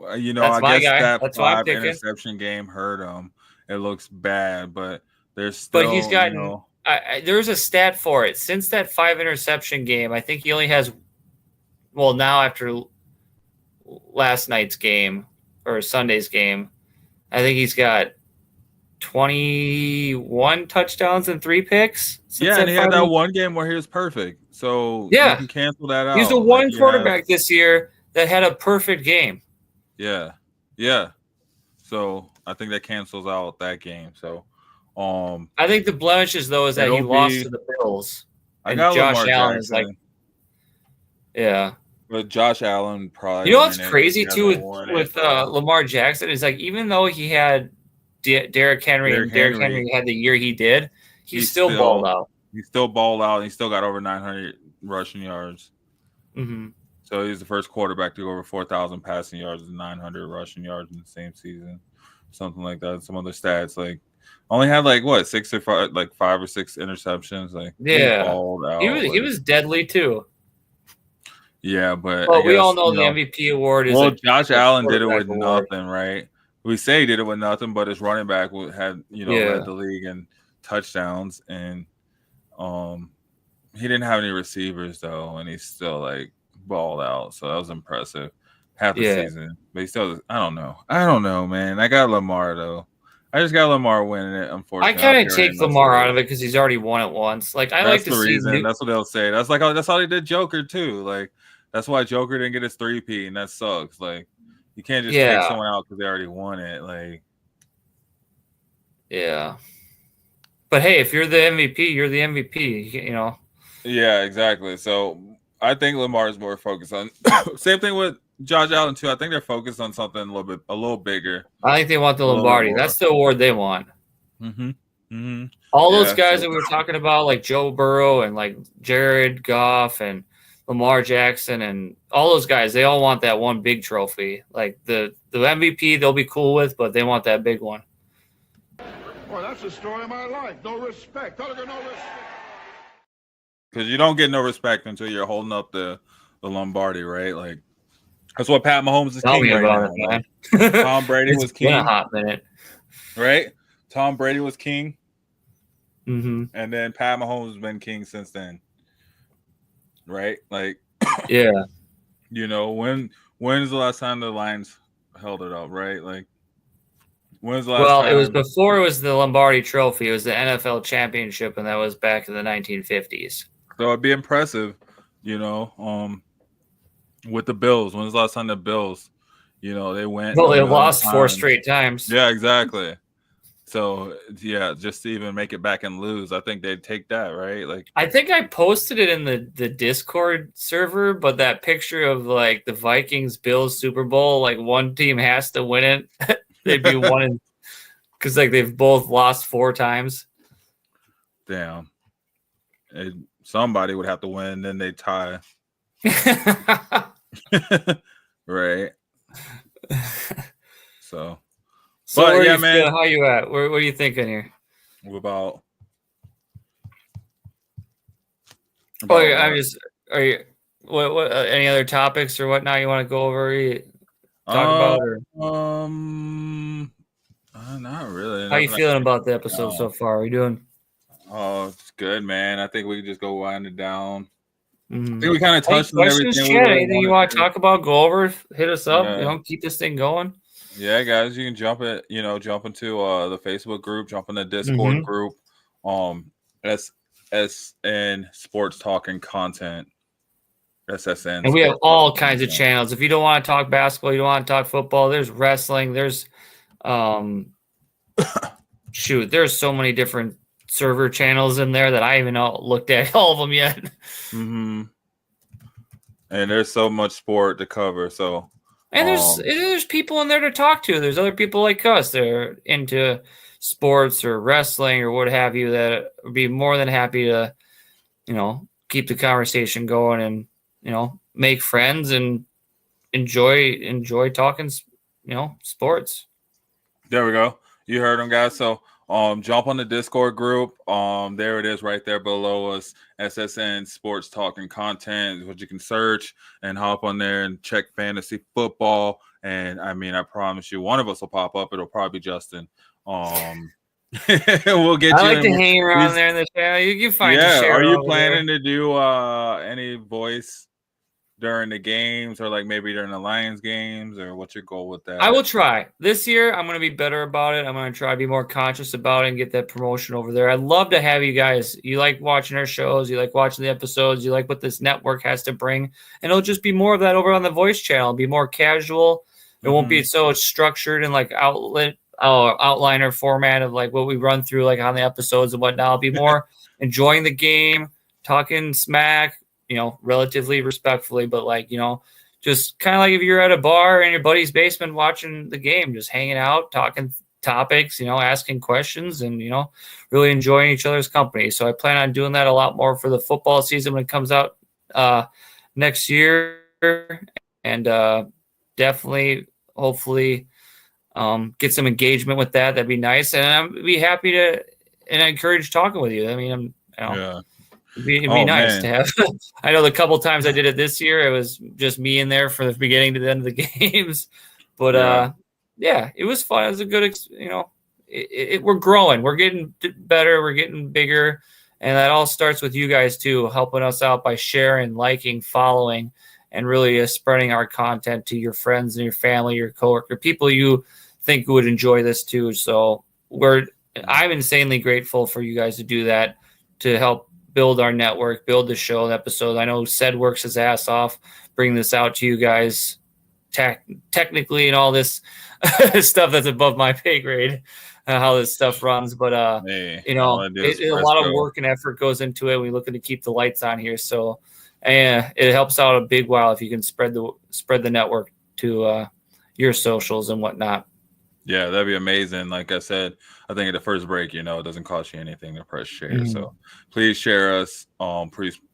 I guess that 5 interception game hurt him. It looks bad, but there's still. But he's gotten. There's a stat for it. Since that 5 interception game, I think he only has. Well, now after last night's game or Sunday's game, I think he's got 21 touchdowns and 3 picks. Yeah, and he had that one game where he was perfect. So you can cancel that out. He's the one quarterback this year that had a perfect game. Yeah. Yeah. So I think that cancels out that game. So I think the blemishes though is that he lost to the Bills. I got Josh Lamar Allen Jackson. is like, yeah. But Josh Allen probably. You know what's crazy too with Lamar Jackson is like even though he had Derrick Henry and Derrick Henry had the year he did, he still balled out. He still balled out. And he still got over 900 rushing yards. Mm-hmm. So he's the first quarterback to go over 4,000 passing yards and 900 rushing yards in the same season, something like that. Some other stats like only had like what 6 or 5, like 5 or 6 interceptions. Like yeah, he balled out. He was deadly too. Yeah, but we all know the MVP award is. Well, Josh Allen did it with nothing, right? We say he did it with nothing, but his running back had led the league in touchdowns, and he didn't have any receivers though, and he still like balled out. So that was impressive. Half the season, but he still. I don't know, man. I got Lamar though. I just got Lamar winning it. Unfortunately, I kind of take Lamar out of it because he's already won it once. Like I like to see. That's what they'll say. That's like that's how they did Joker too. Like. That's why Joker didn't get his 3P, and that sucks. Like, you can't just take someone out because they already won it. Like, yeah. But hey, if you're the MVP, you're the MVP. You know. Yeah, exactly. So I think Lamar is more focused on. Same thing with Josh Allen too. I think they're focused on something a little bigger. I think they want the Lombardi. That's the award they want. Mm-hmm. Mm-hmm. All those guys that we were talking about, like Joe Burrow and like Jared Goff and Lamar Jackson and all those guys, they all want that one big trophy. Like the MVP they'll be cool with, but they want that big one. Boy, that's the story of my life. No respect. No respect. Because you don't get no respect until you're holding up the Lombardi, right? Like that's what Pat Mahomes is king right now. Man. Tom Brady was king. Been a hot minute. Right? Tom Brady was king. Mm-hmm. And then Pat Mahomes has been king since then. Right? Like, yeah. When's the last time the Lions held it up, right? Like, when's the last time? Well, it was before it was the Lombardi Trophy. It was the NFL Championship, and that was back in the 1950s. So it'd be impressive, with the Bills. When's the last time the Bills, they went? Well, they lost 4 straight times. Yeah, exactly. So, yeah, just to even make it back and lose, I think they'd take that, right? Like, I think I posted it in the Discord server, but that picture of, like, the Vikings-Bills Super Bowl, like, one team has to win it. They'd be one because, like, they've both lost 4 times. Damn. Somebody would have to win, then they tie. Right. So. So but yeah, man. How you at? What are you thinking here? About I'm just. Are you? What? Any other topics or whatnot you want to go over? Talk about? Or? Not really. How you feeling about the episode so far? Are you doing? Oh, it's good, man. I think we can just go wind it down. Mm-hmm. I think we kind of touched on everything. Anything you want to talk about? Go over. Hit us up. Yeah. Keep this thing going. Yeah, guys, you can jump into the Facebook group, jump in the Discord group, SSN Sports Talking Content, SSN. And we have all kinds of channels. If you don't want to talk basketball, you don't want to talk football, there's wrestling, there's there's so many different server channels in there that I haven't looked at all of them yet. Mm-hmm. And there's so much sport to cover, so. And there's people in there to talk to. There's other people like us that are into sports or wrestling or what have you that would be more than happy to, keep the conversation going and, make friends and enjoy talking, sports. There we go. You heard them, guys. So jump on the Discord group. There it is right there below us. SSN Sports Talking Content is what you can search and hop on there and check fantasy football. And I promise you, one of us will pop up. It'll probably be Justin. We'll get you. I like to hang around there in the channel. You can find. Yeah. Are you planning to do any voice during the games, or like maybe during the Lions games, or what's your goal with that? I will try. This year, I'm going to be better about it. I'm going to try to be more conscious about it and get that promotion over there. I'd love to have you guys. You like watching our shows. You like watching the episodes. You like what this network has to bring. And it'll just be more of that over on the voice channel. It'll be more casual. It won't be so structured and like outliner format of like what we run through like on the episodes and whatnot. I'll be more enjoying the game, talking smack, relatively respectfully, but like, just kind of like if you're at a bar in your buddy's basement watching the game, just hanging out, talking topics, asking questions and, really enjoying each other's company. So I plan on doing that a lot more for the football season when it comes out next year. And definitely, hopefully, get some engagement with that. That'd be nice. And I'd be happy to, and I encourage talking with you. I mean, it'd be nice to have. I know the couple times I did it this year, it was just me in there from the beginning to the end of the games. But it was fun. It was a good, we're growing. We're getting better. We're getting bigger. And that all starts with you guys too, helping us out by sharing, liking, following, and really spreading our content to your friends and your family, your coworker, people you think would enjoy this too. So I'm insanely grateful for you guys to do that, to help build our network, build the show episodes. I know Ced works his ass off, bring this out to you guys technically and all this stuff that's above my pay grade, how this stuff runs. But, a lot of work and effort goes into it. We're looking to keep the lights on here. So it helps out a big while if you can spread the network to your socials and whatnot. Yeah, that'd be amazing. Like I said, I think at the first break, it doesn't cost you anything to press share. Mm-hmm. So please share us.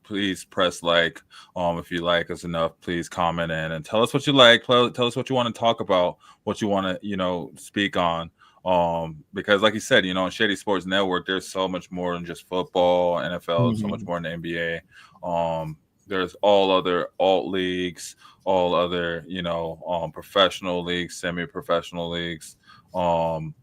Please press like. If you like us enough, please comment in and tell us what you like. Tell us what you want to talk about, what you want to, speak on. Because like you said, on Shady Sports Network, there's so much more than just football, NFL, so much more than the NBA. There's all other alt leagues, all other, professional leagues, semi-professional leagues, on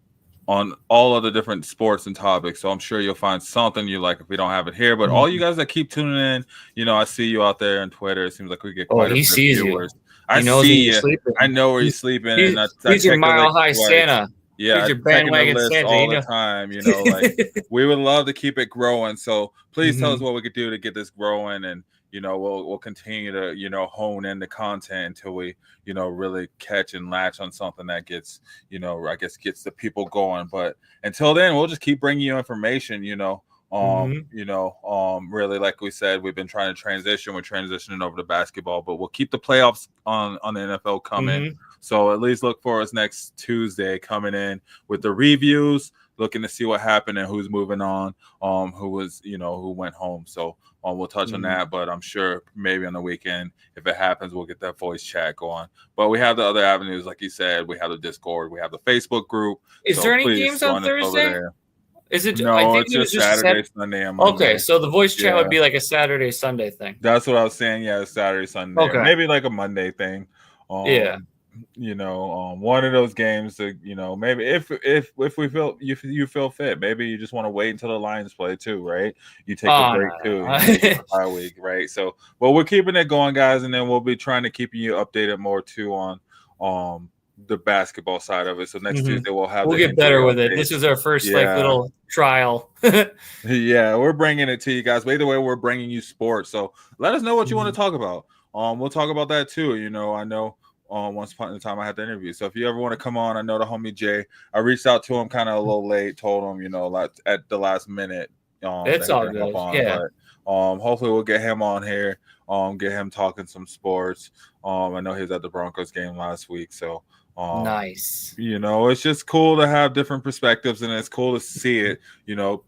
all other different sports and topics. So I'm sure you'll find something you like if we don't have it here. But all you guys that keep tuning in, I see you out there on Twitter. It seems like we get quite a few viewers. I see you. I know where you're sleeping. He's your Mile High Santa. Yeah, he's your Bandwagon Cedric, all the time. Like we would love to keep it growing. So please tell us what we could do to get this growing, and we'll continue to hone in the content until we really catch and latch on something that gets gets the people going. But until then, we'll just keep bringing you information. Really, like we said, we've been trying to transition. We're transitioning over to basketball, but we'll keep the playoffs on the NFL coming. So at least look for us next Tuesday coming in with the reviews, looking to see what happened and who's moving on, who was, who went home. So we'll touch on that, but I'm sure maybe on the weekend, if it happens, we'll get that voice chat going. But we have the other avenues, like you said. We have the Discord, we have the Facebook group. Is there any games on Thursday? Is it? No, I think it's just Saturday, Sunday, and Monday. Okay, so the voice chat would be like a Saturday, Sunday thing. That's what I was saying. Yeah, Saturday, Sunday. Okay. Maybe like a Monday thing. One of those games that maybe if we feel you feel fit, maybe you just want to wait until the Lions play too, right? You take a break too, bye week, right? So, but we're keeping it going, guys, and then we'll be trying to keep you updated more too on the basketball side of it. So next Tuesday we'll get better with it. This is our first little trial. Yeah, we're bringing it to you guys. But either way, we're bringing you sports. So let us know what you want to talk about. We'll talk about that too. I know. Once upon a time I had the interview. So if you ever want to come on, I know the homie Jay. I reached out to him kind of a little late, told him, like at the last minute. It's all good. But hopefully we'll get him on here, get him talking some sports. I know he was at the Broncos game last week. So nice. It's just cool to have different perspectives, and it's cool to see it,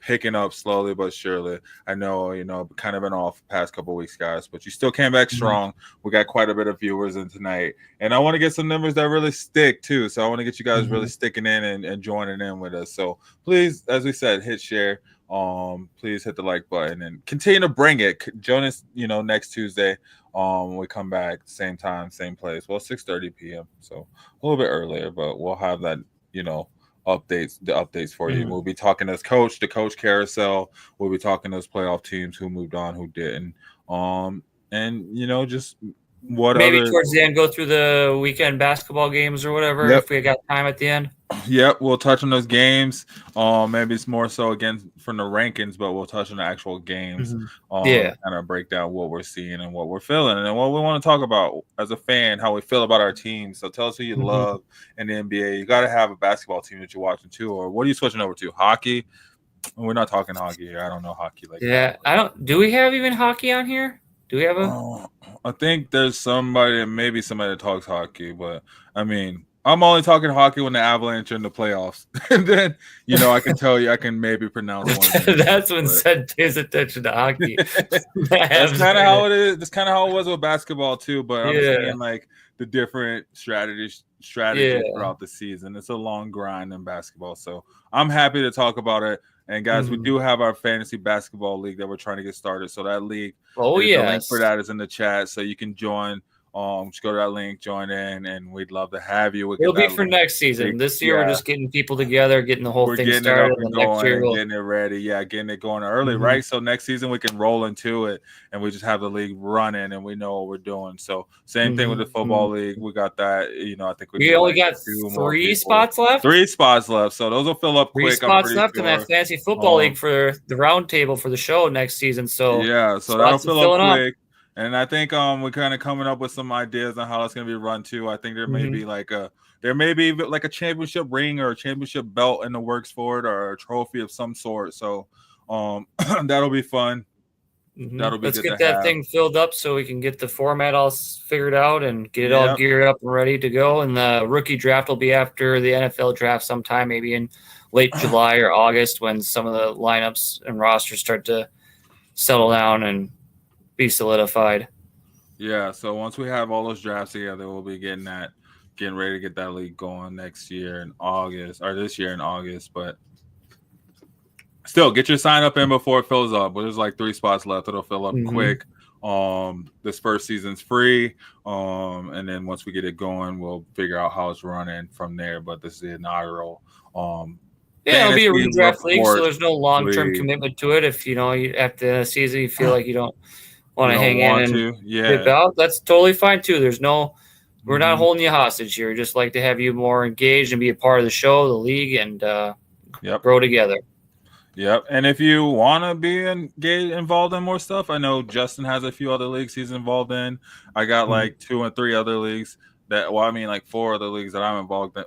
picking up slowly but surely. I know, kind of been off the past couple of weeks, guys, but you still came back strong. We got quite a bit of viewers in tonight, and I want to get some numbers that really stick too. So I want to get you guys really sticking in and joining in with us. So please, as we said, hit share. Please hit the like button and continue to bring it. Join us, next Tuesday. When we come back, same time, same place. Well, 6:30 p.m. So a little bit earlier, but we'll have that, updates for you. We'll be talking as coach, the coach carousel. We'll be talking those playoff teams who moved on, who didn't. And just maybe towards the end, go through the weekend basketball games or whatever if we got time at the end. Yep, we'll touch on those games. Maybe it's more so again from the rankings, but we'll touch on the actual games. Kind of break down what we're seeing and what we're feeling, and what we want to talk about as a fan, how we feel about our team. So tell us who you love in the NBA. You got to have a basketball team that you're watching too, or what are you switching over to? Hockey? We're not talking hockey here. I don't know hockey like that. I don't. Do we have even hockey on here? Do we have a? I think there's somebody that talks hockey, but I mean, I'm only talking hockey when the Avalanche are in the playoffs. And then, I can tell you, I can maybe pronounce one. That's when Seth pays attention to hockey. That's kind of how it is. That's kind of how it was with basketball too. But I'm seeing like the different strategies throughout the season. It's a long grind in basketball. So I'm happy to talk about it. And guys, we do have our fantasy basketball league that we're trying to get started. So that league, the link for that is in the chat. So you can join. Just go to that link, join in, and we'd love to have you. It'll be for next season. This year, we're just getting people together, getting the whole thing started. And next year, getting it ready. Yeah, getting it going early, right? So next season, we can roll into it, and we just have the league running, and we know what we're doing. So same thing with the football league. We got that. I think we only got 3 spots left. 3 spots left, so those will fill up quick. 3 spots left in that fantasy football league for the round table for the show next season. So so that'll fill up quick. And I think we're kind of coming up with some ideas on how it's going to be run too. I think there may be like a championship ring or a championship belt in the works for it, or a trophy of some sort. So that'll be fun. That'll be Let's get that thing filled up so we can get the format all figured out and get it all geared up and ready to go. And the rookie draft will be after the NFL draft sometime, maybe in late July or August, when some of the lineups and rosters start to settle down and be solidified. Yeah, so once we have all those drafts together, we'll be getting ready to get that league going next year in August, or this year in August. But still, get your sign up in before it fills up. But there's like 3 spots left. It'll fill up quick. This first season's free. And then once we get it going, we'll figure out how it's running from there. But this is the inaugural it'll be a redraft league, so there's no long-term commitment to it. If after the season you feel like you don't want to hang in and dip out, that's totally fine too. There's we're not holding you hostage here. We just like to have you more engaged and be a part of the show, the league, and grow together. Yep. And if you want to be involved in more stuff, I know Justin has a few other leagues he's involved in. I got like 2 and 3 other leagues like 4 other leagues that I'm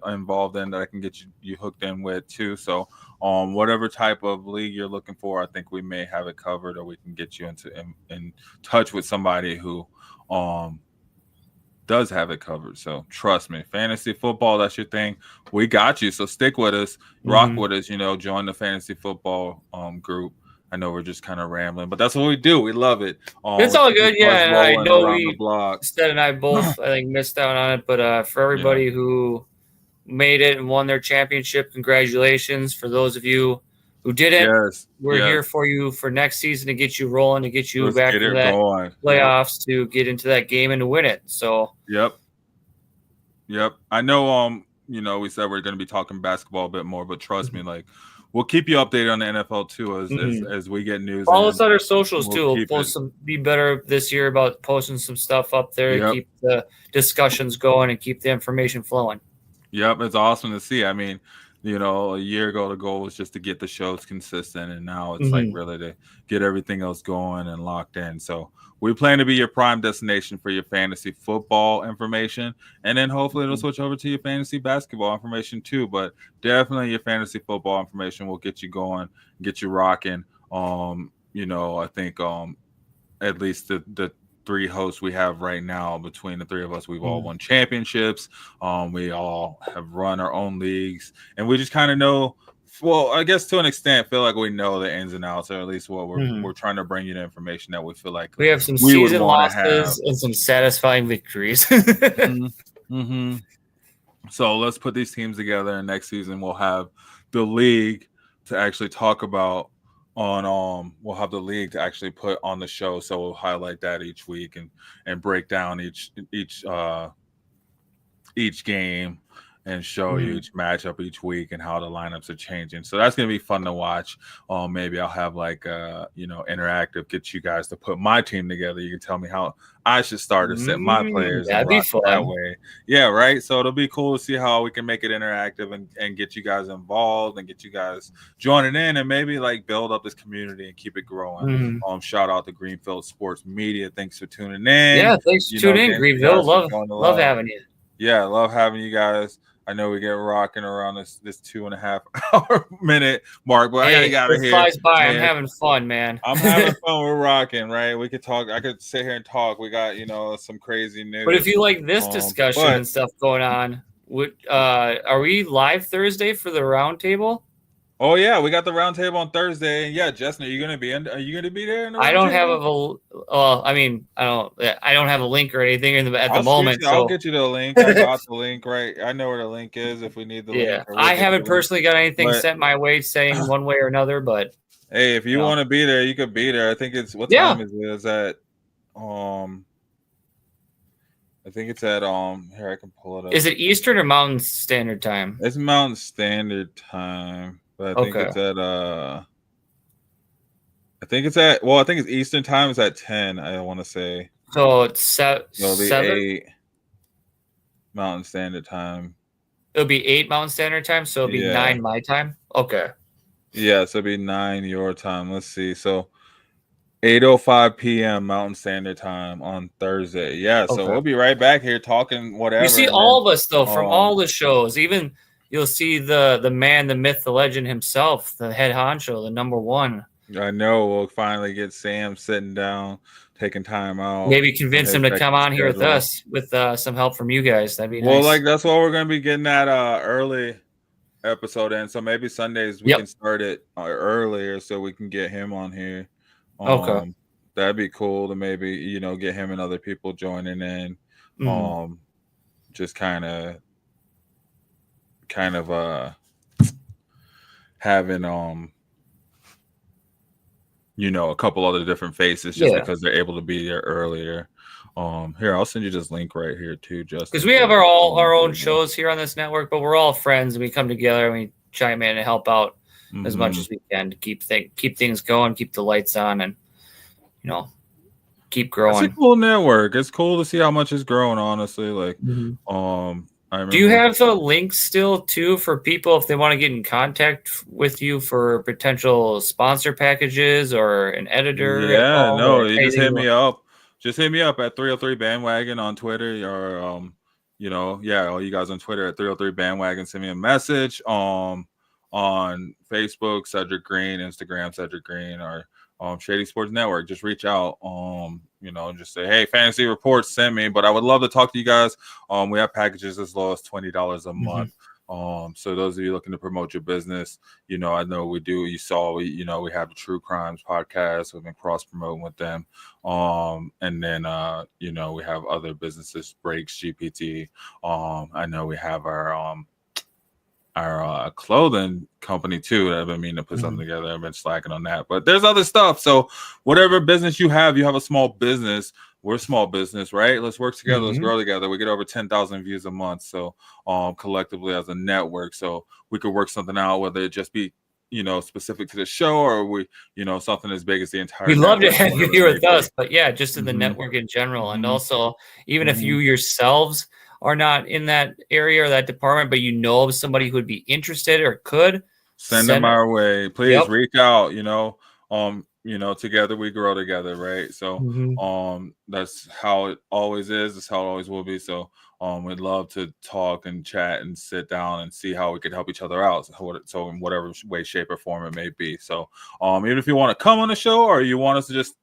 involved in that I can get you hooked in with too. So whatever type of league you're looking for, I think we may have it covered, or we can get you in touch with somebody who does have it covered. So trust me, fantasy football, that's your thing. We got you. So stick with us, rock with us, join the fantasy football group. I know we're just kind of rambling, but that's what we do. We love it. It's all good. Yeah, and I know Stead and I both, I think, missed out on it. But for everybody who made it and won their championship, congratulations. For those of you who didn't, we're here for you for next season to get you rolling, to get you back to that playoffs, to get into that game and to win it. So Yep. I know we said we're going to be talking basketball a bit more, but trust me, like, we'll keep you updated on the NFL too as we get news. Follow us on our socials too. We'll post be better this year about posting some stuff up there to keep the discussions going and keep the information flowing. Yep, it's awesome to see. I mean, a year ago the goal was just to get the shows consistent, and now it's like really to get everything else going and locked in. So we plan to be your prime destination for your fantasy football information, and then hopefully it'll switch over to your fantasy basketball information too. But definitely your fantasy football information will get you going, get you rocking. I think at least the 3 hosts we have right now, between the 3 of us, we've all won championships. We all have run our own leagues, and we just kind of know. Well, I guess to an extent, feel like we know the ins and outs, or at least what we're trying to bring you the information that we feel like we have some season losses and some satisfying victories. So let's put these teams together, and next season we'll have the league to actually talk about we'll have the league to actually put on the show. So we'll highlight that each week and break down each game and show you each matchup each week and how the lineups are changing. So that's going to be fun to watch. Maybe I'll have like, interactive, get you guys to put my team together. You can tell me how I should start to set my players. That'd be fun. That way. Yeah, right. So it'll be cool to see how we can make it interactive and get you guys involved and get you guys joining in and maybe like build up this community and keep it growing. Shout out to Greenfield Sports Media. Thanks for tuning in. Yeah, thanks for tuning in, Greenfield. Love having you. Yeah, love having you guys. I know we get rocking around this 2.5 hour minute mark, but I gotta get out of here. It flies by. Man. I'm having fun, man. I'm having fun. We're rocking, right? We could talk. I could sit here and talk. We got some crazy news. But if you like this discussion and stuff going on, are we live Thursday for the roundtable? Oh yeah, we got the roundtable on Thursday. And yeah, Justin, are you gonna be there? I don't have I don't have a link or anything at the moment. I'll get you the link. I got the link right. I know where the link is if we need the link. Yeah, I haven't personally got anything sent my way saying one way or another, but hey, if you want to be there, you could be there. I think it's what time is it? Is that I think it's at here I can pull it up. Is it Eastern or Mountain Standard Time? It's Mountain Standard Time. But I think it's at I think it's Eastern time. It's at 10. I want to say. So it's so it'll be 8 Mountain Standard Time. It'll be 8 Mountain Standard Time. So it'll be 9 my time. Okay. Yeah, so it'll be 9 your time. Let's see. So 8:05 p.m. Mountain Standard Time on Thursday. Yeah, so we'll be right back here talking whatever. You see all of us though from all the shows, even. You'll see the man, the myth, the legend himself, the head honcho, the number one. I know. We'll finally get Sam sitting down, taking time out. Maybe convince him to come on here with us with some help from you guys. That'd be nice. Well, like that's what we're going to be getting that early episode in. So maybe Sundays we can start it earlier so we can get him on here. Okay. That'd be cool to maybe, get him and other people joining in. Just kind of having a couple other different faces just because they're able to be there earlier. Here, I'll send you this link right here too, Justin. Because we have our own shows here on this network, but we're all friends and we come together and we chime in and help out as much as we can to keep things going, keep the lights on, and keep growing. It's a cool network. It's cool to see how much it's growing, honestly. Like do you have the links still too for people if they want to get in contact with you for potential sponsor packages or an editor? Yeah, no, you just hit me up. Just hit me up at 303 Bandwagon on Twitter or all you guys on Twitter at 303 Bandwagon. Send me a message on Facebook, Cedric Green, Instagram, Cedric Green, or Shady Sports Network. Just reach out, just say, hey, fantasy reports, send me. But I would love to talk to you guys. We have packages as low as $20 a month. So those of you looking to promote your business, I know we do. You saw, we have the True Crimes podcast. We've been cross promoting with them. And then, we have other businesses, Breaks, GPT. I know we have our clothing company too. I've been meaning to put something together. I've been slacking on that, but there's other stuff. So whatever business you have a small business. We're a small business, right? Let's work together. Let's grow together. We get over 10,000 views a month. So collectively as a network, so we could work something out, whether it just be, specific to the show or we, something as big as the entire We'd love to have you here with us, but yeah, just in the network in general. And also even if you yourselves are not in that area or that department, but of somebody who would be interested or could send them our way. Please reach out, together we grow together, right? So that's how it always is. That's how it always will be. So we'd love to talk and chat and sit down and see how we could help each other out. So in whatever way, shape, or form it may be. So even if you want to come on the show or you want us to just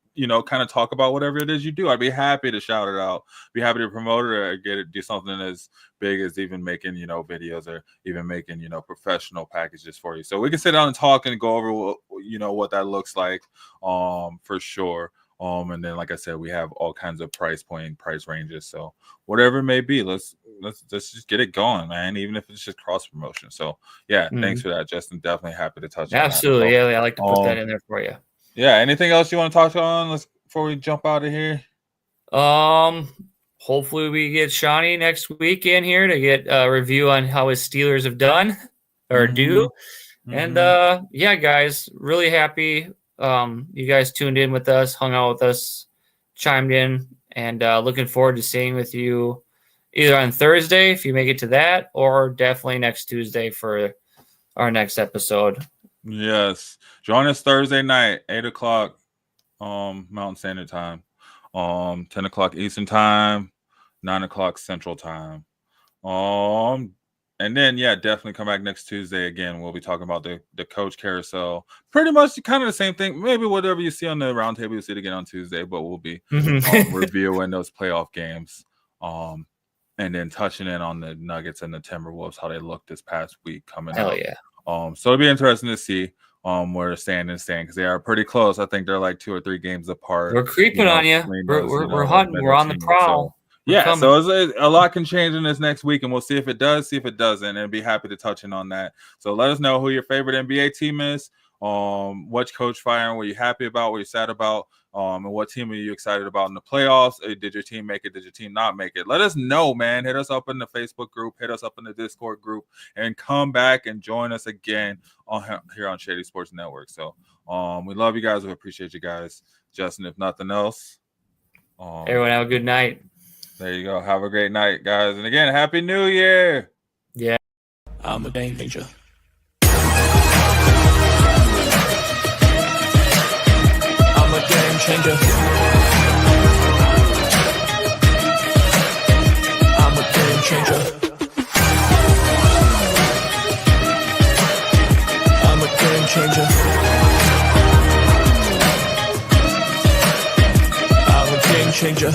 kind of talk about whatever it is you do, I'd be happy to shout it out, be happy to promote it or do something as big as even making, videos or even making, professional packages for you. So we can sit down and talk and go over, what that looks like for sure. And then, like I said, we have all kinds of price ranges. So whatever it may be, let's just get it going, man. Even if it's just cross promotion. So yeah, thanks for that, Justin. Definitely happy to touch on that. Absolutely. Yeah, I like to put that in there for you. Yeah. Anything else you want to talk on before we jump out of here? hopefully we get Shawnee next week in here to get a review on how his Steelers have done or do. And yeah, guys, really happy you guys tuned in with us, hung out with us, chimed in, and looking forward to seeing with you either on Thursday if you make it to that, or definitely next Tuesday for our next episode. Yes, join us Thursday night, 8:00 Mountain Standard Time, 10:00 Eastern Time, 9:00 Central Time. And then, yeah, definitely come back next Tuesday again. We'll be talking about the coach carousel. Pretty much kind of the same thing. Maybe whatever you see on the roundtable, you'll see it again on Tuesday, but we'll be reviewing those playoff games. And then touching in on the Nuggets and the Timberwolves, how they looked this past week coming Hell up. Yeah. So it'll be interesting to see where they're standing, because they are pretty close. I think they're like 2 or 3 games apart. We're creeping on you. We're hunting. We're on the prowl. So a lot can change in this next week, and we'll see if it does, see if it doesn't, and be happy to touch in on that. So let us know who your favorite NBA team is, what coach firing, what you're happy about, what you're sad about, and what team are you excited about in the playoffs. Did your team make it? Did your team not make it? Let us know, man. Hit us up in the Facebook group, hit us up in the Discord group, and come back and join us again here on Shady Sports Network. So we love you guys. We appreciate you guys. Justin, if nothing else, everyone have a good night. There you go. Have a great night, guys. And again, Happy New Year. Yeah. I'm a game changer. I'm a game changer. I'm a game changer. I'm a game changer. I'm a game changer.